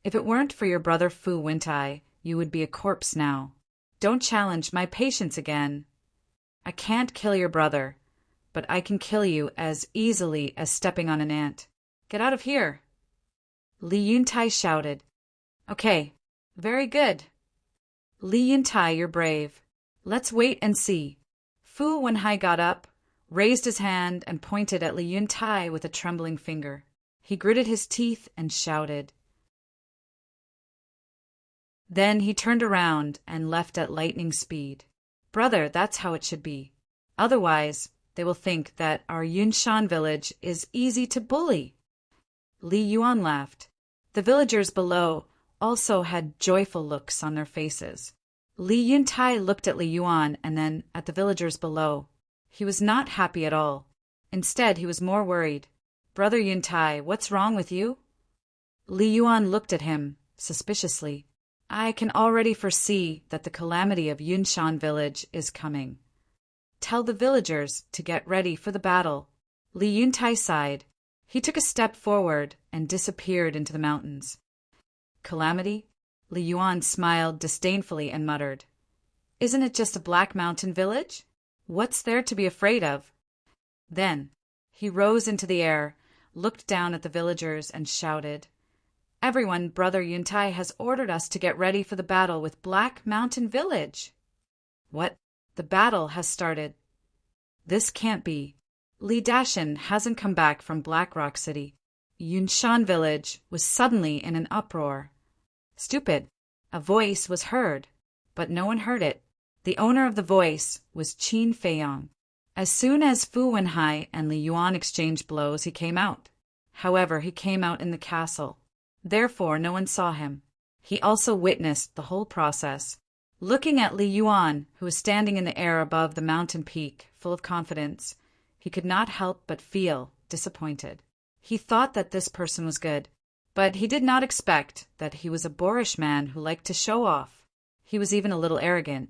If it weren't for your brother Fu Wentai, you would be a corpse now. Don't challenge my patience again. I can't kill your brother, but I can kill you as easily as stepping on an ant. Get out of here! Li Yuntai shouted. Okay, very good. Li Yuntai, you're brave. Let's wait and see. Fu Wenhai got up, raised his hand, and pointed at Li Yuntai with a trembling finger. He gritted his teeth and shouted. Then he turned around and left at lightning speed. Brother, that's how it should be. Otherwise, they will think that our Yunshan village is easy to bully. Li Yuan laughed. The villagers below also had joyful looks on their faces. Li Yuntai looked at Li Yuan and then at the villagers below. He was not happy at all. Instead, he was more worried. Brother Yuntai, what's wrong with you? Li Yuan looked at him suspiciously. I can already foresee that the calamity of Yunshan village is coming. Tell the villagers to get ready for the battle. Li Yuntai sighed. He took a step forward and disappeared into the mountains. Calamity? Li Yuan smiled disdainfully and muttered. Isn't it just a Black Mountain village? What's there to be afraid of? Then he rose into the air, looked down at the villagers and shouted, Everyone, Brother Yuntai has ordered us to get ready for the battle with Black Mountain Village. What? The battle has started. This can't be. Li Dashin hasn't come back from Black Rock City. Yunshan Village was suddenly in an uproar. Stupid. A voice was heard, but no one heard it. The owner of the voice was Qin Feiyang. As soon as Fu Wenhai and Li Yuan exchanged blows, he came out. However, he came out in the castle. Therefore, no one saw him. He also witnessed the whole process. Looking at Li Yuan, who was standing in the air above the mountain peak, full of confidence, he could not help but feel disappointed. He thought that this person was good, but he did not expect that he was a boorish man who liked to show off. He was even a little arrogant.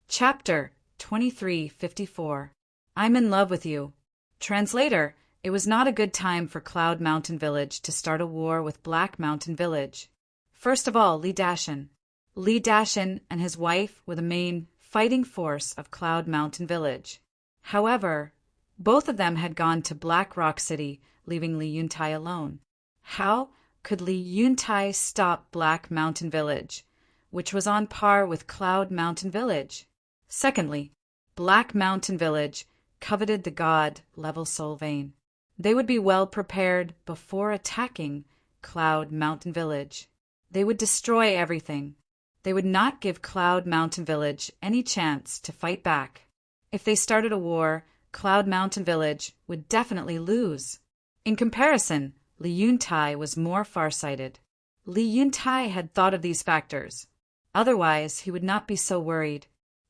Chapter 2354. I'm in love with you. Translator, it was not a good time for Cloud Mountain Village to start a war with Black Mountain Village. First of all, Li Dashin. Li Dashin and his wife were the main fighting force of Cloud Mountain Village. However, both of them had gone to Black Rock City, leaving Li Yuntai alone. How could Li Yuntai stop Black Mountain Village which was on par with Cloud Mountain Village. Secondly, Black Mountain Village coveted the god-level soul vein. They would be well prepared before attacking Cloud Mountain Village. They would destroy everything. They would not give Cloud Mountain Village any chance to fight back. If they started a war, Cloud Mountain Village would definitely lose. In comparison, Li Yuntai was more farsighted. Li Yuntai had thought of these factors. Otherwise, he would not be so worried.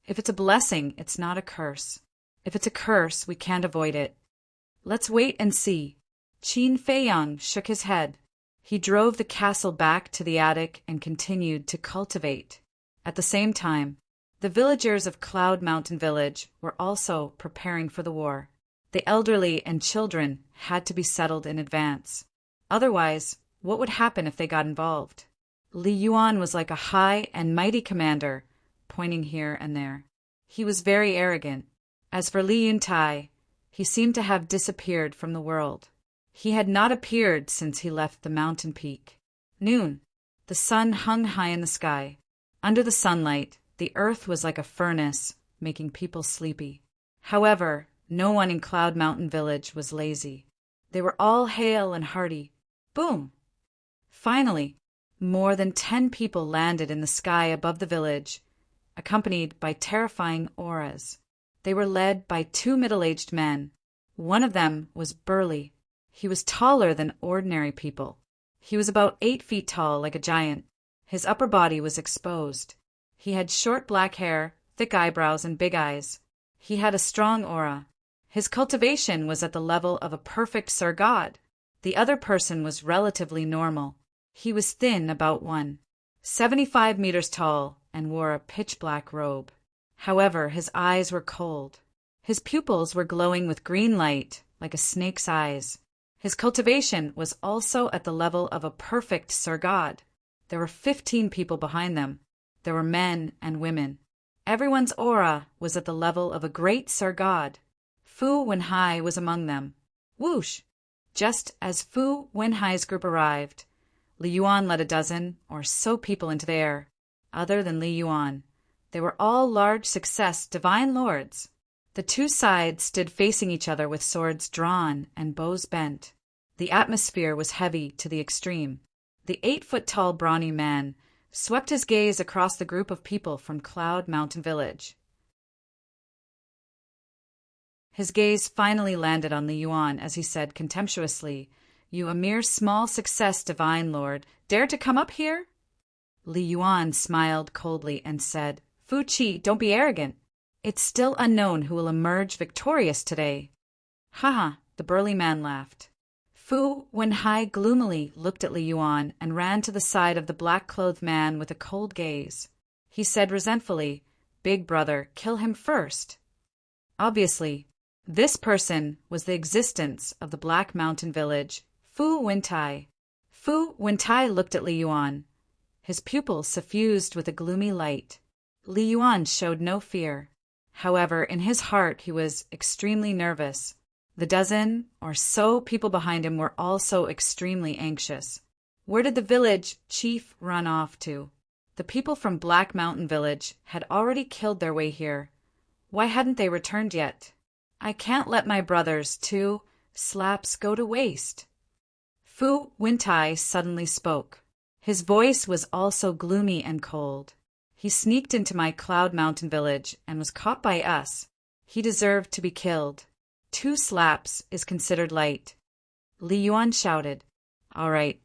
If it's a blessing, it's not a curse. If it's a curse, we can't avoid it. Let's wait and see. Qin Feiyang shook his head. He drove the castle back to the attic and continued to cultivate. At the same time, the villagers of Cloud Mountain Village were also preparing for the war. The elderly and children had to be settled in advance. Otherwise, what would happen if they got involved? Li Yuan was like a high and mighty commander, pointing here and there. He was very arrogant. As for Li Yuntai, he seemed to have disappeared from the world. He had not appeared since he left the mountain peak. Noon. The sun hung high in the sky. Under the sunlight, the earth was like a furnace, making people sleepy. However, no one in Cloud Mountain Village was lazy. They were all hale and hearty. Boom! Finally, more than 10 people landed in the sky above the village, accompanied by terrifying auras. They were led by 2 middle-aged men. One of them was burly. He was taller than ordinary people. He was about 8 feet tall, like a giant. His upper body was exposed. He had short black hair, thick eyebrows, and big eyes. He had a strong aura. His cultivation was at the level of a perfect Sir God. The other person was relatively normal. He was thin, about 1.75 meters tall, and wore a pitch-black robe. However, his eyes were cold. His pupils were glowing with green light, like a snake's eyes. His cultivation was also at the level of a perfect Sir God. There were 15 people behind them. There were men and women. Everyone's aura was at the level of a great Sir God. Fu Wenhai was among them. Whoosh! Just as Fu Wenhai's group arrived, Li Yuan led a dozen or so people into the air. Other than Li Yuan, they were all large success divine lords. The 2 sides stood facing each other with swords drawn and bows bent. The atmosphere was heavy to the extreme. The 8-foot-tall brawny man swept his gaze across the group of people from Cloud Mountain Village. His gaze finally landed on Li Yuan as he said contemptuously, "You, a mere small success, divine lord, dare to come up here?" Li Yuan smiled coldly and said, "Fu Qi, don't be arrogant. It's still unknown who will emerge victorious today." "Haha," the burly man laughed. Fu Wenhai gloomily looked at Li Yuan and ran to the side of the black-clothed man with a cold gaze. He said resentfully, "Big brother, kill him first." Obviously, this person was the existence of the Black Mountain Village, Fu Wentai. Fu Wentai looked at Li Yuan. His pupils suffused with a gloomy light. Li Yuan showed no fear. However, in his heart he was extremely nervous. The dozen or so people behind him were also extremely anxious. Where did the village chief run off to? The people from Black Mountain Village had already killed their way here. Why hadn't they returned yet? I can't let my brothers' 2 slaps go to waste. Fu Wentai suddenly spoke. His voice was also gloomy and cold. He sneaked into my Cloud Mountain Village and was caught by us. He deserved to be killed. 2 slaps is considered light. Li Yuan shouted, "All right.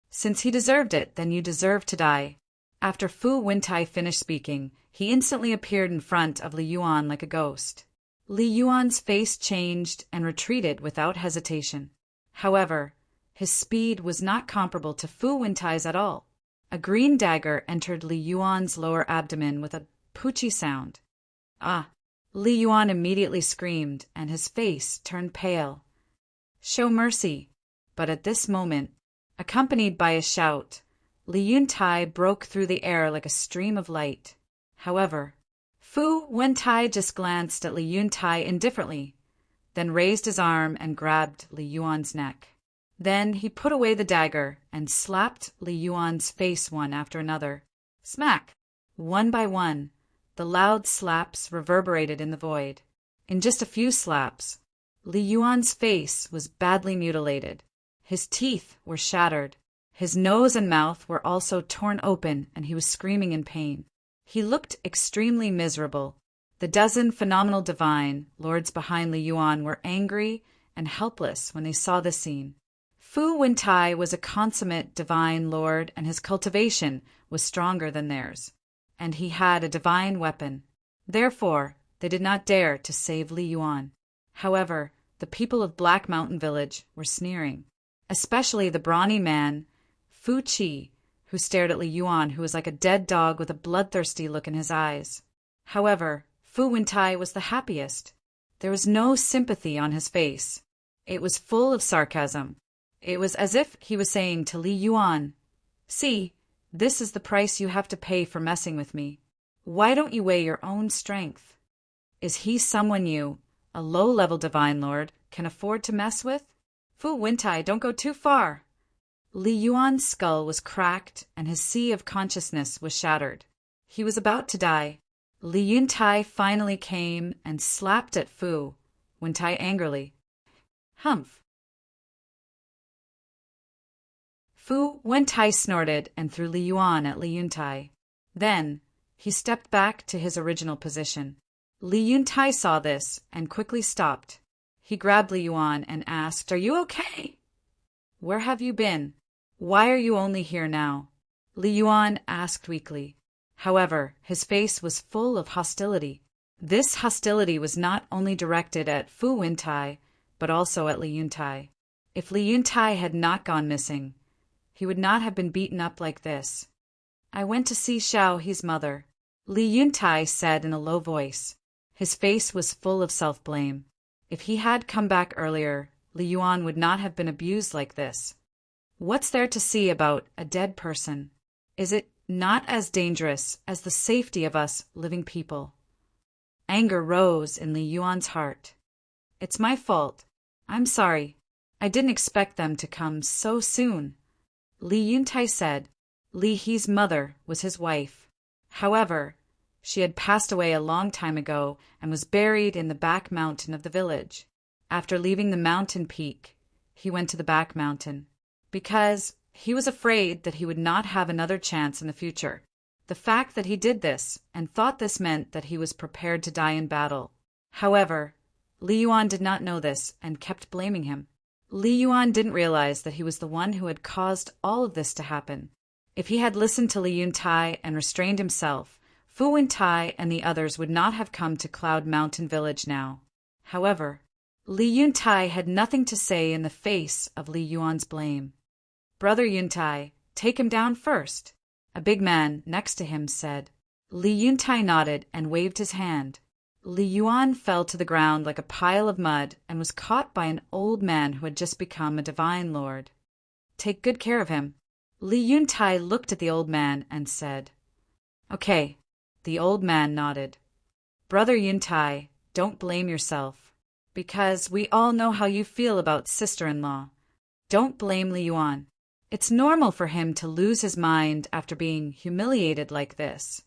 Since he deserved it, then you deserve to die." After Fu Wentai finished speaking, he instantly appeared in front of Li Yuan like a ghost. Li Yuan's face changed and retreated without hesitation. However, his speed was not comparable to Fu Wentai's at all. A green dagger entered Li Yuan's lower abdomen with a poochie sound. "Ah!" Li Yuan immediately screamed, and his face turned pale. "Show mercy!" But at this moment, accompanied by a shout, Li Yuntai broke through the air like a stream of light. However, Fu Wentai just glanced at Li Yuntai indifferently, then raised his arm and grabbed Li Yuan's neck. Then he put away the dagger and slapped Li Yuan's face one after another. Smack! One by one, the loud slaps reverberated in the void. In just a few slaps, Li Yuan's face was badly mutilated. His teeth were shattered. His nose and mouth were also torn open, and he was screaming in pain. He looked extremely miserable. The dozen phenomenal divine lords behind Li Yuan were angry and helpless when they saw the scene. Fu Wintai was a consummate divine lord, and his cultivation was stronger than theirs, and he had a divine weapon. Therefore, they did not dare to save Li Yuan. However, the people of Black Mountain Village were sneering, especially the brawny man, Fu Qi, who stared at Li Yuan, who was like a dead dog with a bloodthirsty look in his eyes. However, Fu Wintai was the happiest. There was no sympathy on his face. It was full of sarcasm. It was as if he was saying to Li Yuan, "See, this is the price you have to pay for messing with me. Why don't you weigh your own strength? Is he someone you, a low-level divine lord, can afford to mess with? Fu Wintai, don't go too far." Li Yuan's skull was cracked and his sea of consciousness was shattered. He was about to die. Li Yuntai finally came and slapped at Fu Wintai angrily. "Humph." Fu Wintai snorted and threw Li Yuan at Li Yuntai. Then, he stepped back to his original position. Li Yuntai saw this and quickly stopped. He grabbed Li Yuan and asked, "Are you okay? Where have you been? Why are you only here now?" Li Yuan asked weakly. However, his face was full of hostility. This hostility was not only directed at Fu Wintai, but also at Li Yuntai. If Li Yuntai had not gone missing, he would not have been beaten up like this. "I went to see Xiao He's mother," Li Yuntai said in a low voice. His face was full of self-blame. If he had come back earlier, Li Yuan would not have been abused like this. What's there to see about a dead person? Is it not as dangerous as the safety of us living people? Anger rose in Li Yuan's heart. "It's my fault. I'm sorry. I didn't expect them to come so soon." Li Yuntai said. Li He's mother was his wife. However, she had passed away a long time ago and was buried in the back mountain of the village. After leaving the mountain peak, he went to the back mountain, because he was afraid that he would not have another chance in the future. The fact that he did this and thought this meant that he was prepared to die in battle. However, Li Yuan did not know this and kept blaming him. Li Yuan didn't realize that he was the one who had caused all of this to happen. If he had listened to Li Yuntai and restrained himself, Fu Wintai and the others would not have come to Cloud Mountain Village now. However, Li Yuntai had nothing to say in the face of Li Yuan's blame. "Brother Yuntai, take him down first," a big man next to him said. Li Yuntai nodded and waved his hand. Li Yuan fell to the ground like a pile of mud and was caught by an old man who had just become a divine lord. "Take good care of him." Li Yuntai looked at the old man and said, "Okay." The old man nodded. "Brother Yuntai, don't blame yourself, because we all know how you feel about sister-in-law. Don't blame Li Yuan. It's normal for him to lose his mind after being humiliated like this."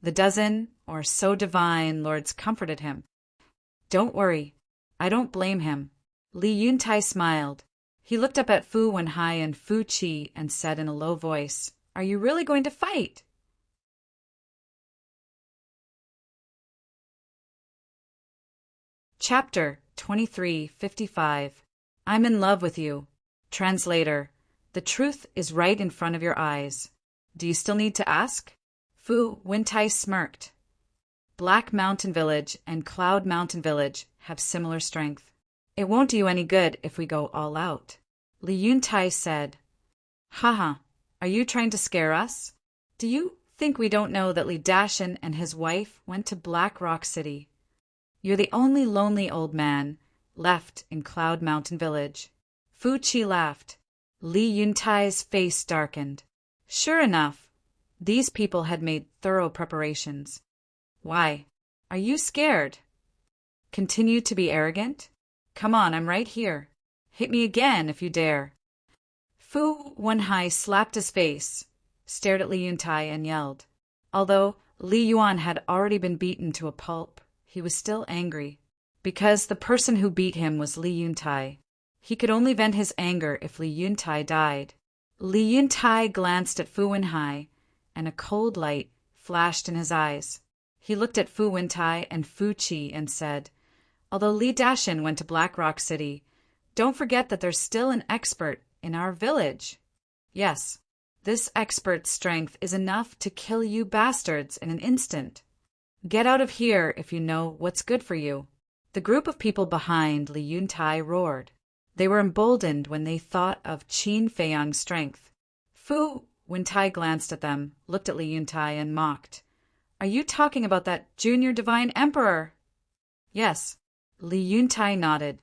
The dozen or so divine lords comforted him. "Don't worry. I don't blame him." Li Yuntai smiled. He looked up at Fu Wenhai and Fu Qi and said in a low voice, "Are you really going to fight?" Chapter 2355. I'm in love with you. Translator. The truth is right in front of your eyes. Do you still need to ask? Fu Wintai smirked. Black Mountain Village and Cloud Mountain Village have similar strength. It won't do you any good if we go all out. Li Yuntai said. Haha, are you trying to scare us? Do you think we don't know that Li Dashin and his wife went to Black Rock City? You're the only lonely old man left in Cloud Mountain Village. Fu Qi laughed. Li Yuntai's face darkened. Sure enough, these people had made thorough preparations. Why? Are you scared? Continue to be arrogant? Come on, I'm right here. Hit me again if you dare. Fu Wenhai slapped his face. stared at Li Yuntai and yelled. Although Li Yuan had already been beaten to a pulp, he was still angry. Because the person who beat him was Li Yuntai. He could only vent his anger if Li Yuntai died. Li Yuntai glanced at Fu Wenhai, and a cold light flashed in his eyes. He looked at Fu Wentai and Fu Qi and said, "Although Li Dashin went to Black Rock City, don't forget that there's still an expert in our village. Yes, this expert's strength is enough to kill you bastards in an instant. Get out of here if you know what's good for you." The group of people behind Li Yuntai roared. They were emboldened when they thought of Qin Feiyang's strength. Fu Wentai glanced at them, looked at Li Yuntai, and mocked. "Are you talking about that junior divine emperor?" "Yes." Li Yuntai nodded.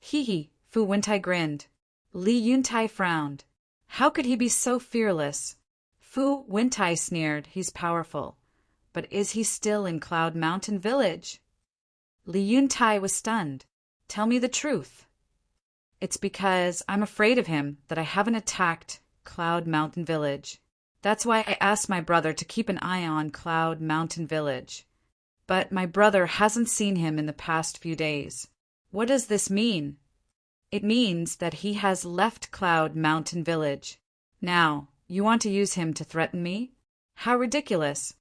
"Hee," Fu Wentai grinned. Li Yuntai frowned. How could he be so fearless? Fu Wentai sneered. "He's powerful. But is he still in Cloud Mountain Village?" Li Yuntai was stunned. "Tell me the truth." "It's because I'm afraid of him that I haven't attacked Cloud Mountain Village. That's why I asked my brother to keep an eye on Cloud Mountain Village. But my brother hasn't seen him in the past few days." "What does this mean?" "It means that he has left Cloud Mountain Village. Now, you want to use him to threaten me? How ridiculous."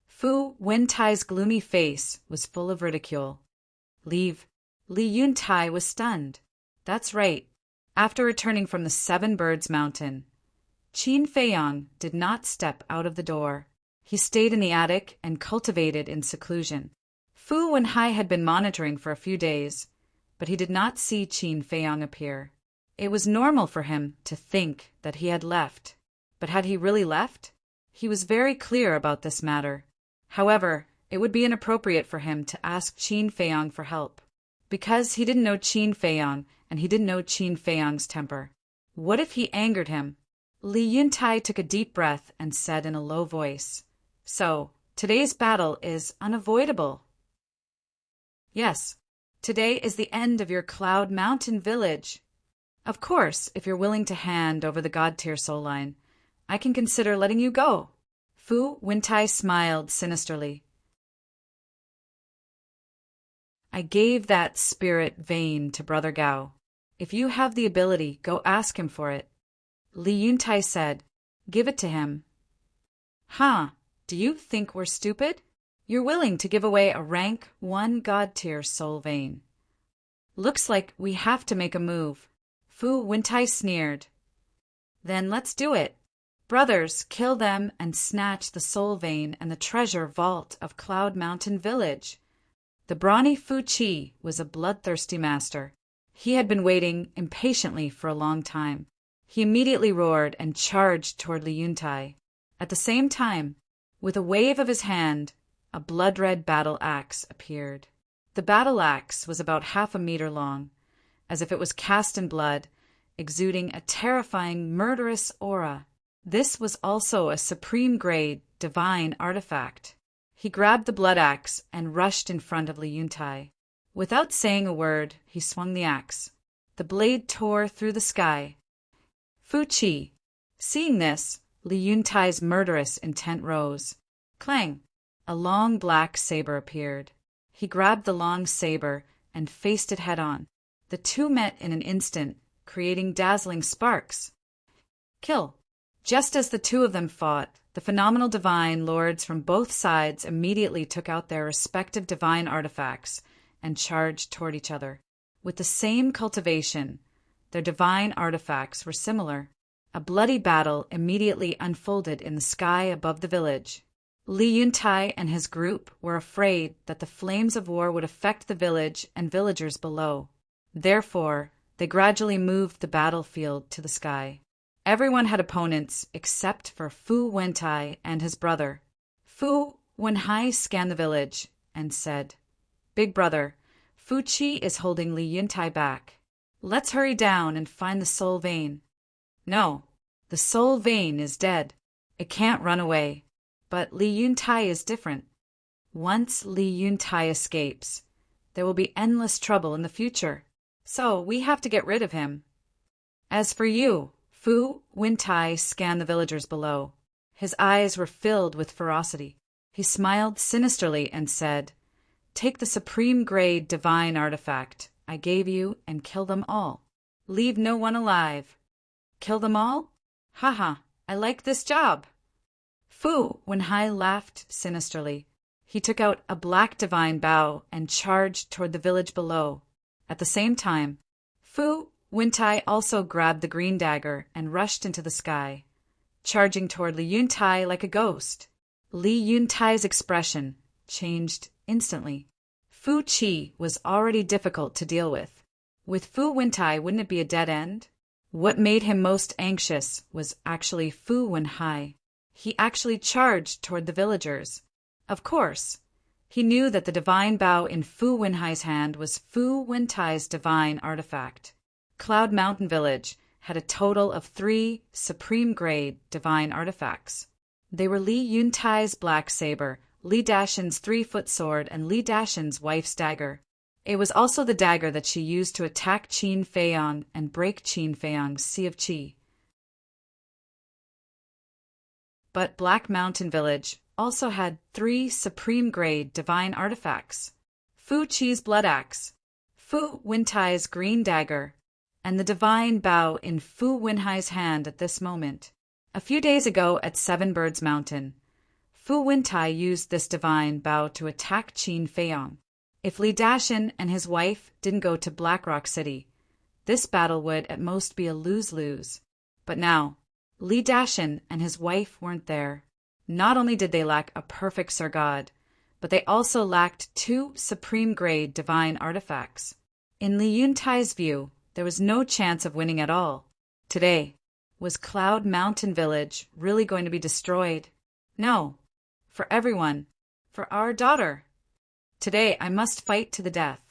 Fu Wentai's gloomy face was full of ridicule. "Leave." Li Yuntai was stunned. That's right. After returning from the Seven Birds Mountain, Qin Feiyang did not step out of the door. He stayed in the attic and cultivated in seclusion. Fu Wenhai had been monitoring for a few days, but he did not see Qin Feiyang appear. It was normal for him to think that he had left. But had he really left? He was very clear about this matter. However, it would be inappropriate for him to ask Qin Feiyang for help, because he didn't know Qin Feiyang and he didn't know Qin Feiyang's temper. What if he angered him? Li Yuntai took a deep breath and said in a low voice, "So, today's battle is unavoidable." "Yes, today is the end of your Cloud Mountain Village. Of course, if you're willing to hand over the God-tier soul line, I can consider letting you go." Fu Wentai smiled sinisterly. "I gave that spirit vein to Brother Gao. If you have the ability, go ask him for it." Li Yuntai said, "Give it to him." "Huh, do you think we're stupid? You're willing to give away a rank 1 God-tier soul vein. Looks like we have to make a move." Fu Wentai sneered. "Then let's do it. Brothers, kill them and snatch the soul vein and the treasure vault of Cloud Mountain Village." The brawny Fu Qi was a bloodthirsty master. He had been waiting impatiently for a long time. He immediately roared and charged toward Li Yuntai. At the same time, with a wave of his hand, a blood-red battle axe appeared. The battle axe was about 1/2 meter long, as if it was cast in blood, exuding a terrifying, murderous aura. This was also a supreme-grade, divine artifact. He grabbed the blood axe and rushed in front of Li Yuntai. Without saying a word, he swung the axe. The blade tore through the sky. Fu Qi. Seeing this, Li Yuntai's murderous intent rose. Clang! A long black saber appeared. He grabbed the long saber and faced it head-on. The two met in an instant, creating dazzling sparks. Kill! Just as the two of them fought, the phenomenal divine lords from both sides immediately took out their respective divine artifacts and charged toward each other. With the same cultivation, their divine artifacts were similar. A bloody battle immediately unfolded in the sky above the village. Li Yuntai and his group were afraid that the flames of war would affect the village and villagers below. Therefore, they gradually moved the battlefield to the sky. Everyone had opponents except for Fu Wentai and his brother. Fu Wenhai scanned the village and said, "Big brother, Fu Qi is holding Li Yuntai back. Let's hurry down and find the soul vein." "No, the soul vein is dead. It can't run away. But Li Yuntai is different. Once Li Yuntai escapes, there will be endless trouble in the future. So we have to get rid of him. As for you," Fu Wentai scanned the villagers below. His eyes were filled with ferocity. He smiled sinisterly and said, "Take the supreme grade divine artifact I gave you and kill them all. Leave no one alive. Kill them all? Haha, I like this job." Fu Wenhai laughed sinisterly. He took out a black divine bow and charged toward the village below. At the same time, Fu Wentai also grabbed the green dagger and rushed into the sky, charging toward Li Yuntai like a ghost. Li Yuntai's expression changed instantly. Fu Qi was already difficult to deal with. With Fu Wentai, wouldn't it be a dead end? What made him most anxious was actually Fu Wenhai. He actually charged toward the villagers. Of course, he knew that the divine bow in Fu Wenhai's hand was Fu Wentai's divine artifact. Cloud Mountain Village had a total of 3 supreme-grade divine artifacts. They were Li Yuntai's black saber, Li Dashin's 3-foot sword, and Li Dashin's wife's dagger. It was also the dagger that she used to attack Qin Feiyang and break Qin Feiyang's Sea of Qi. But Black Mountain Village also had 3 supreme-grade divine artifacts: Fu Qi's blood axe, Fu Wentai's green dagger, and the divine bow in Fu Wenhai's hand at this moment. A few days ago at Seven Birds Mountain, Fu Wentai used this divine bow to attack Qin Feiyang. If Li Dashin and his wife didn't go to Black Rock City, this battle would at most be a lose-lose. But now, Li Dashin and his wife weren't there. Not only did they lack a perfect Sir God, but they also lacked 2 supreme-grade divine artifacts. In Li Yuntai's view, there was no chance of winning at all. Today, was Cloud Mountain Village really going to be destroyed? No. For everyone. For our daughter. Today I must fight to the death.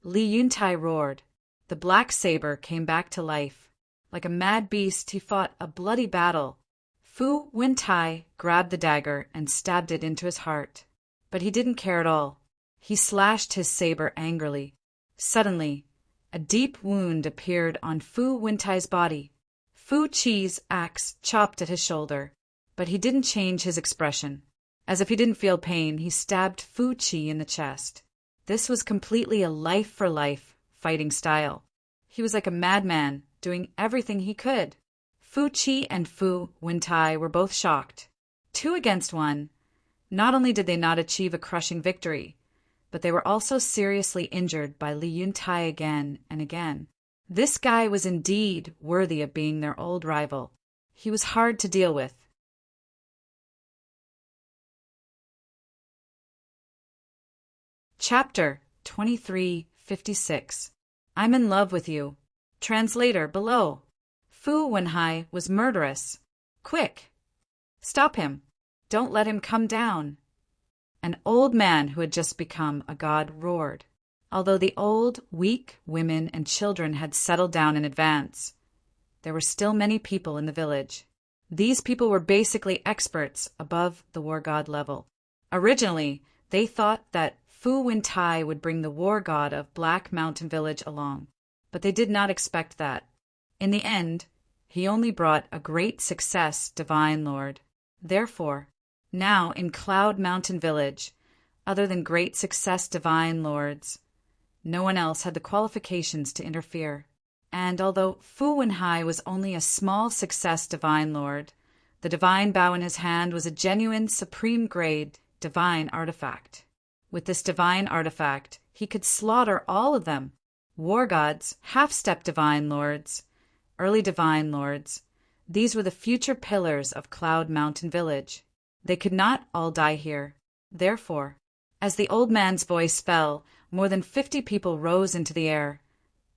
Li Yuntai roared. The black saber came back to life. Like a mad beast, he fought a bloody battle. Fu Wentai grabbed the dagger and stabbed it into his heart. But he didn't care at all. He slashed his saber angrily. Suddenly, a deep wound appeared on Fu Wentai's body. Fu Qi's axe chopped at his shoulder, but he didn't change his expression. As if he didn't feel pain, he stabbed Fu Qi in the chest. This was completely a life-for-life fighting style. He was like a madman, doing everything he could. Fu Qi and Fu Wentai were both shocked. 2 against 1. Not only did they not achieve a crushing victory, but they were also seriously injured by Li Yuntai again and again. This guy was indeed worthy of being their old rival. He was hard to deal with. Chapter 2356. I'm in love with you. Translator below. Fu Wenhai was murderous. Quick! Stop him. Don't let him come down. An old man who had just become a god roared. Although the old, weak women and children had settled down in advance, there were still many people in the village. These people were basically experts above the war god level. Originally, they thought that Fu Wentai would bring the war god of Black Mountain Village along, but they did not expect that. In the end, he only brought a great success, Divine Lord. Therefore, now in Cloud Mountain Village, other than great success Divine Lords, no one else had the qualifications to interfere. And although Fu Wenhai was only a small success Divine Lord, the divine bow in his hand was a genuine supreme-grade divine artifact. With this divine artifact, he could slaughter all of them. War gods, half-step divine lords, early divine lords. These were the future pillars of Cloud Mountain Village. They could not all die here. Therefore, as the old man's voice fell, more than 50 people rose into the air,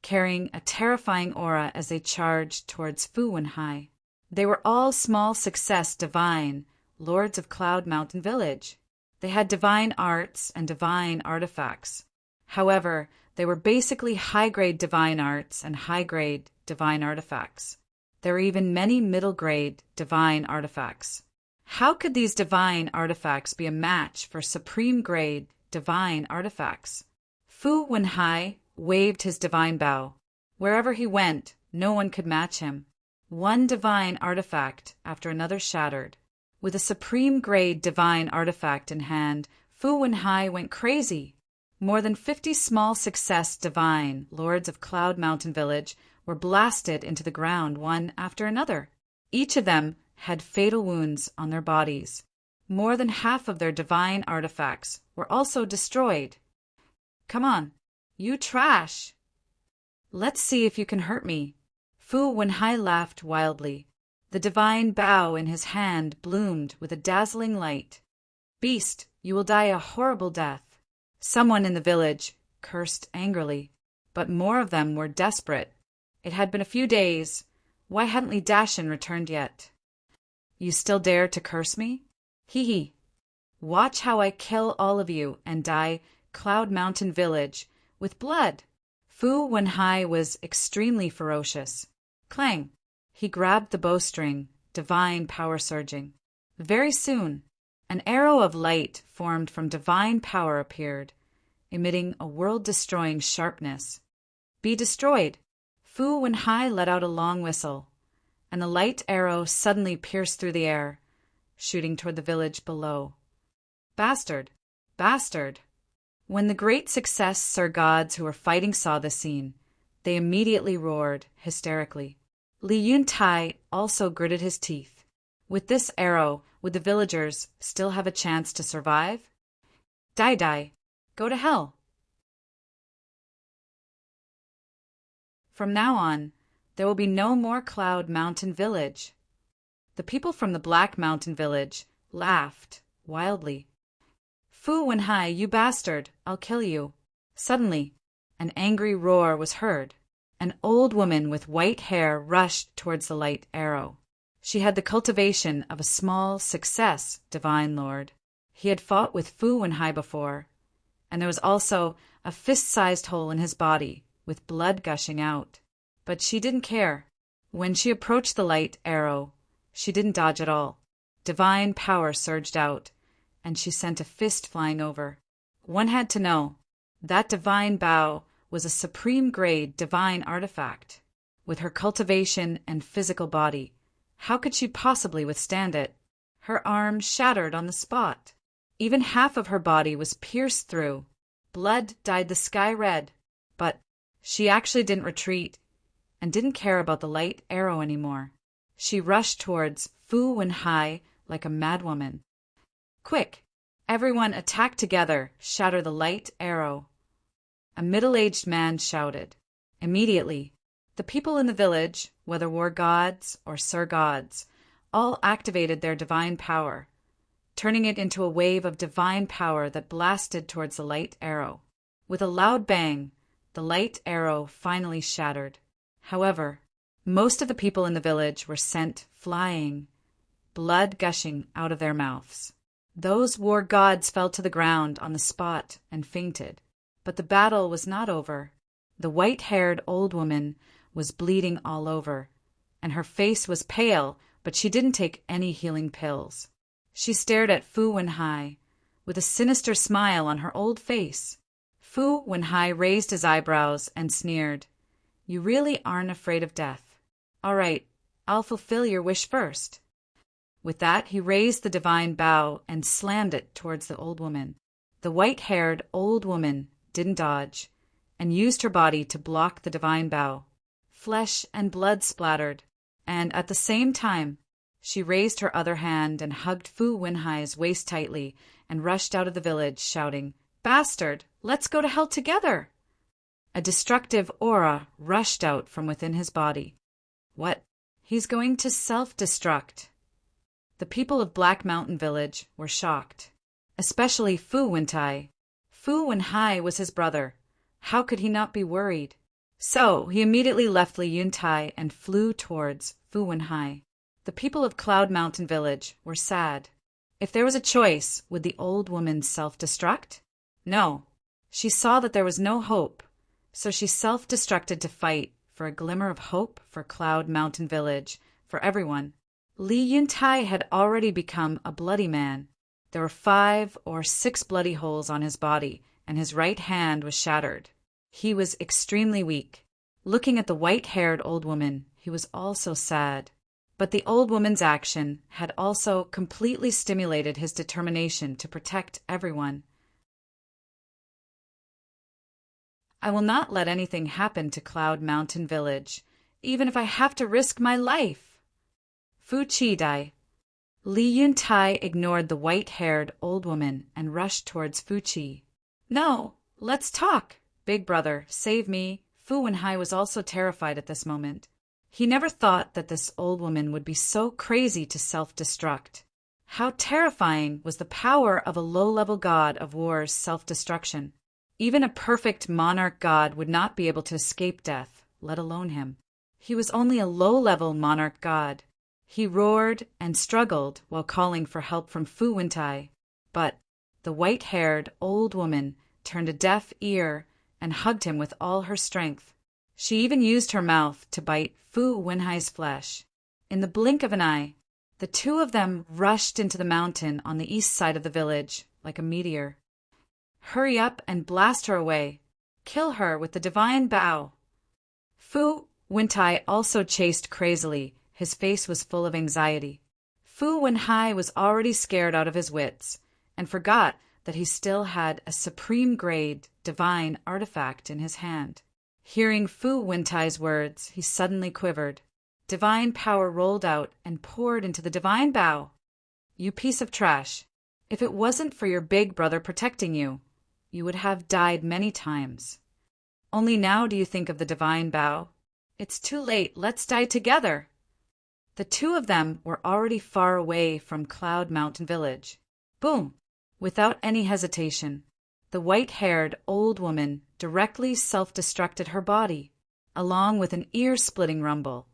carrying a terrifying aura as they charged towards Fu Wenhai. They were all small success divine lords of Cloud Mountain Village. They had divine arts and divine artifacts. However, they were basically high-grade divine arts and high-grade divine artifacts. There were even many middle-grade divine artifacts. How could these divine artifacts be a match for supreme-grade divine artifacts? Fu Wenhai waved his divine bow. Wherever he went, no one could match him. One divine artifact after another shattered. With a supreme-grade divine artifact in hand, Fu Wenhai went crazy. More than 50 small success divine lords of Cloud Mountain Village were blasted into the ground one after another. Each of them had fatal wounds on their bodies. More than half of their divine artifacts were also destroyed. Come on, you trash! Let's see if you can hurt me. Fu Wenhai laughed wildly. The divine bow in his hand bloomed with a dazzling light. Beast, you will die a horrible death. Someone in the village cursed angrily, but more of them were desperate. It had been a few days. Why hadn't Li Dashin returned yet? You still dare to curse me? Hee hee. Watch how I kill all of you and dye Cloud Mountain Village with blood. Fu Wenhai was extremely ferocious. Clang! He grabbed the bowstring, divine power surging. Very soon, an arrow of light formed from divine power appeared, emitting a world-destroying sharpness. Be destroyed! Fu Wenhai let out a long whistle, and the light arrow suddenly pierced through the air, shooting toward the village below. Bastard! Bastard! When the great success Sir Gods who were fighting saw this scene, they immediately roared hysterically. Li Yuntai also gritted his teeth. With this arrow, would the villagers still have a chance to survive? Die, go to hell. From now on, there will be no more Cloud Mountain Village. The people from the Black Mountain Village laughed wildly. Fu Wenhai, you bastard, I'll kill you. Suddenly, an angry roar was heard. An old woman with white hair rushed towards the light arrow. She had the cultivation of a small success, divine lord. He had fought with Fu Wenhai before, and there was also a fist-sized hole in his body, with blood gushing out. But she didn't care. When she approached the light arrow, she didn't dodge at all. Divine power surged out, and she sent a fist flying over. One had to know, that divine bow was a supreme-grade divine artifact. With her cultivation and physical body, how could she possibly withstand it? Her arm shattered on the spot. Even half of her body was pierced through. Blood dyed the sky red. But she actually didn't retreat and didn't care about the light arrow anymore. She rushed towards Fu Wenhai like a madwoman. Quick! Everyone attack together, shatter the light arrow. A middle-aged man shouted. Immediately, the people in the village, whether war gods or Sir Gods, all activated their divine power, turning it into a wave of divine power that blasted towards the light arrow. With a loud bang, the light arrow finally shattered. However, most of the people in the village were sent flying, blood gushing out of their mouths. Those war gods fell to the ground on the spot and fainted. But the battle was not over. The white-haired old woman was bleeding all over, and her face was pale, but she didn't take any healing pills. She stared at Fu Wenhai with a sinister smile on her old face. Fu Wenhai raised his eyebrows and sneered. You really aren't afraid of death. All right, I'll fulfill your wish first. With that, he raised the divine bow and slammed it towards the old woman. The white-haired old woman didn't dodge, and used her body to block the divine bow. Flesh and blood splattered, and at the same time, she raised her other hand and hugged Fu Wenhai's waist tightly and rushed out of the village, shouting, Bastard, let's go to hell together! A destructive aura rushed out from within his body. What? He's going to self-destruct. The people of Black Mountain Village were shocked, especially Fu Wenhai. Fu Wenhai was his brother. How could he not be worried? So he immediately left Li Yuntai and flew towards Fu Wenhai. The people of Cloud Mountain Village were sad. If there was a choice, would the old woman self-destruct? No. She saw that there was no hope, so she self-destructed to fight for a glimmer of hope for Cloud Mountain Village, for everyone. Li Yuntai had already become a bloody man. There were 5 or 6 bloody holes on his body, and his right hand was shattered. He was extremely weak. Looking at the white-haired old woman, he was also sad. But the old woman's action had also completely stimulated his determination to protect everyone. I will not let anything happen to Cloud Mountain Village, even if I have to risk my life. Fu Chi Dai. Li Yuntai ignored the white-haired old woman and rushed towards Fu Chi. No, let's talk. Big brother, save me. Fu Wenhai was also terrified at this moment. He never thought that this old woman would be so crazy to self-destruct. How terrifying was the power of a low-level god of war's self-destruction. Even a perfect monarch god would not be able to escape death, let alone him. He was only a low-level monarch god. He roared and struggled while calling for help from Fu Wentai, but the white-haired old woman turned a deaf ear and hugged him with all her strength. She even used her mouth to bite Fu Wenhai's flesh. In the blink of an eye, the two of them rushed into the mountain on the east side of the village like a meteor. Hurry up and blast her away. Kill her with the divine bow. Fu Wentai also chased crazily. His face was full of anxiety. Fu Wenhai was already scared out of his wits and forgot that he still had a supreme-grade divine artifact in his hand. Hearing Fu Wentai's words, he suddenly quivered. Divine power rolled out and poured into the divine bow. You piece of trash. If it wasn't for your big brother protecting you, you would have died many times. Only now do you think of the divine bow? It's too late. Let's die together. The two of them were already far away from Cloud Mountain Village. Boom! Without any hesitation, the white-haired old woman directly self-destructed her body. Along with an ear-splitting rumble,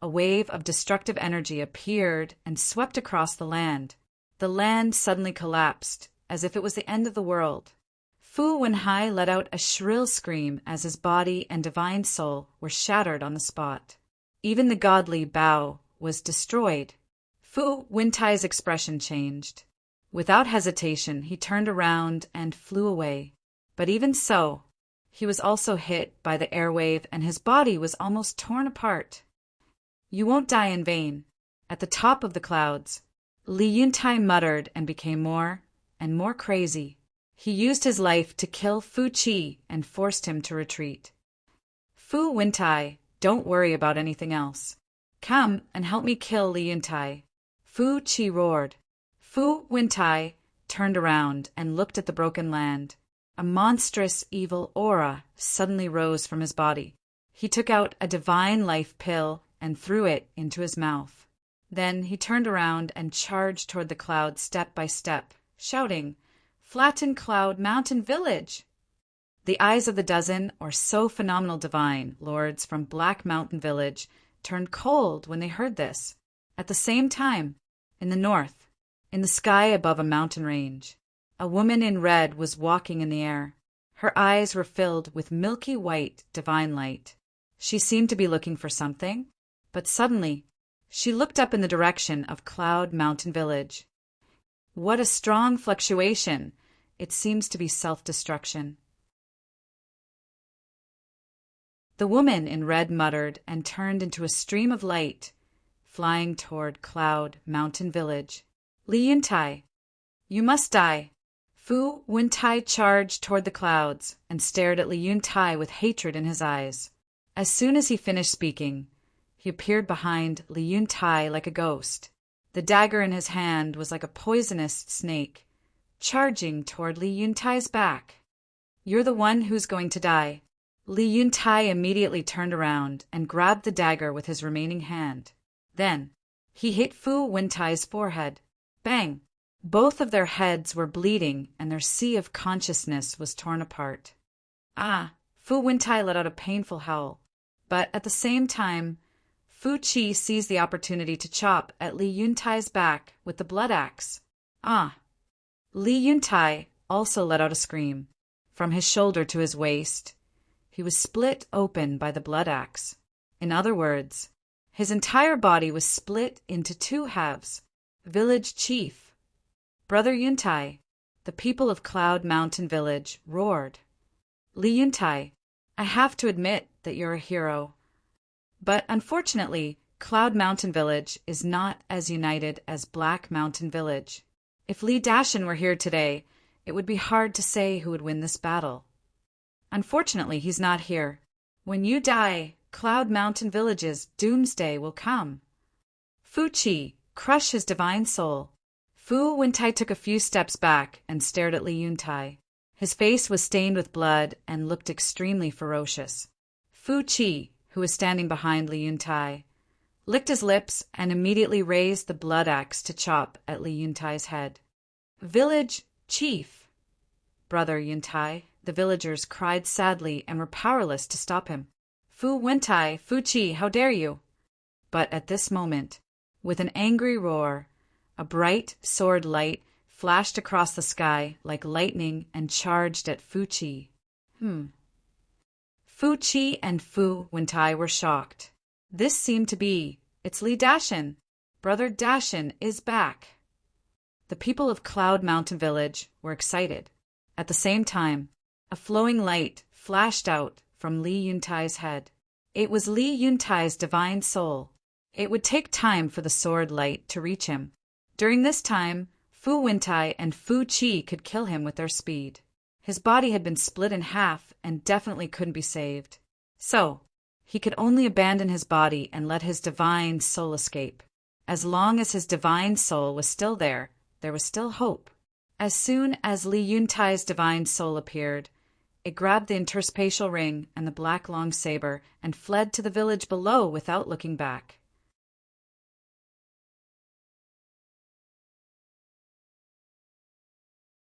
a wave of destructive energy appeared and swept across the land. The land suddenly collapsed, as if it was the end of the world. Fu Wenhai let out a shrill scream as his body and divine soul were shattered on the spot. Even the godly bow was destroyed. Fu Wentai's expression changed. Without hesitation, he turned around and flew away. But even so, he was also hit by the airwave and his body was almost torn apart. You won't die in vain. At the top of the clouds, Li Yuntai muttered and became more and more crazy. He used his life to kill Fu Chi and forced him to retreat. Fu Wentai, don't worry about anything else. Come and help me kill Li Yuntai. Fu Chi roared. Fu Wentai turned around and looked at the broken land. A monstrous evil aura suddenly rose from his body. He took out a divine life pill and threw it into his mouth. Then he turned around and charged toward the clouds step by step, shouting, "Flatten Cloud Mountain Village!" The eyes of the dozen or so phenomenal divine lords from Black Mountain Village turned cold when they heard this. At the same time, in the north, in the sky above a mountain range, a woman in red was walking in the air. Her eyes were filled with milky white divine light. She seemed to be looking for something, but suddenly she looked up in the direction of Cloud Mountain Village. What a strong fluctuation! It seems to be self-destruction. The woman in red muttered and turned into a stream of light, flying toward Cloud Mountain Village. Li Yuntai, you must die. Fu Wentai charged toward the clouds and stared at Li Yuntai with hatred in his eyes. As soon as he finished speaking, he appeared behind Li Yuntai like a ghost. The dagger in his hand was like a poisonous snake, charging toward Li Yuntai's back. You're the one who's going to die. Li Yuntai immediately turned around and grabbed the dagger with his remaining hand. Then, he hit Fu Wentai's forehead. Bang! Both of their heads were bleeding and their sea of consciousness was torn apart. Ah! Fu Wentai let out a painful howl. But at the same time, Fu Chi seized the opportunity to chop at Li Yuntai's back with the blood axe. Ah! Li Yuntai also let out a scream. From his shoulder to his waist, he was split open by the blood axe. In other words, his entire body was split into two halves. Village chief, Brother Yuntai, the people of Cloud Mountain Village roared. Li Yuntai, I have to admit that you're a hero. But unfortunately, Cloud Mountain Village is not as united as Black Mountain Village. If Li Dashin were here today, it would be hard to say who would win this battle. Unfortunately, he's not here. When you die, Cloud Mountain Village's doomsday will come. Fu Qi, crush his divine soul. Fu Wentai took a few steps back and stared at Li Yuntai. His face was stained with blood and looked extremely ferocious. Fu Qi, who was standing behind Li Yuntai, licked his lips and immediately raised the blood axe to chop at Li Yuntai's head. Village Chief! Brother Yuntai, the villagers cried sadly and were powerless to stop him. Fu Wentai, Fu Qi, how dare you! But at this moment, with an angry roar, a bright sword light flashed across the sky like lightning and charged at Fu Qi. Fu Qi and Fu Wentai were shocked. This seemed to be, it's Li Dashin. Brother Dashin is back. The people of Cloud Mountain Village were excited. At the same time, a flowing light flashed out from Li Yuntai's head. It was Li Yuntai's divine soul. It would take time for the sword light to reach him. During this time, Fu Wentai and Fu Qi could kill him with their speed. His body had been split in half and definitely couldn't be saved. So, he could only abandon his body and let his divine soul escape. As long as his divine soul was still there was still hope. As soon as Li Yuntai's divine soul appeared, it grabbed the interspatial ring and the black long saber and fled to the village below without looking back.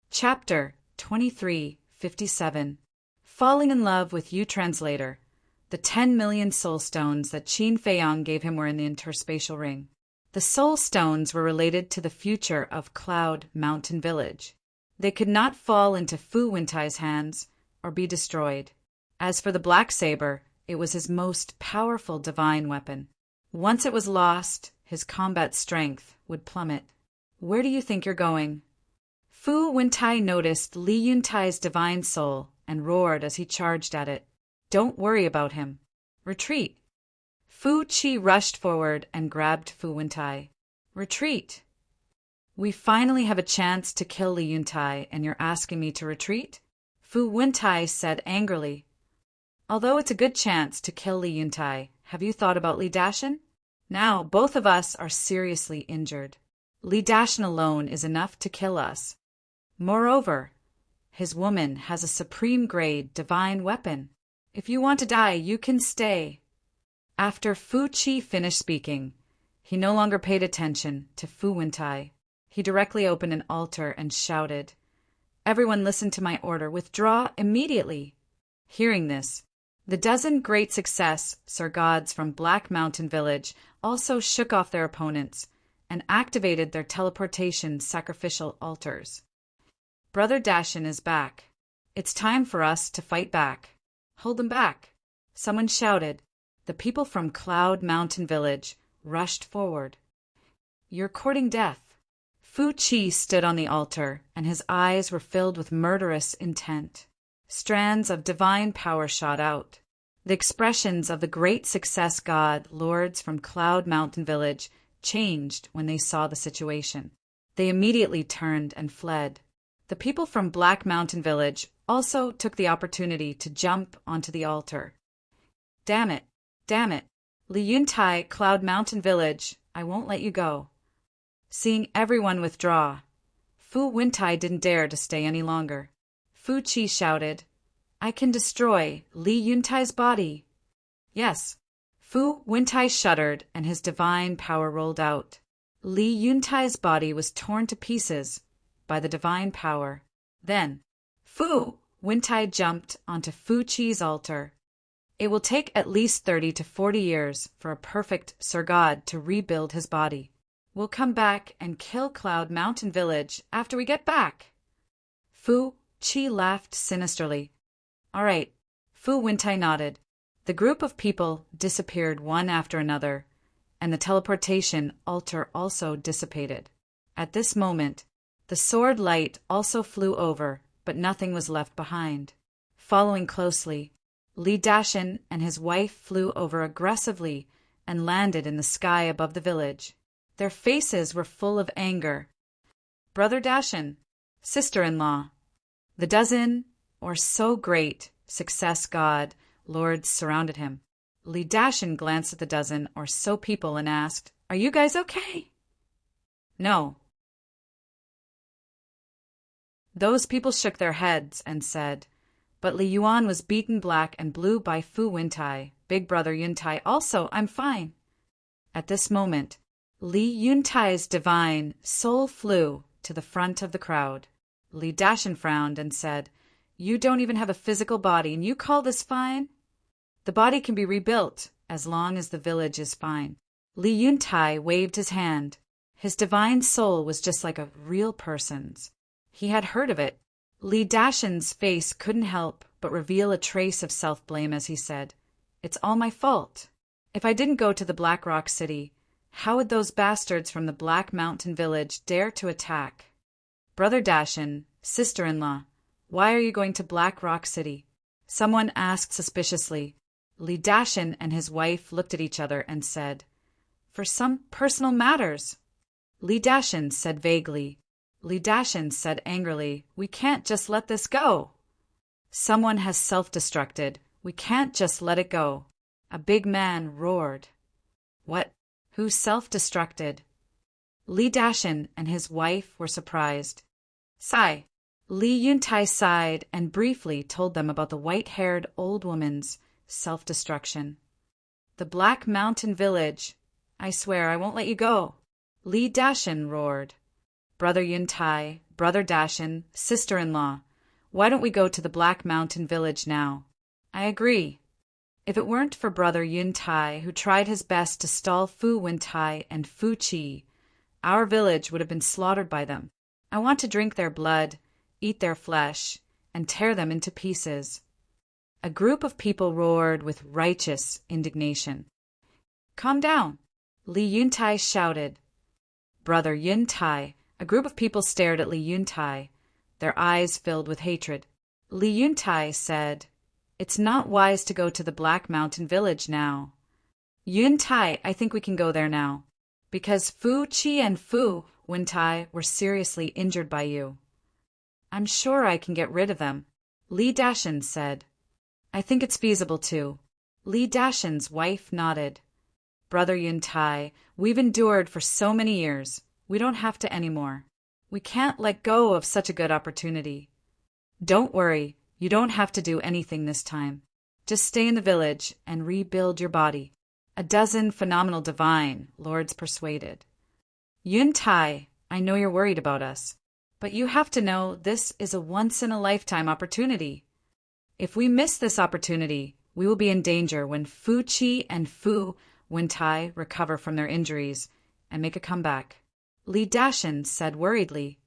Chapter 2357. Falling in Love with You. Translator. The 10 million soul stones that Qin Feiyang gave him were in the interspatial ring. The soul stones were related to the future of Cloud Mountain Village. They could not fall into Fu Wentai's hands or be destroyed. As for the black saber, it was his most powerful divine weapon. Once it was lost, his combat strength would plummet. Where do you think you're going? Fu Wentai noticed Li Yuntai's divine soul and roared as he charged at it. Don't worry about him. Retreat. Fu Qi rushed forward and grabbed Fu Wentai. Retreat. We finally have a chance to kill Li Yuntai, and you're asking me to retreat? Fu Wentai said angrily. Although it's a good chance to kill Li Yuntai, have you thought about Li Dashin? Now both of us are seriously injured. Li Dashin alone is enough to kill us. Moreover, his woman has a supreme-grade divine weapon. If you want to die, you can stay. After Fu Qi finished speaking, he no longer paid attention to Fu Wentai. He directly opened an altar and shouted, "Everyone listen to my order. Withdraw immediately." Hearing this, the dozen great success Sir Gods from Black Mountain Village also shook off their opponents and activated their teleportation sacrificial altars. Brother Dashin is back. It's time for us to fight back. Hold them back. Someone shouted. The people from Cloud Mountain Village rushed forward. You're courting death. Fu Qi stood on the altar, and his eyes were filled with murderous intent. Strands of divine power shot out. The expressions of the great success god lords from Cloud Mountain Village changed when they saw the situation. They immediately turned and fled. The people from Black Mountain Village also took the opportunity to jump onto the altar. Damn it! Damn it! Li Yuntai, Cloud Mountain Village, I won't let you go. Seeing everyone withdraw, Fu Wentai didn't dare to stay any longer. Fu Qi shouted, I can destroy Li Yuntai's body. Yes. Fu Wentai shuddered and his divine power rolled out. Li Yuntai's body was torn to pieces by the divine power. Then, Fu Wentai jumped onto Fu Qi's altar. It will take at least 30 to 40 years for a perfect Sir God to rebuild his body. We'll come back and kill Cloud Mountain Village after we get back. Fu Qi laughed sinisterly. All right. Fu Wentai nodded. The group of people disappeared one after another, and the teleportation altar also dissipated. At this moment, the sword light also flew over, but nothing was left behind. Following closely, Li Dashin and his wife flew over aggressively and landed in the sky above the village. Their faces were full of anger. Brother Dashin, sister-in-law, the dozen, or so great, success god, lords surrounded him. Lee Dashin glanced at the dozen or so people and asked, "Are you guys okay?" "No." Those people shook their heads and said, "But Li Yuan was beaten black and blue by Fu Wintai. Big brother Yuntai also, I'm fine." At this moment, Li Yuntai's divine soul flew to the front of the crowd. Li Dashin frowned and said, "You don't even have a physical body, and you call this fine?" "The body can be rebuilt, as long as the village is fine." Li Yuntai waved his hand. His divine soul was just like a real person's. He had heard of it. Li Dashin's face couldn't help but reveal a trace of self-blame as he said, "It's all my fault. If I didn't go to the Black Rock City, how would those bastards from the Black Mountain Village dare to attack?" "Brother Dashin, sister-in-law, why are you going to Black Rock City?" someone asked suspiciously. Li Dashin and his wife looked at each other and said, "For some personal matters." Li Dashin said vaguely. Li Dashin said angrily, "We can't just let this go." "Someone has self-destructed. We can't just let it go." A big man roared. "What? Who self-destructed?" Li Dashin and his wife were surprised. Sigh. Li Yuntai sighed and briefly told them about the white-haired old woman's self-destruction. "The Black Mountain Village. I swear I won't let you go." Li Dashin roared. "Brother Yuntai, brother Dashin, sister-in-law, why don't we go to the Black Mountain Village now?" "I agree. If it weren't for brother Yuntai, who tried his best to stall Fu Wintai and Fu Qi, our village would have been slaughtered by them. I want to drink their blood, eat their flesh, and tear them into pieces." A group of people roared with righteous indignation. "Calm down," Li Yuntai shouted. "Brother Yuntai." A group of people stared at Li Yuntai, their eyes filled with hatred. Li Yuntai said, "It's not wise to go to the Black Mountain Village now." "Yuntai, I think we can go there now, because Fu Qi and Fu Wintai were seriously injured by you." "I'm sure I can get rid of them," Li Dashin said. "I think it's feasible too." Li Dashin's wife nodded. "Brother Yuntai, we've endured for so many years. We don't have to anymore. We can't let go of such a good opportunity." "Don't worry, you don't have to do anything this time. Just stay in the village and rebuild your body." A dozen phenomenal divine lords persuaded. "Yuntai, I know you're worried about us, but you have to know this is a once-in-a-lifetime opportunity. If we miss this opportunity, we will be in danger when Fu Qi and Fu Wintai recover from their injuries and make a comeback." Li Dashin said worriedly,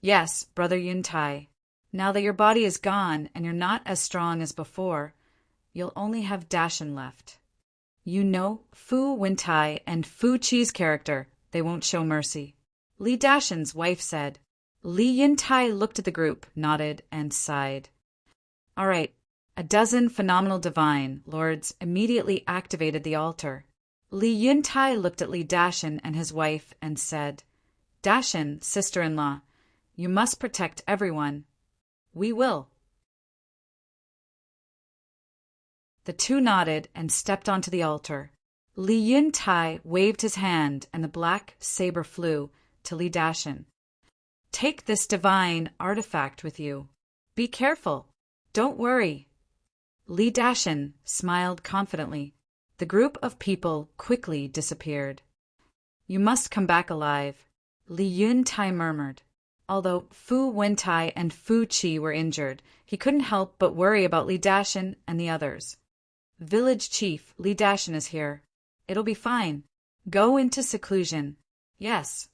"Yes, brother Yuntai. Now that your body is gone and you're not as strong as before, you'll only have Dashin left. You know Fu Wintai and Fu Qi's character. They won't show mercy." Li Dashin's wife said. Li Yuntai looked at the group, nodded, and sighed. "All right." A dozen phenomenal divine lords immediately activated the altar. Li Yuntai looked at Li Dashin and his wife and said, "Dashin, sister-in-law, you must protect everyone." "We will." The two nodded and stepped onto the altar. Li Yuntai waved his hand and the black saber flew to Li Dashin. "Take this divine artifact with you. Be careful. Don't worry." Li Dashin smiled confidently. The group of people quickly disappeared. "You must come back alive," Li Yuntai murmured. Although Fu Wintai and Fu Qi were injured, he couldn't help but worry about Li Dashin and the others. "Village chief, Li Dashin is here. It'll be fine. Go into seclusion." "Yes."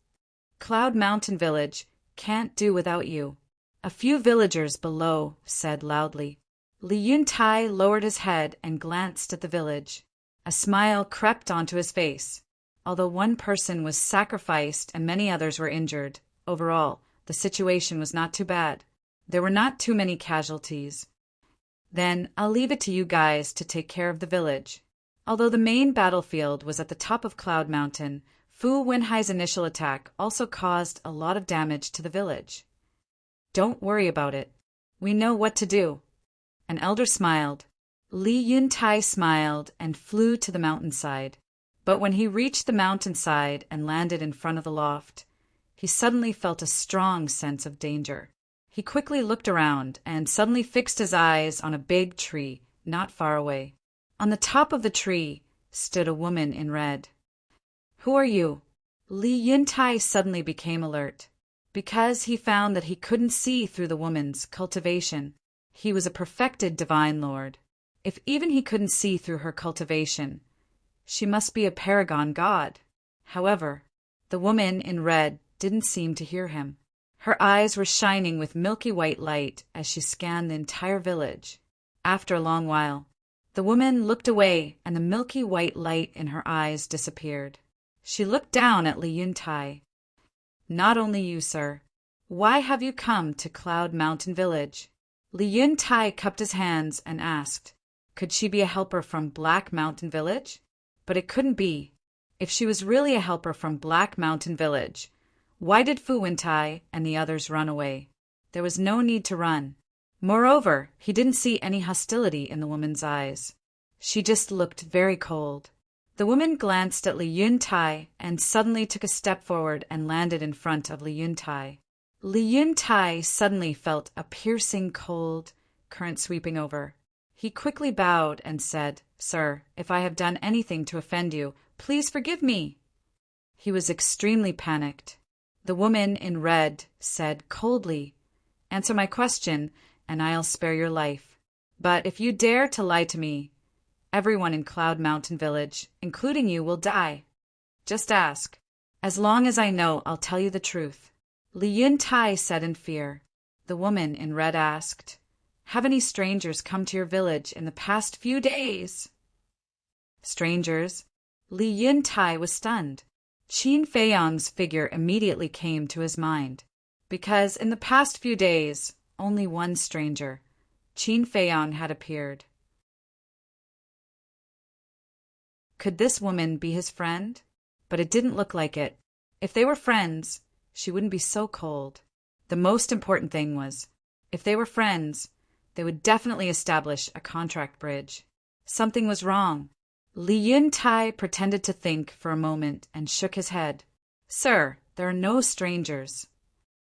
"Cloud Mountain Village can't do without you." A few villagers below said loudly. Li Yuntai lowered his head and glanced at the village. A smile crept onto his face. Although one person was sacrificed and many others were injured, overall, the situation was not too bad. There were not too many casualties. "Then I'll leave it to you guys to take care of the village." Although the main battlefield was at the top of Cloud Mountain, Fu Wenhai's initial attack also caused a lot of damage to the village. Don't worry about it. We know what to do. An elder smiled. Li Yuntai smiled and flew to the mountainside. But when he reached the mountainside and landed in front of the loft, he suddenly felt a strong sense of danger. He quickly looked around and suddenly fixed his eyes on a big tree not far away. On the top of the tree stood a woman in red. Who are you? Li Yuntai suddenly became alert, because he found that he couldn't see through the woman's cultivation. He was a perfected divine lord. If even he couldn't see through her cultivation, she must be a paragon god. However, the woman in red didn't seem to hear him. Her eyes were shining with milky white light as she scanned the entire village. After a long while, the woman looked away and the milky white light in her eyes disappeared. She looked down at Li Yuntai. Not only you, sir. Why have you come to Cloud Mountain Village? Li Yuntai cupped his hands and asked, could she be a helper from Black Mountain Village? But it couldn't be. If she was really a helper from Black Mountain Village, why did Fu Wentai and the others run away? There was no need to run. Moreover, he didn't see any hostility in the woman's eyes. She just looked very cold. The woman glanced at Li Yuntai and suddenly took a step forward and landed in front of Li Yuntai. Li Yuntai suddenly felt a piercing cold current sweeping over. He quickly bowed and said, Sir, if I have done anything to offend you, please forgive me. He was extremely panicked. The woman in red said coldly, Answer my question, and I'll spare your life. But if you dare to lie to me, everyone in Cloud Mountain Village, including you, will die. Just ask. As long as I know, I'll tell you the truth. Li Yuntai said in fear. The woman in red asked, Have any strangers come to your village in the past few days? Strangers? Li Yuntai was stunned. Qin Feiyang's figure immediately came to his mind, because in the past few days, only one stranger, Qin Feiyang, had appeared. Could this woman be his friend? But it didn't look like it. If they were friends, she wouldn't be so cold. The most important thing was, if they were friends, they would definitely establish a contract bridge. Something was wrong. Li Yuntai pretended to think for a moment and shook his head. Sir, there are no strangers.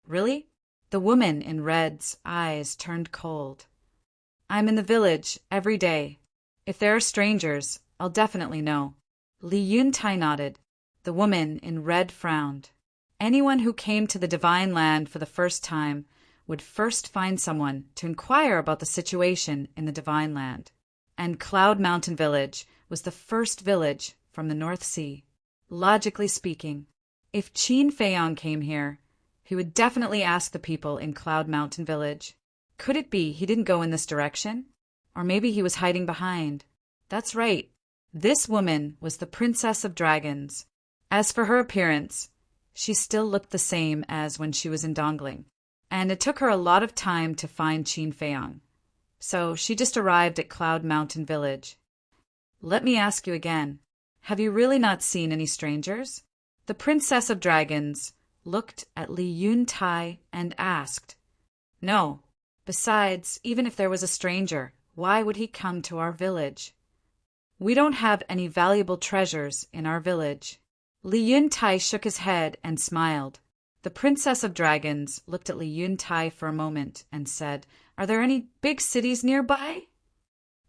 Really? The woman in red's eyes turned cold. I'm in the village every day. If there are strangers, I'll definitely know. Li Yuntai nodded. The woman in red frowned. Anyone who came to the Divine Land for the first time would first find someone to inquire about the situation in the Divine Land. And Cloud Mountain Village was the first village from the North Sea. Logically speaking, if Qin Feiyang came here, he would definitely ask the people in Cloud Mountain Village. Could it be he didn't go in this direction? Or maybe he was hiding behind. That's right. This woman was the Princess of Dragons. As for her appearance, she still looked the same as when she was in Dongling, and it took her a lot of time to find Qin Feiyang. So she just arrived at Cloud Mountain Village. Let me ask you again, have you really not seen any strangers? The Princess of Dragons looked at Li Yuntai and asked, No. Besides, even if there was a stranger, why would he come to our village? We don't have any valuable treasures in our village. Li Yuntai shook his head and smiled. The Princess of Dragons looked at Li Yuntai for a moment and said, Are there any big cities nearby?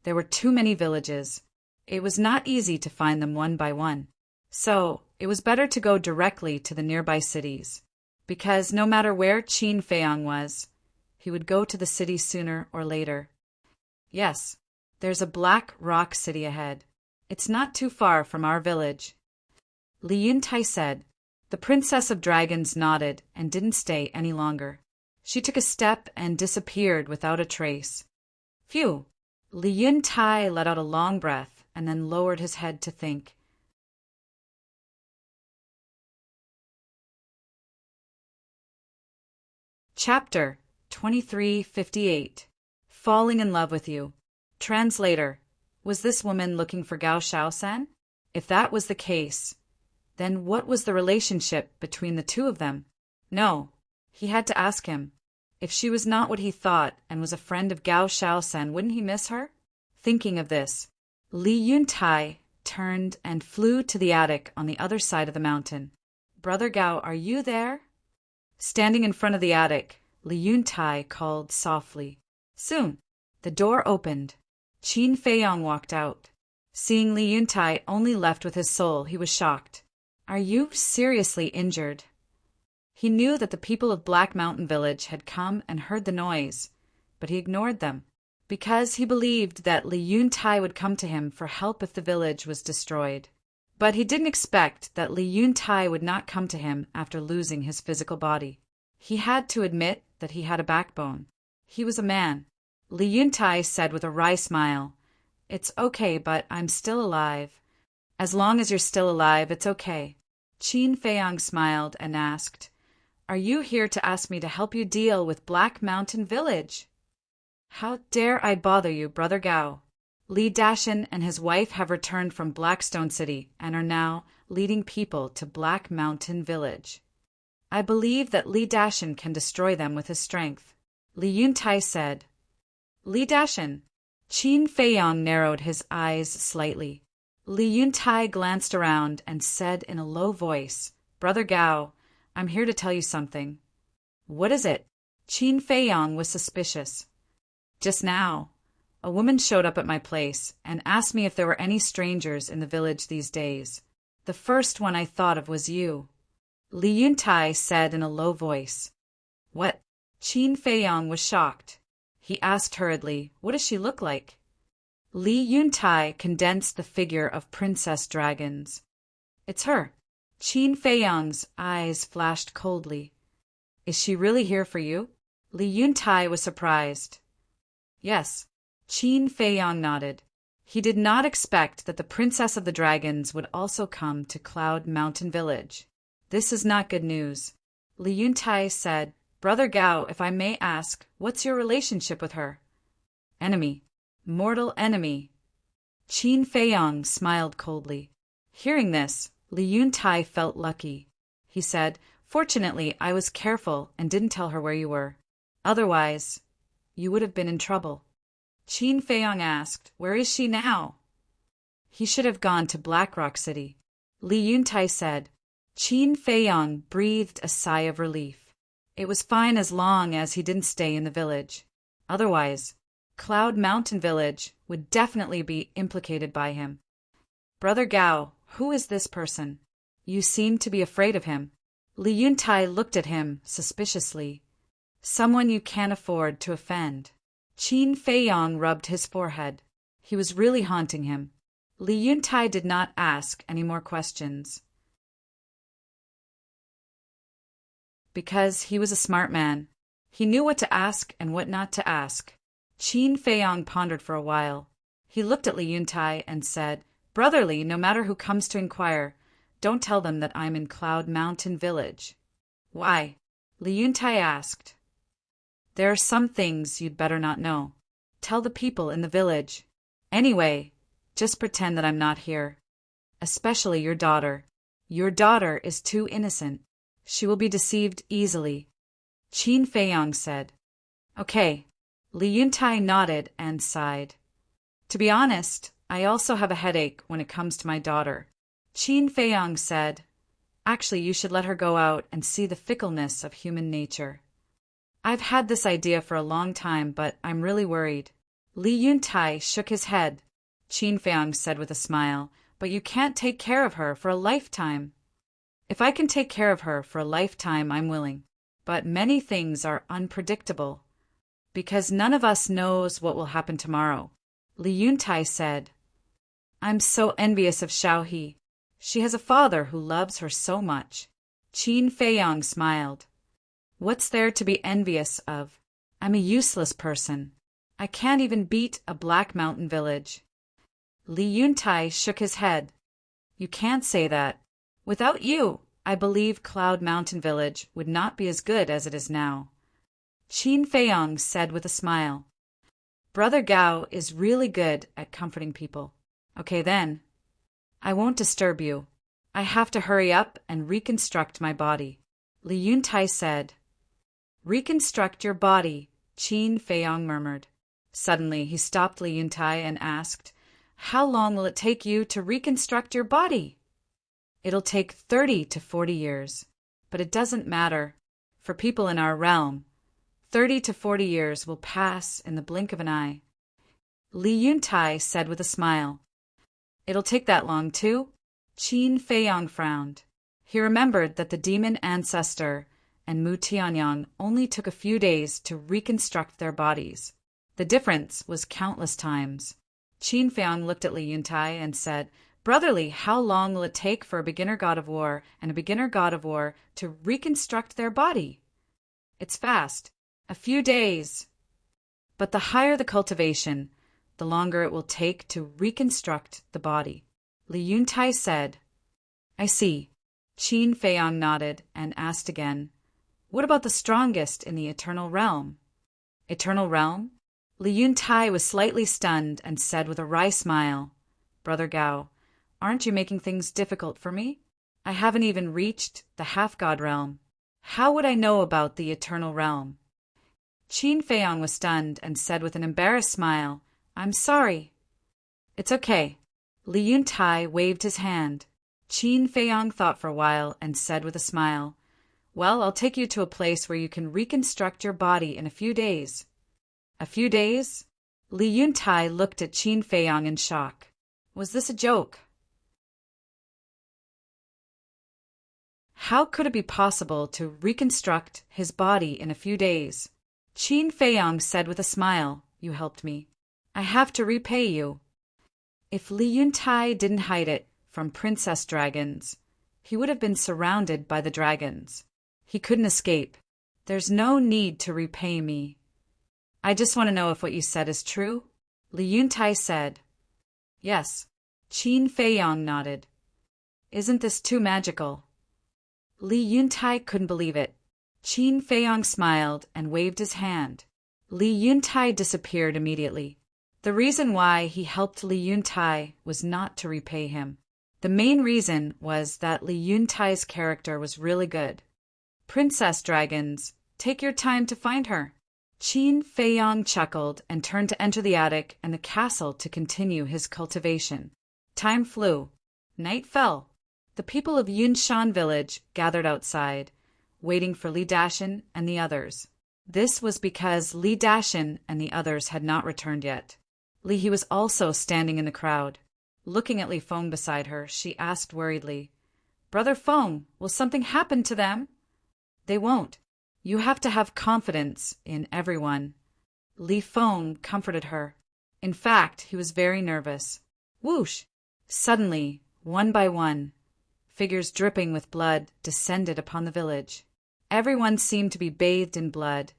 There were too many villages. It was not easy to find them one by one. So it was better to go directly to the nearby cities, because no matter where Qin Feiyang was, he would go to the city sooner or later. Yes, there's a black rock city ahead. It's not too far from our village. Li Yuntai said. The Princess of Dragons nodded and didn't stay any longer. She took a step and disappeared without a trace. Phew! Li Yuntai let out a long breath and then lowered his head to think. Chapter 2358. Falling in Love with You. Translator. Was this woman looking for Gao Shaosan? If that was the case, then what was the relationship between the two of them? No, he had to ask him. If she was not what he thought and was a friend of Gao Shaosan, wouldn't he miss her? Thinking of this, Li Yuntai turned and flew to the attic on the other side of the mountain. Brother Gao, are you there? Standing in front of the attic, Li Yuntai called softly. Soon, the door opened. Qin Feiyong walked out. Seeing Li Yuntai only left with his soul, he was shocked. Are you seriously injured? He knew that the people of Black Mountain Village had come and heard the noise, but he ignored them, because he believed that Li Yuntai would come to him for help if the village was destroyed. But he didn't expect that Li Yuntai would not come to him after losing his physical body. He had to admit that he had a backbone. He was a man. Li Yuntai said with a wry smile, It's okay, but I'm still alive. As long as you're still alive, it's okay. Qin Feiyong smiled and asked, Are you here to ask me to help you deal with Black Mountain Village? How dare I bother you, Brother Gao? Li Dashin and his wife have returned from Blackstone City and are now leading people to Black Mountain Village. I believe that Li Dashin can destroy them with his strength. Li Yuntai said. Li Dashin. Qin Feiyong narrowed his eyes slightly. Li Yuntai glanced around and said in a low voice, Brother Gao, I'm here to tell you something. What is it? Qin Feiyong was suspicious. Just now, a woman showed up at my place and asked me if there were any strangers in the village these days. The first one I thought of was you. Li Yuntai said in a low voice. What? Qin Feiyong was shocked. He asked hurriedly, What does she look like? Li Yuntai condensed the figure of Princess Dragons. It's her. Qin Feiyong's eyes flashed coldly. Is she really here for you? Li Yuntai was surprised. Yes. Qin Feiyong nodded. He did not expect that the Princess of the Dragons would also come to Cloud Mountain Village. This is not good news. Li Yuntai said, Brother Gao, if I may ask, what's your relationship with her? Enemy. Mortal enemy. Qin Feiyong smiled coldly. Hearing this, Li Yuntai felt lucky. He said, Fortunately, I was careful and didn't tell her where you were. Otherwise, you would have been in trouble. Qin Feiyong asked, Where is she now? He should have gone to Blackrock City. Li Yuntai said. Qin Feiyong breathed a sigh of relief. It was fine as long as he didn't stay in the village. Otherwise, Cloud Mountain Village would definitely be implicated by him. Brother Gao, who is this person? You seem to be afraid of him. Li Yuntai looked at him suspiciously. Someone you can't afford to offend. Qin Feiyong rubbed his forehead. He was really haunting him. Li Yuntai did not ask any more questions. Because he was a smart man. He knew what to ask and what not to ask. Qin Feiyong pondered for a while. He looked at Li Yuntai and said, Brotherly, no matter who comes to inquire, don't tell them that I'm in Cloud Mountain Village. Why? Li Yuntai asked. There are some things you'd better not know. Tell the people in the village. Anyway, just pretend that I'm not here. Especially your daughter. Your daughter is too innocent. She will be deceived easily. Qin Feiyong said. Okay. Li Yuntai nodded and sighed. To be honest, I also have a headache when it comes to my daughter. Qin Feiyong said. Actually, you should let her go out and see the fickleness of human nature. I've had this idea for a long time, but I'm really worried. Li Yuntai shook his head. Qin Feiyong said with a smile, But you can't take care of her for a lifetime. If I can take care of her for a lifetime, I'm willing. But many things are unpredictable. Because none of us knows what will happen tomorrow. Li Yuntai said. I'm so envious of Xiaohe. She has a father who loves her so much. Qin Feiyong smiled. What's there to be envious of? I'm a useless person. I can't even beat a Black Mountain Village. Li Yuntai shook his head. You can't say that. Without you, I believe Cloud Mountain Village would not be as good as it is now. Qin Feiyong said with a smile. Brother Gao is really good at comforting people. Okay then. I won't disturb you. I have to hurry up and reconstruct my body. Li Yuntai said. Reconstruct your body, Qin Feiyong murmured. Suddenly he stopped Li Yuntai and asked, How long will it take you to reconstruct your body? It'll take 30 to 40 years. But it doesn't matter. For people in our realm, 30 to 40 years will pass in the blink of an eye. Li Yuntai said with a smile. It'll take that long too? Qin Feiyong frowned. He remembered that the demon ancestor and Mu Tianyang only took a few days to reconstruct their bodies. The difference was countless times. Qin Feiyong looked at Li Yuntai and said, Brotherly, how long will it take for a beginner god of war and a beginner god of war to reconstruct their body? It's fast. A few days. But the higher the cultivation, the longer it will take to reconstruct the body. Li Yuntai said, I see. Qin Feiyong nodded and asked again, What about the strongest in the eternal realm? Eternal realm? Li Yuntai was slightly stunned and said with a wry smile, Brother Gao, aren't you making things difficult for me? I haven't even reached the half-god realm. How would I know about the eternal realm? Qin Feiyong was stunned and said with an embarrassed smile, I'm sorry. It's okay. Li Yuntai waved his hand. Qin Feiyong thought for a while and said with a smile, Well, I'll take you to a place where you can reconstruct your body in a few days. A few days? Li Yuntai looked at Qin Feiyong in shock. Was this a joke? How could it be possible to reconstruct his body in a few days? Qin Feiyong said with a smile, You helped me. I have to repay you. If Li Yuntai didn't hide it from princess dragons, he would have been surrounded by the dragons. He couldn't escape. There's no need to repay me. I just want to know if what you said is true. Li Yuntai said. Yes. Qin Feiyong nodded. Isn't this too magical? Li Yuntai couldn't believe it. Qin Feiyong smiled and waved his hand. Li Yuntai disappeared immediately. The reason why he helped Li Yuntai was not to repay him. The main reason was that Li Yuntai's character was really good. Princess dragons, take your time to find her. Qin Feiyong chuckled and turned to enter the attic and the castle to continue his cultivation. Time flew. Night fell. The people of Yunshan village gathered outside, waiting for Li Dashin and the others. This was because Li Dashin and the others had not returned yet. Li He was also standing in the crowd. Looking at Li Feng beside her, she asked worriedly, Brother Feng, will something happen to them? They won't. You have to have confidence in everyone. Li Feng comforted her. In fact, he was very nervous. Whoosh! Suddenly, one by one, figures dripping with blood descended upon the village. Everyone seemed to be bathed in blood,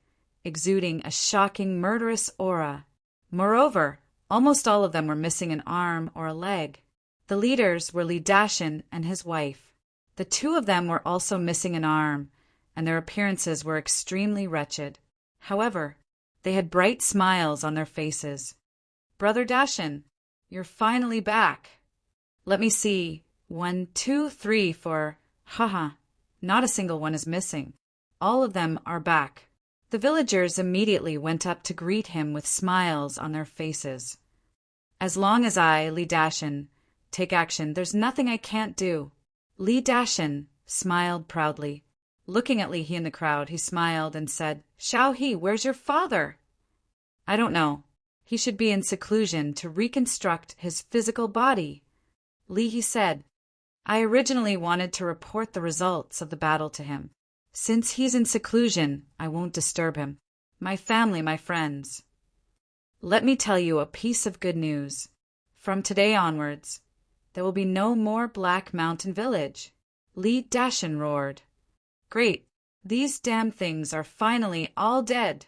exuding a shocking, murderous aura. Moreover, almost all of them were missing an arm or a leg. The leaders were Li Dashin and his wife. The two of them were also missing an arm, and their appearances were extremely wretched. However, they had bright smiles on their faces. Brother Dashin, you're finally back. Let me see. 1, 2, 3, 4. Haha, not a single one is missing. All of them are back. The villagers immediately went up to greet him with smiles on their faces. As long as I, Li Dashin, take action, there's nothing I can't do. Li Dashin smiled proudly. Looking at Li He in the crowd, he smiled and said, Xiao He, where's your father? I don't know. He should be in seclusion to reconstruct his physical body. Li He said, I originally wanted to report the results of the battle to him. Since he's in seclusion, I won't disturb him. My family, my friends. Let me tell you a piece of good news. From today onwards, there will be no more Black Mountain Village. Li Dashin roared. Great, these damn things are finally all dead.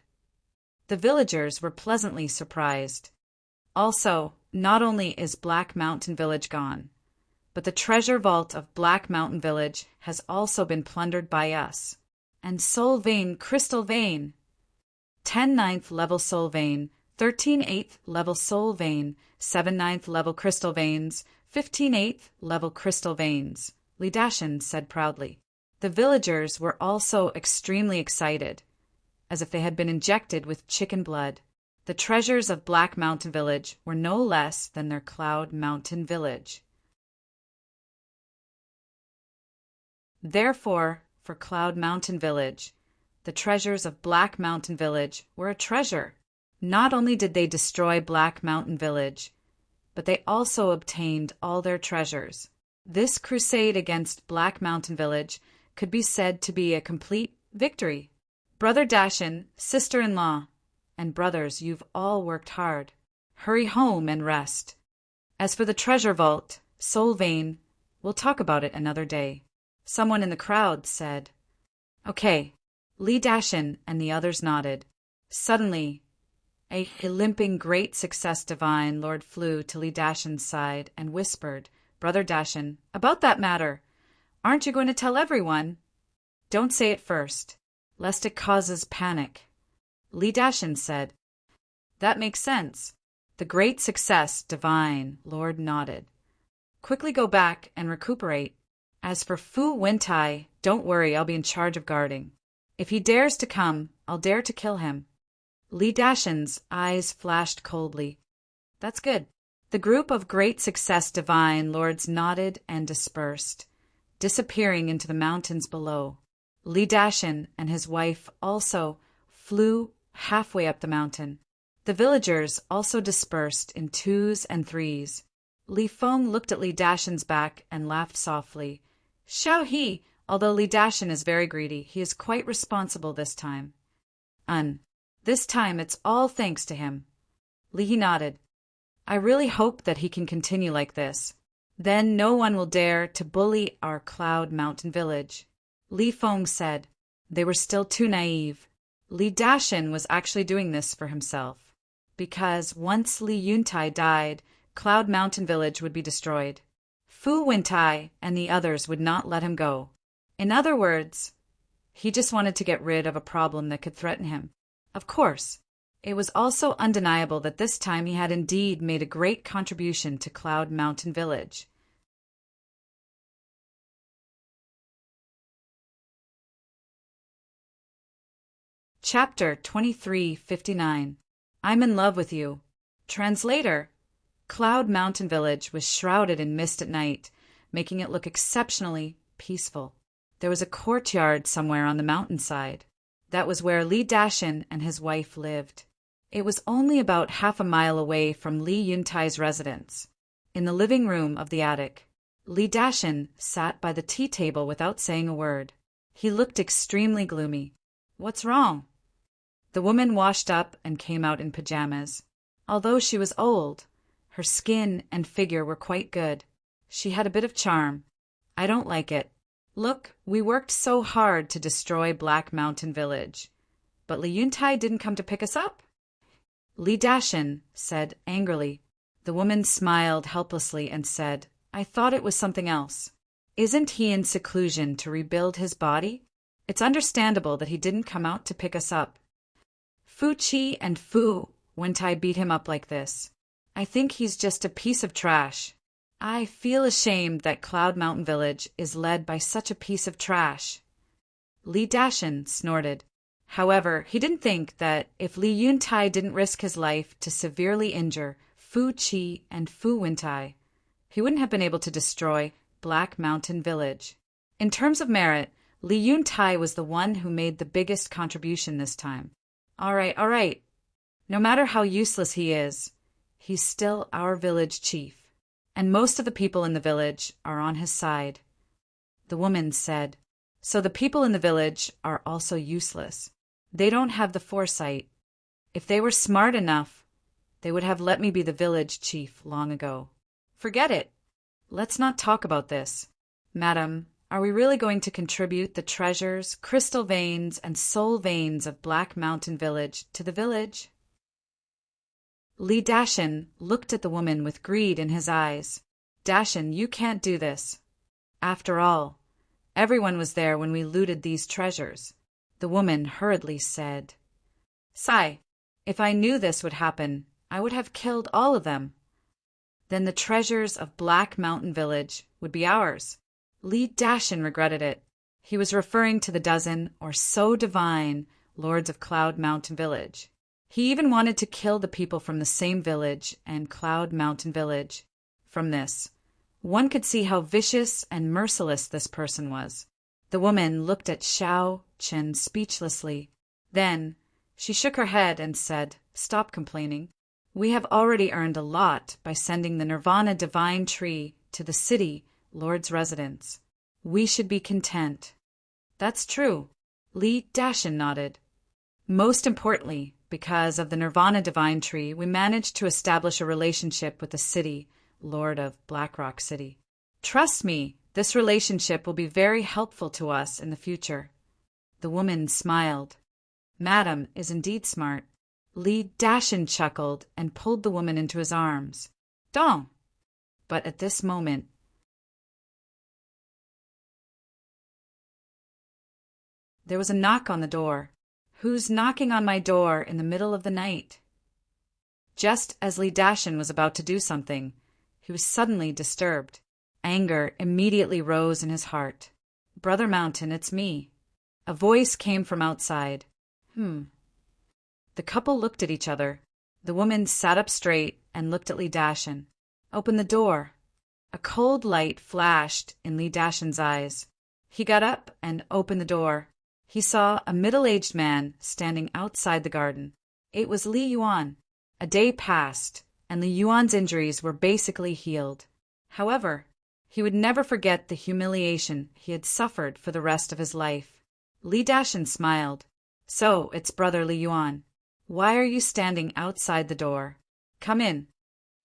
The villagers were pleasantly surprised. Also, not only is Black Mountain Village gone, but the treasure vault of Black Mountain Village has also been plundered by us. And Soul Vein, Crystal Vein. 10 ninth level Soul Vein, 13 8th level soul vein, 7 9th level crystal veins, 15 8th level crystal veins, Li Dashin said proudly. The villagers were also extremely excited, as if they had been injected with chicken blood. The treasures of Black Mountain Village were no less than their Cloud Mountain Village. Therefore, for Cloud Mountain Village, the treasures of Black Mountain Village were a treasure. Not only did they destroy Black Mountain Village, but they also obtained all their treasures. This crusade against Black Mountain Village could be said to be a complete victory. Brother Dashin, sister-in-law, and brothers, you've all worked hard. Hurry home and rest. As for the treasure vault, Soul Vein, we'll talk about it another day. Someone in the crowd said. Okay. Li Dashin and the others nodded. Suddenly, a limping Great Success Divine Lord flew to Li Dashin's side and whispered, Brother Dashin, about that matter. Aren't you going to tell everyone? Don't say it first, lest it causes panic. Li Dashin said. That makes sense. The Great Success Divine Lord nodded. Quickly go back and recuperate. As for Fu Wintai, don't worry, I'll be in charge of guarding. If he dares to come, I'll dare to kill him. Li Dashin's eyes flashed coldly. That's good. The group of Great Success Divine Lords nodded and dispersed, disappearing into the mountains below. Li Dashin and his wife also flew halfway up the mountain. The villagers also dispersed in twos and threes. Li Feng looked at Li Dashin's back and laughed softly. Xiao He, although Li Dashin is very greedy, he is quite responsible this time. This time it's all thanks to him. Li He nodded. I really hope that he can continue like this. Then no one will dare to bully our Cloud Mountain Village. Li Feng said. They were still too naive. Li Dashin was actually doing this for himself, because once Li Yuntai died, Cloud Mountain Village would be destroyed. Fu Wintai and the others would not let him go. In other words, he just wanted to get rid of a problem that could threaten him. Of course, it was also undeniable that this time he had indeed made a great contribution to Cloud Mountain Village. Chapter 2359. I'm in love with you. Translator. Cloud Mountain Village was shrouded in mist at night, making it look exceptionally peaceful. There was a courtyard somewhere on the mountainside. That was where Li Dashin and his wife lived. It was only about half a mile away from Li Yuntai's residence. In the living room of the attic, Li Dashin sat by the tea table without saying a word. He looked extremely gloomy. What's wrong? The woman washed up and came out in pajamas. Although she was old, her skin and figure were quite good. She had a bit of charm. I don't like it. Look, we worked so hard to destroy Black Mountain Village. But Li Yuntai didn't come to pick us up. Li Dashin said angrily. The woman smiled helplessly and said, I thought it was something else. Isn't he in seclusion to rebuild his body? It's understandable that he didn't come out to pick us up. Fu Qi and Fu Wintai beat him up like this. I think he's just a piece of trash. I feel ashamed that Cloud Mountain Village is led by such a piece of trash. Li Dashin snorted. However, he didn't think that if Li Yuntai didn't risk his life to severely injure Fu Qi and Fu Wintai, he wouldn't have been able to destroy Black Mountain Village. In terms of merit, Li Yuntai was the one who made the biggest contribution this time. All right. No matter how useless he is, he's still our village chief. And most of the people in the village are on his side. The woman said, so the people in the village are also useless. They don't have the foresight. If they were smart enough, they would have let me be the village chief long ago. Forget it. Let's not talk about this. Madam, are we really going to contribute the treasures, crystal veins, and soul veins of Black Mountain Village to the village? Li Dashin looked at the woman with greed in his eyes. Dashin, you can't do this. After all, everyone was there when we looted these treasures. The woman hurriedly said. Sigh, If I knew this would happen, I would have killed all of them. Then the treasures of Black Mountain Village would be ours. Li Dashin regretted it. He was referring to the dozen, or so divine, lords of Cloud Mountain Village. He even wanted to kill the people from the same village and Cloud Mountain Village. From this, one could see how vicious and merciless this person was. The woman looked at Xiao Chen speechlessly. Then she shook her head and said, "Stop complaining. We have already earned a lot by sending the Nirvana Divine Tree to the city Lord's residence. We should be content." "That's true," Li Dashin nodded. "Most importantly, because of the Nirvana Divine Tree, we managed to establish a relationship with the city Lord of Blackrock City. Trust me, this relationship will be very helpful to us in the future." The woman smiled. "Madam is indeed smart." Li Dashin chuckled and pulled the woman into his arms. "Dong!" But at this moment, there was a knock on the door. "Who's knocking on my door in the middle of the night?" Just as Li Dashin was about to do something, he was suddenly disturbed. Anger immediately rose in his heart. "Brother Mountain, it's me." A voice came from outside. The couple looked at each other. The woman sat up straight and looked at Li Dashin. "Open the door." A cold light flashed in Li Dashin's eyes. He got up and opened the door. He saw a middle-aged man standing outside the garden. It was Li Yuan. A day passed, and Li Yuan's injuries were basically healed. However, he would never forget the humiliation he had suffered for the rest of his life. Li Dashin smiled. "So, it's Brother Li Yuan. Why are you standing outside the door? Come in."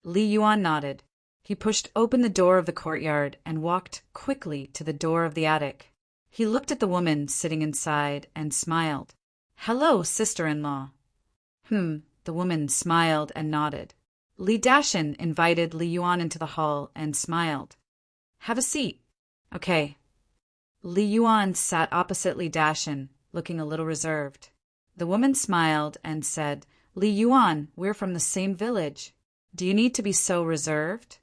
Li Yuan nodded. He pushed open the door of the courtyard and walked quickly to the door of the attic. He looked at the woman sitting inside and smiled. "Hello, sister-in-law." The woman smiled and nodded. Li Dashin invited Li Yuan into the hall and smiled. "Have a seat." "Okay." Li Yuan sat opposite Li Dashin, looking a little reserved. The woman smiled and said, "Li Yuan, we're from the same village. Do you need to be so reserved?"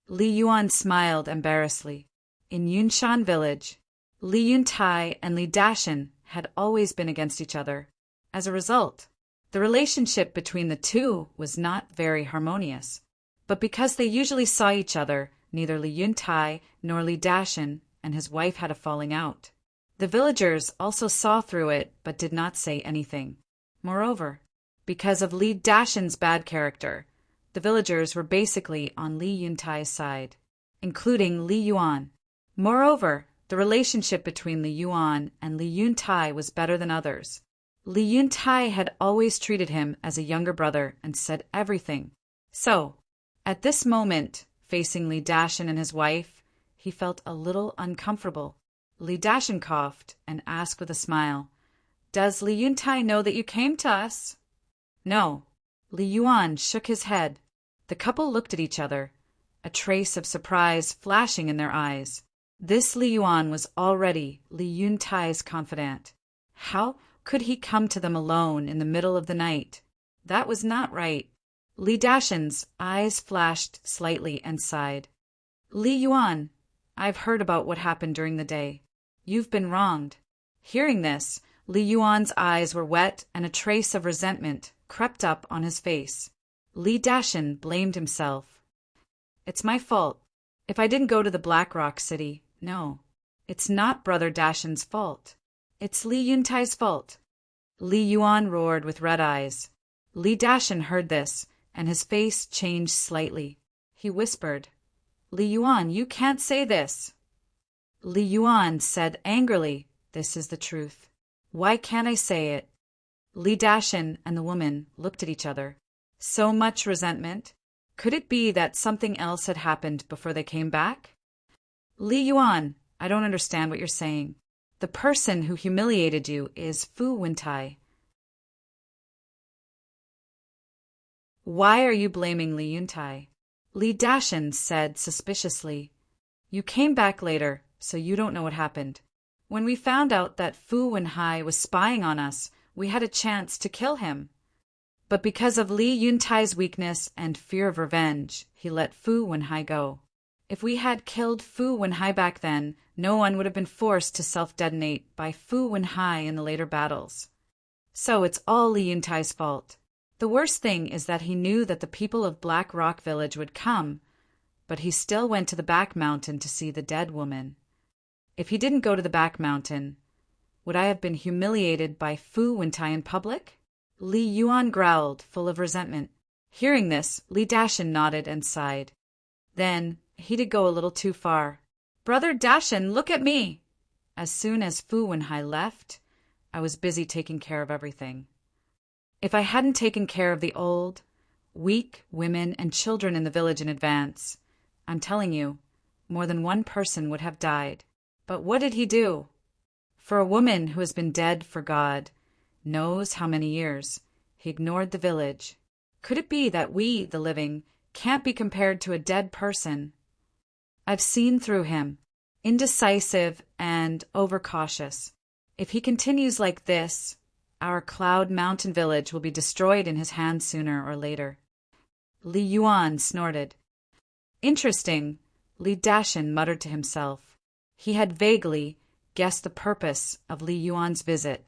Li Yuan smiled embarrassedly. In Yunshan village, Li Yuntai and Li Dashin had always been against each other. As a result, the relationship between the two was not very harmonious. But because they usually saw each other, neither Li Yuntai nor Li Dashin and his wife had a falling out. The villagers also saw through it but did not say anything. Moreover, because of Li Dashin's bad character, the villagers were basically on Li Yuntai's side, including Li Yuan. Moreover, the relationship between Li Yuan and Li Yuntai was better than others. Li Yuntai had always treated him as a younger brother and said everything. So, at this moment, facing Li Dashin and his wife, he felt a little uncomfortable. Li Dashin coughed and asked with a smile, "Does Li Yuntai know that you came to us?" "No." Li Yuan shook his head. The couple looked at each other, a trace of surprise flashing in their eyes. This Li Yuan was already Li Yuntai's confidant. How could he come to them alone in the middle of the night? That was not right. Li Dashin's eyes flashed slightly and sighed. "Li Yuan, I've heard about what happened during the day. You've been wronged." Hearing this, Li Yuan's eyes were wet and a trace of resentment crept up on his face. Li Dashin blamed himself. "It's my fault. If I didn't go to the Blackrock City, no. It's not Brother Dashin's fault. It's Li Yuntai's fault." Li Yuan roared with red eyes. Li Dashin heard this, and his face changed slightly. He whispered, "Li Yuan, you can't say this." Li Yuan said angrily, "This is the truth. Why can't I say it?" Li Dashin and the woman looked at each other. So much resentment? Could it be that something else had happened before they came back? "Li Yuan, I don't understand what you're saying. The person who humiliated you is Fu Wintai. Why are you blaming Li Yuntai?" Li Dashin said suspiciously, "You came back later, so you don't know what happened. When we found out that Fu Winhai was spying on us, we had a chance to kill him." But because of Li Yuntai's weakness and fear of revenge, he let Fu Wenhai go. If we had killed Fu Wenhai back then, no one would have been forced to self-detonate by Fu Wenhai in the later battles. So it's all Li Yuntai's fault. The worst thing is that he knew that the people of Black Rock Village would come, but he still went to the back mountain to see the dead woman. If he didn't go to the back mountain, would I have been humiliated by Fu Wentai in public? Li Yuan growled, full of resentment. Hearing this, Li Dashin nodded and sighed. Then, he did go a little too far. Brother Dashin, look at me! As soon as Fu Wenhai left, I was busy taking care of everything. If I hadn't taken care of the old, weak women and children in the village in advance, I'm telling you, more than one person would have died. But what did he do? For a woman who has been dead for God, knows how many years, he ignored the village. Could it be that we, the living, can't be compared to a dead person? I've seen through him, indecisive and overcautious. If he continues like this, our Cloud Mountain village will be destroyed in his hands sooner or later. Li Yuan snorted. Interesting, Li Dashin muttered to himself. He had vaguely guessed the purpose of Li Yuan's visit.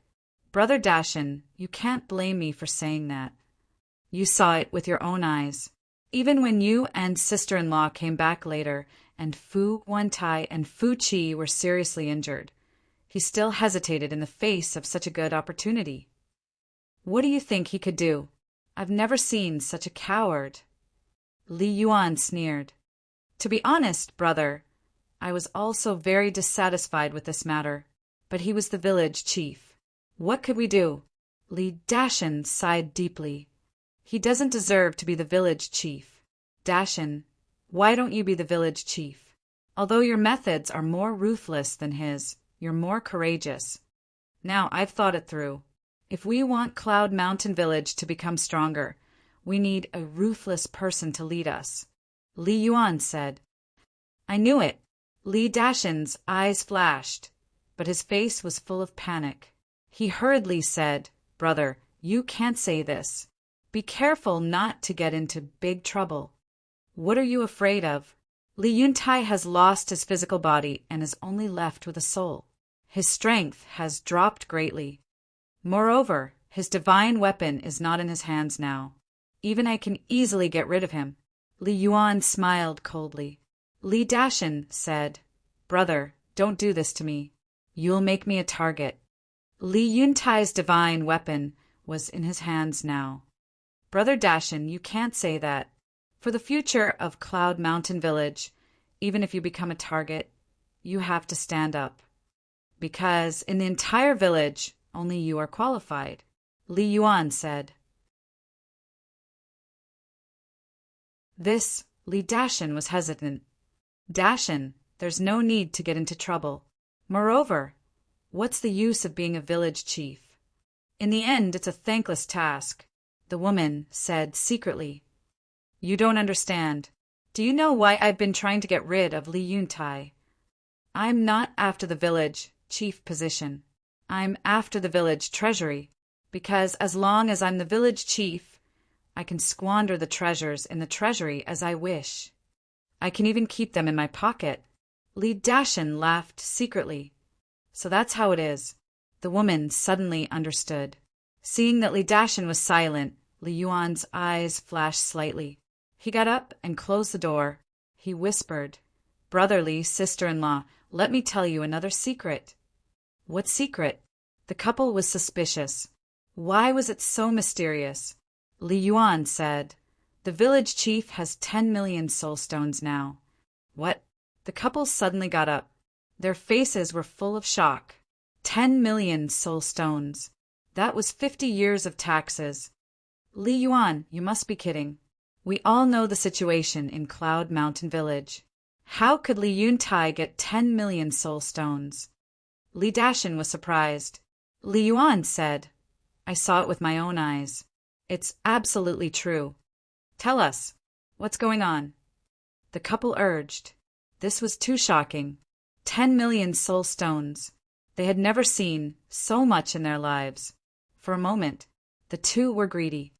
Brother Dashin, you can't blame me for saying that. You saw it with your own eyes. Even when you and sister-in-law came back later and Fu Wentai and Fu Qi were seriously injured, he still hesitated in the face of such a good opportunity. What do you think he could do? I've never seen such a coward. Li Yuan sneered. To be honest, brother, I was also very dissatisfied with this matter, but he was the village chief. What could we do? Li Dashin sighed deeply. He doesn't deserve to be the village chief. Dashin, why don't you be the village chief? Although your methods are more ruthless than his, you're more courageous. Now I've thought it through. If we want Cloud Mountain Village to become stronger, we need a ruthless person to lead us. Li Yuan said. I knew it. Li Dashin's eyes flashed, but his face was full of panic. He hurriedly said, Brother, you can't say this. Be careful not to get into big trouble. What are you afraid of? Li Yuntai has lost his physical body and is only left with a soul. His strength has dropped greatly. Moreover, his divine weapon is not in his hands now. Even I can easily get rid of him. Li Yuan smiled coldly. Li Dashin said, Brother, don't do this to me. You'll make me a target. Li Yuntai's divine weapon was in his hands now. Brother Dashin, you can't say that. For the future of Cloud Mountain Village, even if you become a target, you have to stand up. Because in the entire village, only you are qualified, Li Yuan said. Li Dashin was hesitant. Dashin, there's no need to get into trouble. Moreover, what's the use of being a village chief? In the end, it's a thankless task, the woman said secretly. You don't understand. Do you know why I've been trying to get rid of Li Yuntai? I'm not after the village chief position. I'm after the village treasury, because as long as I'm the village chief, I can squander the treasures in the treasury as I wish. I can even keep them in my pocket. Li Dashin laughed secretly. So that's how it is. The woman suddenly understood. Seeing that Li Dashin was silent, Li Yuan's eyes flashed slightly. He got up and closed the door. He whispered, Brotherly sister-in-law, let me tell you another secret. What secret? The couple was suspicious. Why was it so mysterious? Li Yuan said, The village chief has 10 million soul stones now. What? The couple suddenly got up. Their faces were full of shock. 10 million soul stones. That was 50 years of taxes. Li Yuan, you must be kidding. We all know the situation in Cloud Mountain Village. How could Li Yuntai get 10 million soul stones? Li Dashin was surprised. Li Yuan said, I saw it with my own eyes. It's absolutely true. Tell us, what's going on? The couple urged. This was too shocking. 10 million soul stones. They had never seen so much in their lives. For a moment, the two were greedy.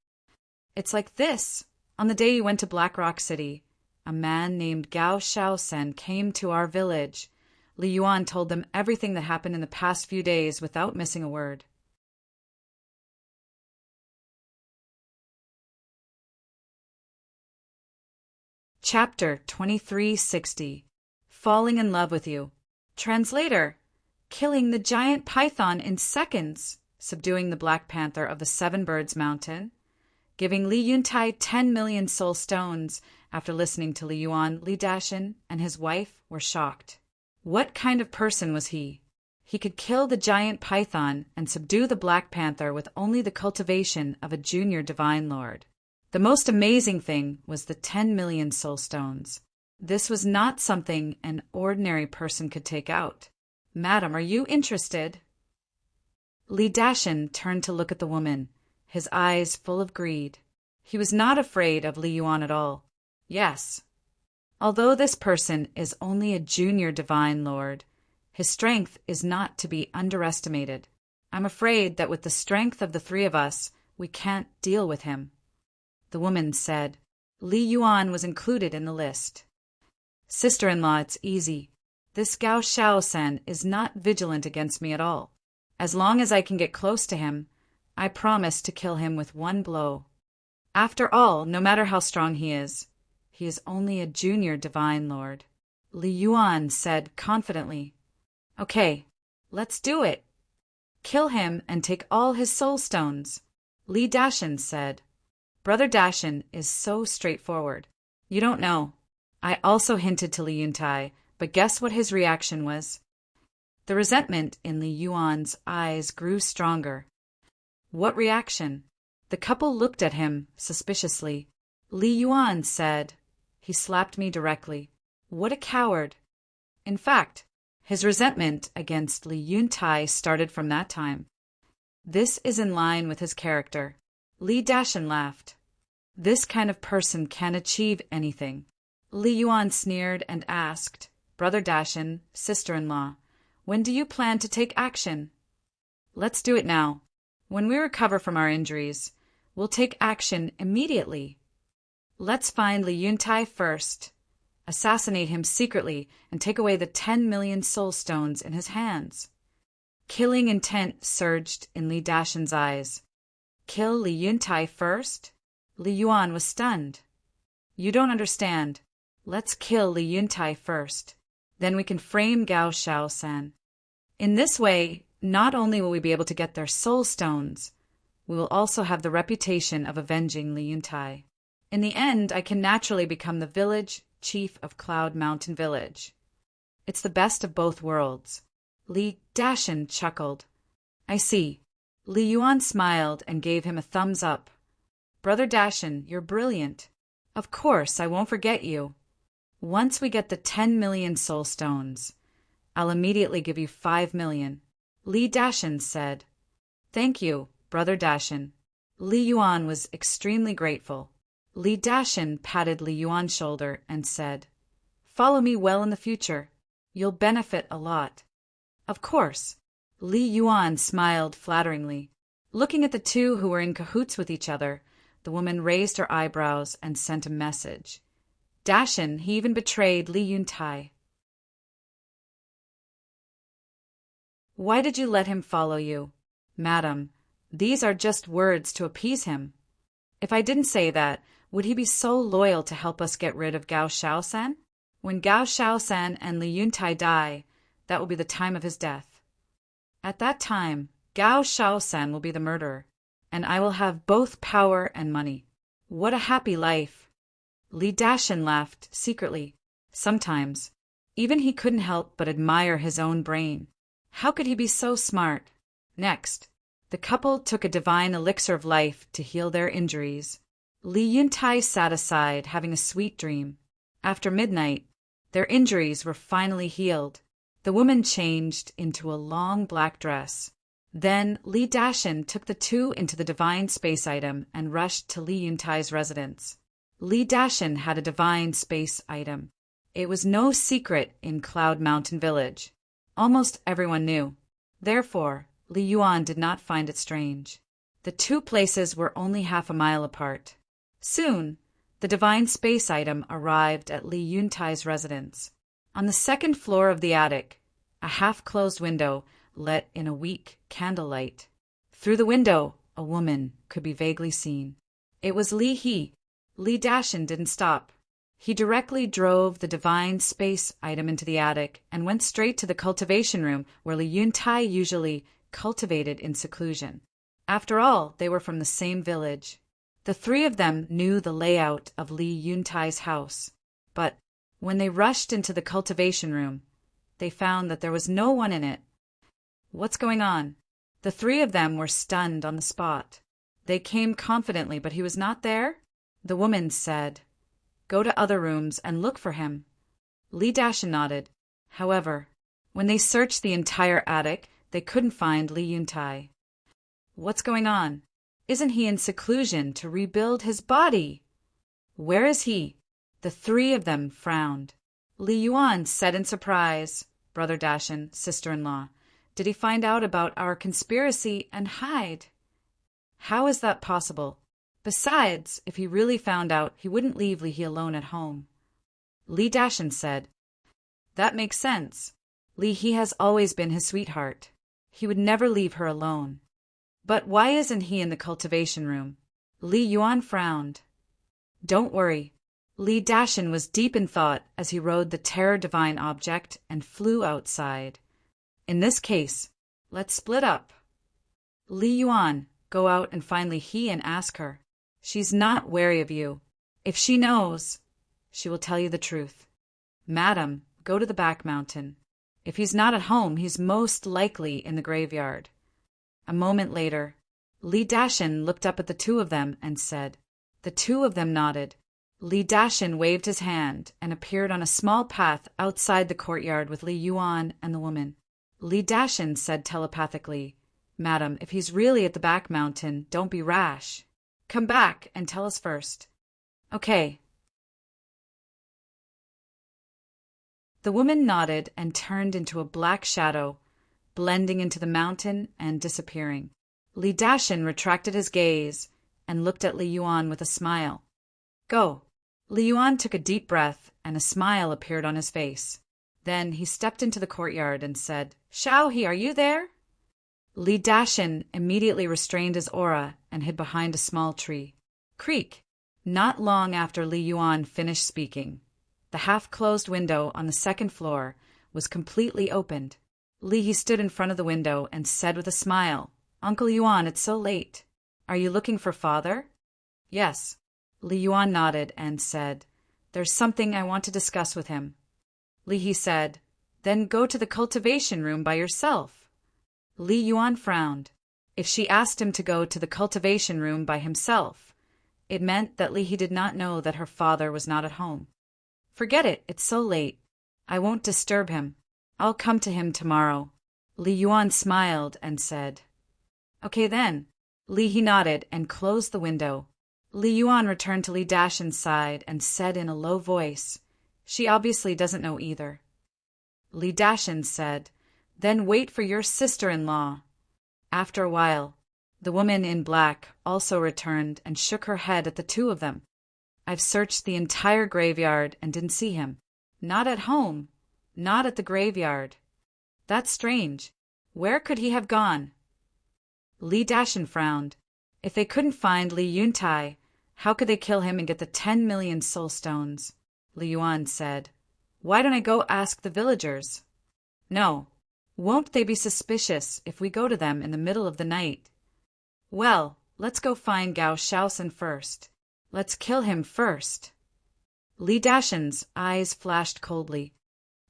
It's like this. On the day you went to Black Rock City, a man named Gao Shaosen came to our village. Li Yuan told them everything that happened in the past few days without missing a word. Chapter 2360. Falling in Love with You. Translator. Killing the giant python in seconds, subduing the Black Panther of the Seven Birds Mountain, giving Li Yuntai 10 million soul stones. After listening to Li Yuan, Li Dashin and his wife were shocked. What kind of person was he? He could kill the giant python and subdue the Black Panther with only the cultivation of a junior divine lord. The most amazing thing was the 10 million soul stones. This was not something an ordinary person could take out. Madam, are you interested? Li Dashin turned to look at the woman, his eyes full of greed. He was not afraid of Li Yuan at all. Yes. Although this person is only a junior divine lord, his strength is not to be underestimated. I'm afraid that with the strength of the three of us, we can't deal with him. The woman said. Li Yuan was included in the list. Sister-in-law, it's easy. This Gao Shaosen is not vigilant against me at all. As long as I can get close to him, I promise to kill him with one blow. After all, no matter how strong he is only a junior divine lord. Li Yuan said confidently. Okay, let's do it. Kill him and take all his soul stones. Li Dashin said. Brother Dashin is so straightforward. You don't know. I also hinted to Li Yuntai, but guess what his reaction was? The resentment in Li Yuan's eyes grew stronger. What reaction? The couple looked at him suspiciously. Li Yuan said. He slapped me directly. What a coward. In fact, his resentment against Li Yuntai started from that time. This is in line with his character. Li Dashin laughed. This kind of person can achieve anything. Li Yuan sneered and asked, Brother Dashin, sister-in-law, when do you plan to take action? Let's do it now. When we recover from our injuries, we'll take action immediately. Let's find Li Yuntai first, assassinate him secretly, and take away the 10 million soul stones in his hands. Killing intent surged in Li Dashin's eyes. Kill Li Yuntai first? Li Yuan was stunned. You don't understand. Let's kill Li Yuntai first. Then we can frame Gao Shaosan. In this way, not only will we be able to get their soul stones, we will also have the reputation of avenging Li Yuntai. In the end, I can naturally become the village chief of Cloud Mountain Village. It's the best of both worlds. Li Dashin chuckled. I see. Li Yuan smiled and gave him a thumbs up. Brother Dashin, you're brilliant. Of course, I won't forget you. Once we get the 10 million soul stones, I'll immediately give you 5 million. Li Dashin said. Thank you, Brother Dashin. Li Yuan was extremely grateful. Li Dashin patted Li Yuan's shoulder and said, Follow me well in the future. You'll benefit a lot. Of course. Li Yuan smiled flatteringly. Looking at the two who were in cahoots with each other, the woman raised her eyebrows and sent a message. Dashin, he even betrayed Li Yuntai. Why did you let him follow you? Madam, these are just words to appease him. If I didn't say that, would he be so loyal to help us get rid of Gao Shaosan? When Gao Shaosan and Li Yuntai die, that will be the time of his death. At that time, Gao Shaosan will be the murderer, and I will have both power and money. What a happy life! Li Dashin laughed secretly. Sometimes, even he couldn't help but admire his own brain. How could he be so smart? Next, the couple took a divine elixir of life to heal their injuries. Li Yuntai sat aside, having a sweet dream. After midnight, their injuries were finally healed. The woman changed into a long black dress. Then Li Dashin took the two into the divine space item and rushed to Li Yuntai's residence. Li Dashin had a divine space item. It was no secret in Cloud Mountain Village. Almost everyone knew. Therefore, Li Yuan did not find it strange. The two places were only half a mile apart. Soon, the divine space item arrived at Li Yuntai's residence. On the second floor of the attic, a half-closed window let in a weak candlelight. Through the window, a woman could be vaguely seen. It was Li He. Li Dashin didn't stop. He directly drove the divine space item into the attic and went straight to the cultivation room where Li Yuntai usually cultivated in seclusion. After all, they were from the same village. The three of them knew the layout of Li Yuntai's house, but when they rushed into the cultivation room, they found that there was no one in it. What's going on? The three of them were stunned on the spot. They came confidently, but he was not there? The woman said, "Go to other rooms and look for him." Li Dashin nodded. However, when they searched the entire attic, they couldn't find Li Yuntai. What's going on? Isn't he in seclusion to rebuild his body? Where is he? The three of them frowned. Li Yuan said in surprise, "Brother Dashin, sister-in-law, did he find out about our conspiracy and hide?" "How is that possible? Besides, if he really found out, he wouldn't leave Li He alone at home." Li Dashin said, "That makes sense. Li He has always been his sweetheart. He would never leave her alone. But why isn't he in the cultivation room?" Li Yuan frowned. "Don't worry." Li Dashin was deep in thought as he rode the terror divine object and flew outside. "In this case, let's split up. Li Yuan, go out and find Li He and ask her. She's not wary of you. If she knows, she will tell you the truth. Madam, go to the back mountain. If he's not at home, he's most likely in the graveyard." A moment later, Li Dashin looked up at the two of them and said. The two of them nodded. Li Dashin waved his hand and appeared on a small path outside the courtyard with Li Yuan and the woman. Li Dashin said telepathically, "Madam, if he's really at the back mountain, don't be rash. Come back and tell us first." "Okay." The woman nodded and turned into a black shadow, blending into the mountain and disappearing. Li Dashin retracted his gaze and looked at Li Yuan with a smile. "Go." Li Yuan took a deep breath and a smile appeared on his face. Then he stepped into the courtyard and said, "Xiao He, are you there?" Li Dashin immediately restrained his aura and hid behind a small tree. Creak! Not long after Li Yuan finished speaking, the half-closed window on the second floor was completely opened. Li He stood in front of the window and said with a smile, "Uncle Yuan, it's so late. Are you looking for father?" "Yes." Li Yuan nodded and said, "There's something I want to discuss with him." Li He said, "Then go to the cultivation room by yourself." Li Yuan frowned. If she asked him to go to the cultivation room by himself, it meant that Li He did not know that her father was not at home. "Forget it, it's so late. I won't disturb him. I'll come to him tomorrow." Li Yuan smiled and said, "Okay then." Li He nodded and closed the window. Li Yuan returned to Li Dashin's side and said in a low voice, "She obviously doesn't know either." Li Dashin said, "Then wait for your sister-in-law." After a while, the woman in black also returned and shook her head at the two of them. "I've searched the entire graveyard and didn't see him. Not at home. Not at the graveyard. That's strange. Where could he have gone?" Li Dashin frowned. If they couldn't find Li Yuntai, how could they kill him and get the 10 million soul stones? Li Yuan said, "Why don't I go ask the villagers?" "No. Won't they be suspicious if we go to them in the middle of the night?" "Well, let's go find Gao Shaosan first. Let's kill him first." Li Dashin's eyes flashed coldly.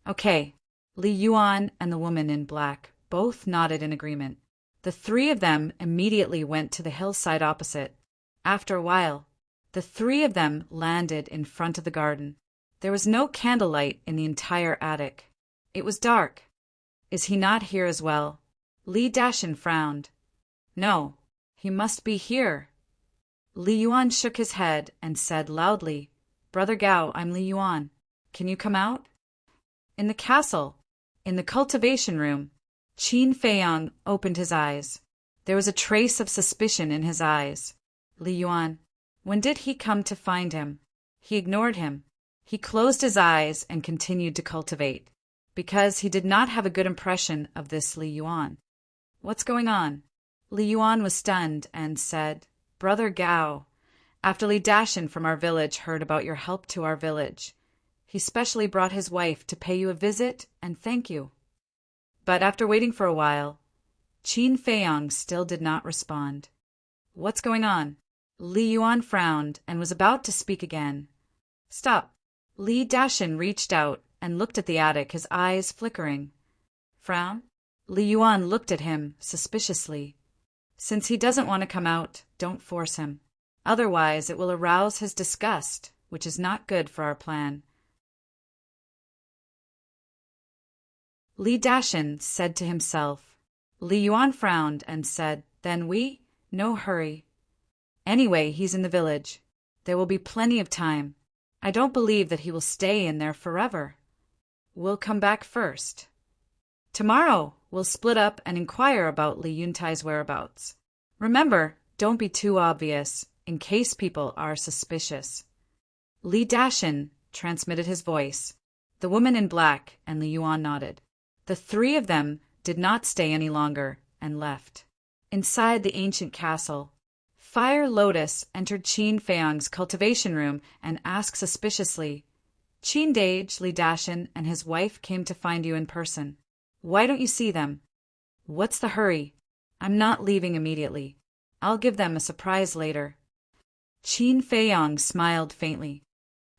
"Okay." Li Yuan and the woman in black both nodded in agreement. The three of them immediately went to the hillside opposite. After a while, the three of them landed in front of the garden. There was no candlelight in the entire attic. It was dark. "Is he not here as well?" Li Dashin frowned. "No, he must be here." Li Yuan shook his head and said loudly, "Brother Gao, I'm Li Yuan. Can you come out?" In the castle, in the cultivation room, Qin Feiyang opened his eyes. There was a trace of suspicion in his eyes. "Li Yuan, When did he come to find him? He ignored him. He closed his eyes and continued to cultivate, because he did not have a good impression of this Li Yuan. What's going on? Li Yuan was stunned and said, Brother Gao, after Li Dashin from our village heard about your help to our village, he specially brought his wife to pay you a visit and thank you. But after waiting for a while, Qin Feiyang still did not respond. What's going on? Li Yuan frowned and was about to speak again. Stop. Li Dashin reached out and looked at the attic, his eyes flickering. Frown? Li Yuan looked at him suspiciously. Since he doesn't want to come out, don't force him. Otherwise, it will arouse his disgust, which is not good for our plan. Li Dashin said to himself. Li Yuan frowned and said, Then no hurry. Anyway, he's in the village. There will be plenty of time. I don't believe that he will stay in there forever. We'll come back first. Tomorrow, we'll split up and inquire about Li Yuntai's whereabouts. Remember, don't be too obvious, in case people are suspicious. Li Dashin transmitted his voice. The woman in black and Li Yuan nodded. The three of them did not stay any longer and left. Inside the ancient castle, Fire Lotus entered Qin Feiyang's cultivation room and asked suspiciously, Qin Dage, Li Dashin, and his wife came to find you in person. Why don't you see them? What's the hurry? I'm not leaving immediately. I'll give them a surprise later. Qin Feiyang smiled faintly.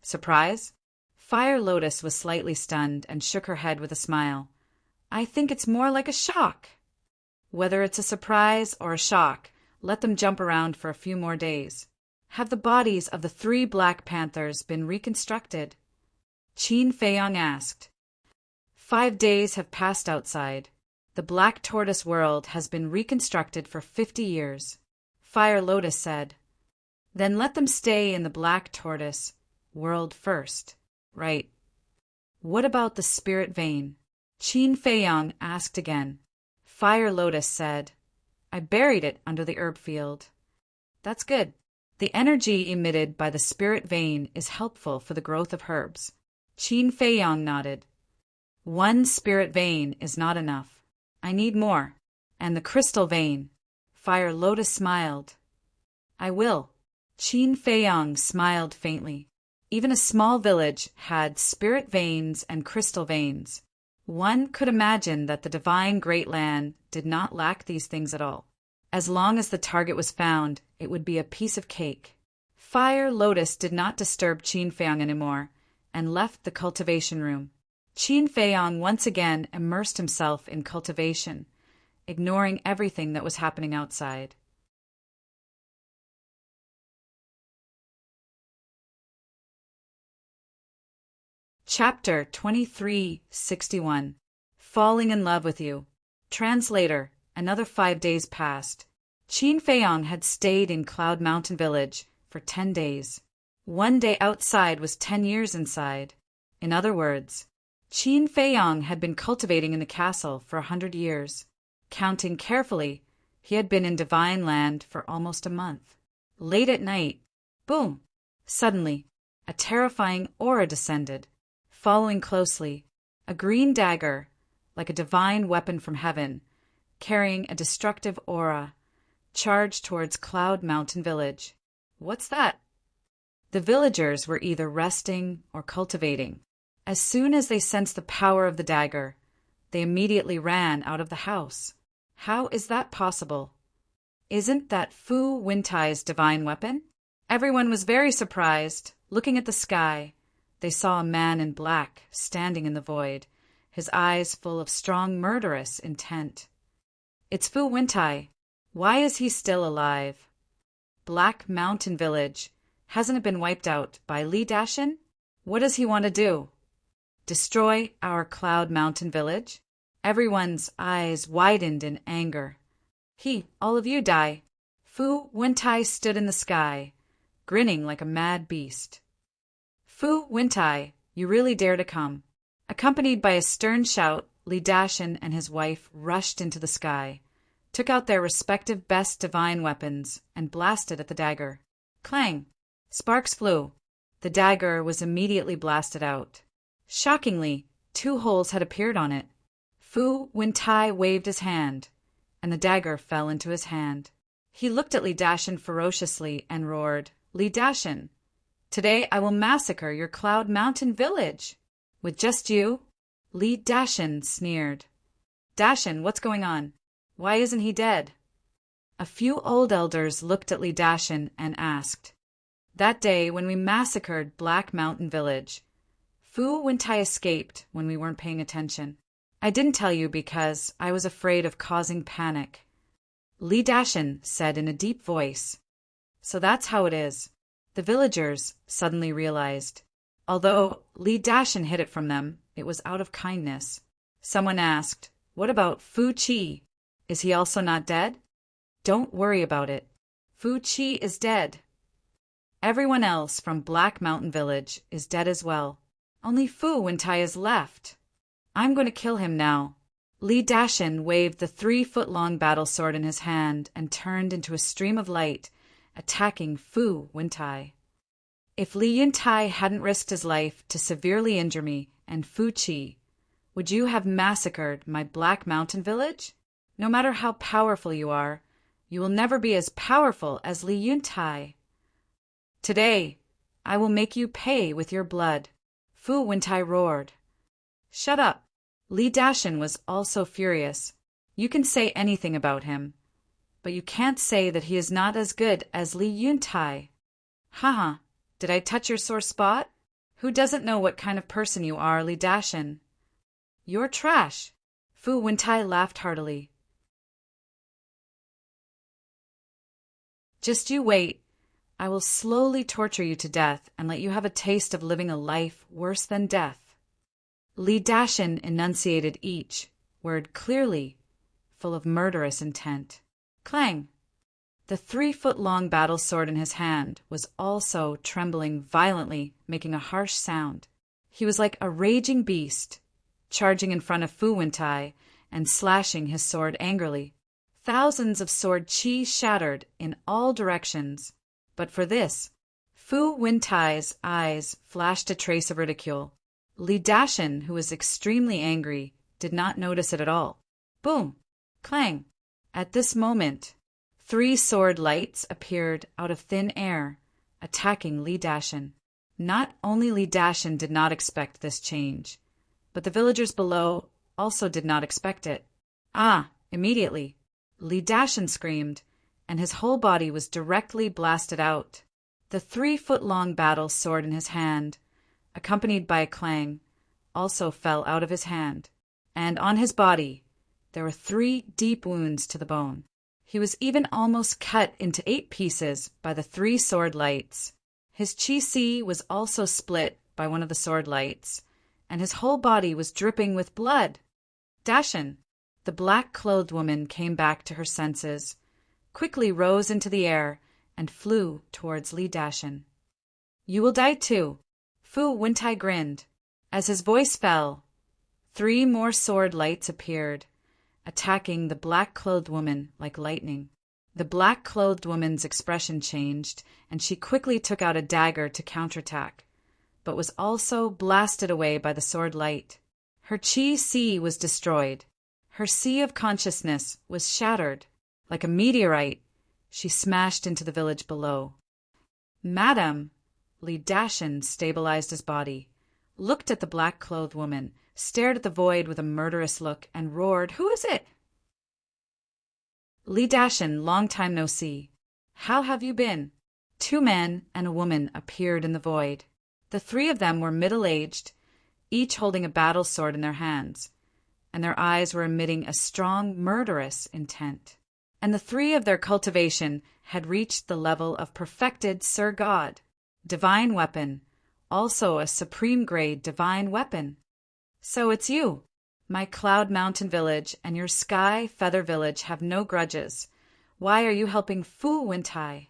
Surprise? Fire Lotus was slightly stunned and shook her head with a smile. I think it's more like a shock. Whether it's a surprise or a shock, let them jump around for a few more days. Have the bodies of the 3 Black Panthers been reconstructed? Qin Feiyang asked. 5 days have passed outside. The Black Tortoise world has been reconstructed for 50 years. Fire Lotus said. Then let them stay in the Black Tortoise world first. Right. What about the spirit vein? Qin Feiyang asked again. Fire Lotus said. I buried it under the herb field. That's good. The energy emitted by the spirit vein is helpful for the growth of herbs. Qin Feiyang nodded. 1 spirit vein is not enough. I need more. And the crystal vein. Fire Lotus smiled. I will. Qin Feiyang smiled faintly. Even a small village had spirit veins and crystal veins. One could imagine that the divine Great Land did not lack these things at all. As long as the target was found, it would be a piece of cake. Fire Lotus did not disturb Qin Feiyang anymore, and left the cultivation room. Qin Feiyang once again immersed himself in cultivation, ignoring everything that was happening outside. Chapter 2361. Falling in Love with You. Translator. Another 5 days passed. Qin Feiyang had stayed in Cloud Mountain Village for 10 days. 1 day outside was 10 years inside. In other words, Qin Feiyang had been cultivating in the castle for 100 years. Counting carefully, he had been in Divine Land for almost a month. Late at night, boom! Suddenly, a terrifying aura descended. Following closely, a green dagger, like a divine weapon from heaven, carrying a destructive aura, charged towards Cloud Mountain Village. What's that? The villagers were either resting or cultivating. As soon as they sensed the power of the dagger, they immediately ran out of the house. How is that possible? Isn't that Fu Wintai's divine weapon? Everyone was very surprised. Looking at the sky, they saw a man in black standing in the void, his eyes full of strong murderous intent. It's Fu Wintai. Why is he still alive? Black Mountain Village. Hasn't it been wiped out by Li Dashin? What does he want to do? Destroy our Cloud Mountain Village? Everyone's eyes widened in anger. All of you die. Fu Wintai stood in the sky, grinning like a mad beast. Fu Wintai, you really dare to come. Accompanied by a stern shout, Li Dashin and his wife rushed into the sky, took out their respective best divine weapons, and blasted at the dagger. Clang! Sparks flew. The dagger was immediately blasted out. Shockingly, 2 holes had appeared on it. Fu Wintai waved his hand, and the dagger fell into his hand. He looked at Li Dashin ferociously and roared, "Li Dashin, today I will massacre your Cloud Mountain village." "With just you?" Li Dashin sneered. "Dashin, what's going on? Why isn't he dead?" A few old elders looked at Li Dashin and asked, "That day when we massacred Black Mountain Village, Fu Wintai escaped when we weren't paying attention. I didn't tell you because I was afraid of causing panic." Li Dashin said in a deep voice, "So that's how it is." The villagers suddenly realized. Although Li Dashin hid it from them, it was out of kindness. Someone asked, "What about Fu Qi? Is he also not dead?" "Don't worry about it. Fu Qi is dead. Everyone else from Black Mountain Village is dead as well. Only Fu Wintai is left. I'm going to kill him now." Li Dashin waved the 3-foot-long battle sword in his hand and turned into a stream of light, attacking Fu Wintai. "If Li Yuntai hadn't risked his life to severely injure me and Fu Qi, would you have massacred my Black Mountain Village? No matter how powerful you are, you will never be as powerful as Li Yuntai. Today, I will make you pay with your blood." Fu Wintai roared. "Shut up." Li Dashin was also furious. "You can say anything about him, but you can't say that he is not as good as Li Yuntai." "Haha, did I touch your sore spot? Who doesn't know what kind of person you are, Li Dashin?" "You're trash." Fu Wintai laughed heartily. "Just you wait. I will slowly torture you to death and let you have a taste of living a life worse than death." Li Dashin enunciated each word clearly, full of murderous intent. Clang! The 3-foot-long battle sword in his hand was also trembling violently, making a harsh sound. He was like a raging beast, charging in front of Fu Wintai and slashing his sword angrily. Thousands of sword chi shattered in all directions, but for this, Fu Wintai's eyes flashed a trace of ridicule. Li Dashin, who was extremely angry, did not notice it at all. Boom! Clang! At this moment, 3 sword lights appeared out of thin air, attacking Li Dashin. Not only Li Dashin did not expect this change, but the villagers below also did not expect it. Immediately, Li Dashin screamed, and his whole body was directly blasted out. The 3-foot-long battle sword in his hand, accompanied by a clang, also fell out of his hand, and on his body there were 3 deep wounds to the bone. He was even almost cut into 8 pieces by the 3 sword lights. His chi-si was also split by one of the sword lights, and his whole body was dripping with blood. Dashin, the black-clothed woman, came back to her senses, quickly rose into the air, and flew towards Li Dashin. "You will die too." Fu Wintai grinned. As his voice fell, 3 more sword lights appeared, attacking the black-clothed woman like lightning. The black-clothed woman's expression changed, and she quickly took out a dagger to counterattack, but was also blasted away by the sword light. Her chi-si was destroyed. Her sea of consciousness was shattered. Like a meteorite, she smashed into the village below. "Madam!" Li Dashin stabilized his body, looked at the black-clothed woman, stared at the void with a murderous look, and roared, "Who is it?" "Li Dashin, long time no see. How have you been?" 2 men and a woman appeared in the void. The 3 of them were middle-aged, each holding a battle sword in their hands, and their eyes were emitting a strong, murderous intent. And the 3 of their cultivation had reached the level of perfected Sir God. Divine weapon, also a supreme-grade divine weapon. "So it's you. My Cloud Mountain Village and your Sky Feather Village have no grudges. Why are you helping Fu Wintai?"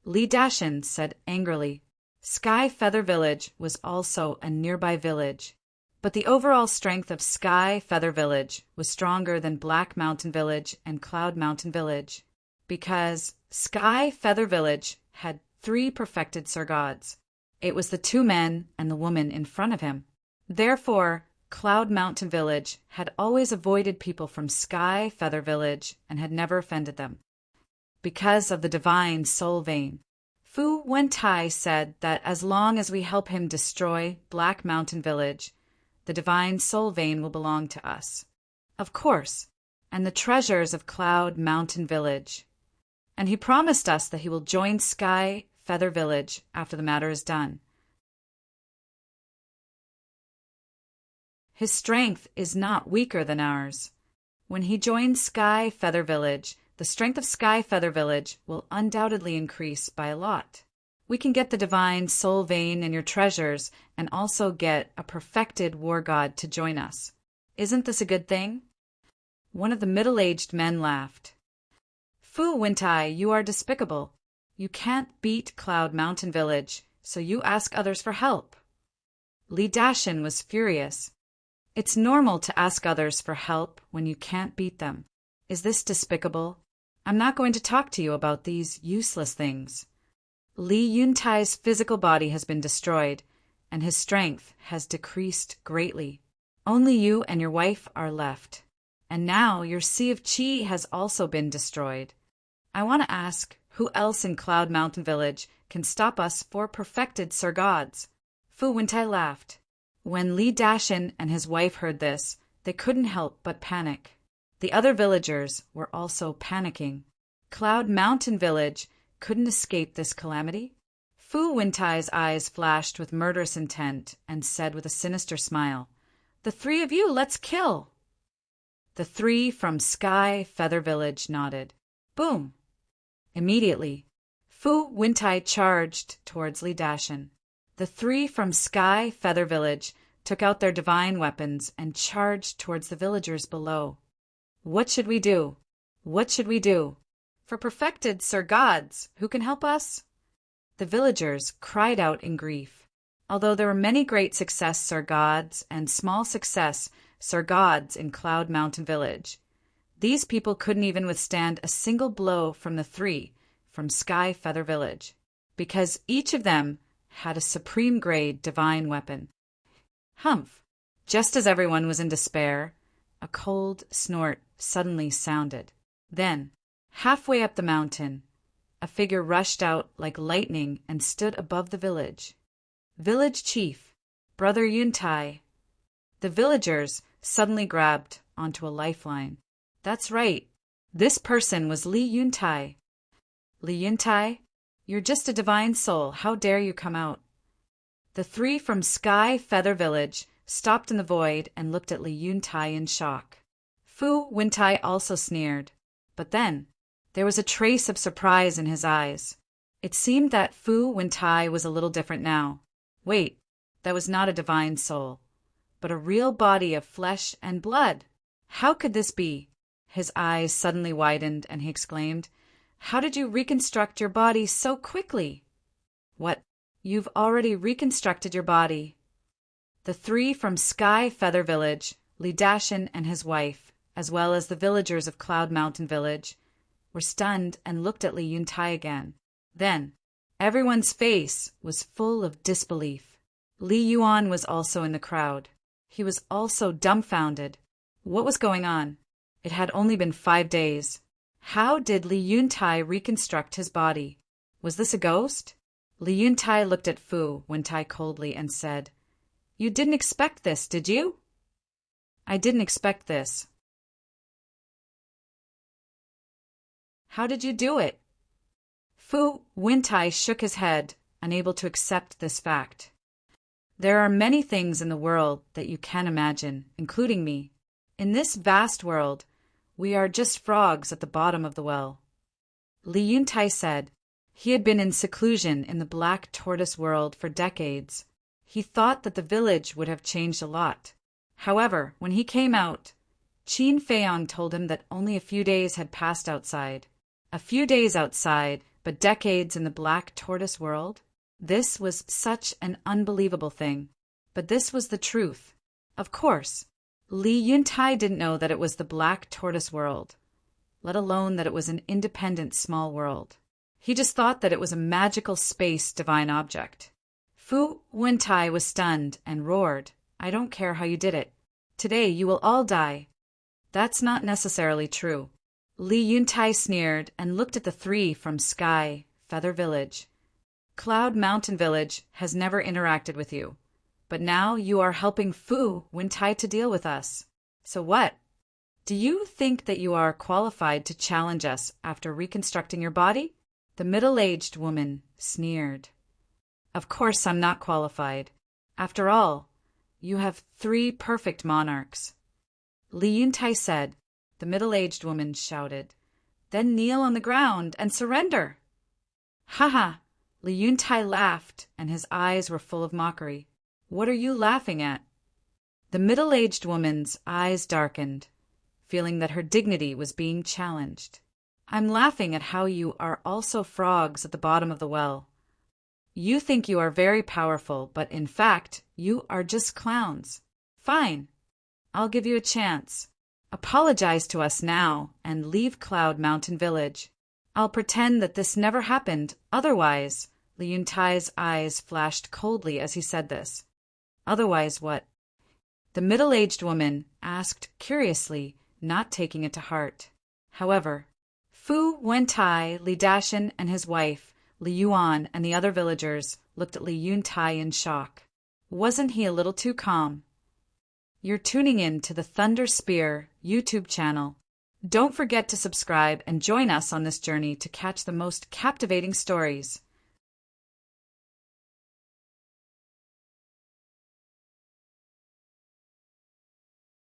Li Dashin said angrily. Sky Feather Village was also a nearby village, but the overall strength of Sky Feather Village was stronger than Black Mountain Village and Cloud Mountain Village, because Sky Feather Village had 3 perfected Sir Gods. It was the 2 men and the woman in front of him. Therefore, Cloud Mountain Village had always avoided people from Sky Feather Village and had never offended them. Because of the divine soul vein, Fu Wentai said that as long as we help him destroy Black Mountain Village, the divine soul vein will belong to us. Of course, and the treasures of Cloud Mountain Village. And he promised us that he will join Sky Feather Village after the matter is done. His strength is not weaker than ours. When he joins Sky Feather Village, the strength of Sky Feather Village will undoubtedly increase by a lot. We can get the divine soul vein and your treasures and also get a perfected war god to join us. Isn't this a good thing? One of the middle-aged men laughed. Fu Wentai, you are despicable. You can't beat Cloud Mountain Village, so you ask others for help. Li Dashin was furious. It's normal to ask others for help when you can't beat them. Is this despicable? I'm not going to talk to you about these useless things. Li Yuntai's physical body has been destroyed, and his strength has decreased greatly. Only you and your wife are left. And now your Sea of Qi has also been destroyed. I want to ask, who else in Cloud Mountain Village can stop us 4 perfected Sir Gods? Fu Wentai laughed. When Li Dashin and his wife heard this, they couldn't help but panic. The other villagers were also panicking. Cloud Mountain Village couldn't escape this calamity. Fu Wentai's eyes flashed with murderous intent and said with a sinister smile, "The 3 of you, let's kill!" The 3 from Sky Feather Village nodded. Boom! Immediately, Fu Wentai charged towards Li Dashin. The 3 from Sky Feather Village took out their divine weapons and charged towards the villagers below. What should we do? What should we do? For perfected Sir Gods, who can help us? The villagers cried out in grief. Although there were many great success Sir Gods and small success Sir Gods in Cloud Mountain Village, these people couldn't even withstand a single blow from the 3 from Sky Feather Village, because each of them had a supreme grade divine weapon. Humph! Just as everyone was in despair, a cold snort suddenly sounded. Then, halfway up the mountain, a figure rushed out like lightning and stood above the village. Village Chief, Brother Yuntai. The villagers suddenly grabbed onto a lifeline. That's right. This person was Li Yuntai. Li Yuntai, you're just a divine soul. How dare you come out? The 3 from Sky Feather Village stopped in the void and looked at Li Yuntai in shock. Fu Wentai also sneered. But then, there was a trace of surprise in his eyes. It seemed that Fu Wentai was a little different now. Wait, that was not a divine soul, but a real body of flesh and blood. How could this be? His eyes suddenly widened and he exclaimed, "How did you reconstruct your body so quickly?" What? You've already reconstructed your body. The 3 from Sky Feather Village, Li Dashin and his wife, as well as the villagers of Cloud Mountain Village, were stunned and looked at Li Yuntai again. Then, everyone's face was full of disbelief. Li Yuan was also in the crowd. He was also dumbfounded. What was going on? It had only been 5 days. How did Li Yuntai reconstruct his body? Was this a ghost? Li Yuntai looked at Fu Wentai coldly and said, "You didn't expect this, did you?" "I didn't expect this." "How did you do it?" Fu Wentai shook his head, unable to accept this fact. "There are many things in the world that you can imagine, including me. In this vast world, we are just frogs at the bottom of the well." Li Yuntai said. He had been in seclusion in the Black Tortoise world for decades. He thought that the village would have changed a lot. However, when he came out, Qin Feiyang told him that only a few days had passed outside. A few days outside, but decades in the Black Tortoise world? This was such an unbelievable thing. But this was the truth. Of course, Li Yuntai didn't know that it was the Black Tortoise world, let alone that it was an independent small world. He just thought that it was a magical space divine object. Fu Wentai was stunned and roared, "I don't care how you did it. Today you will all die." "That's not necessarily true." Li Yuntai sneered and looked at the three from Sky Feather Village. "Cloud Mountain Village has never interacted with you, but now you are helping Fu Wentai to deal with us. So what? Do you think that you are qualified to challenge us after reconstructing your body?" The middle-aged woman sneered. "Of course I'm not qualified. After all, you have 3 perfect monarchs." Li Yuntai said. The middle-aged woman shouted, "Then kneel on the ground and surrender." "Haha!" Li Yuntai laughed, and his eyes were full of mockery. "What are you laughing at?" The middle-aged woman's eyes darkened, feeling that her dignity was being challenged. "I'm laughing at how you are also frogs at the bottom of the well. You think you are very powerful, but in fact, you are just clowns. Fine. I'll give you a chance. Apologize to us now and leave Cloud Mountain Village. I'll pretend that this never happened. Otherwise," Li Yuntai's eyes flashed coldly as he said this. "Otherwise what?" The middle-aged woman asked curiously, not taking it to heart. However, Fu Wentai, Li Dashin, and his wife, Li Yuan, and the other villagers looked at Li Yuntai in shock. Wasn't he a little too calm? You're tuning in to the Thunder Spear YouTube channel. Don't forget to subscribe and join us on this journey to catch the most captivating stories.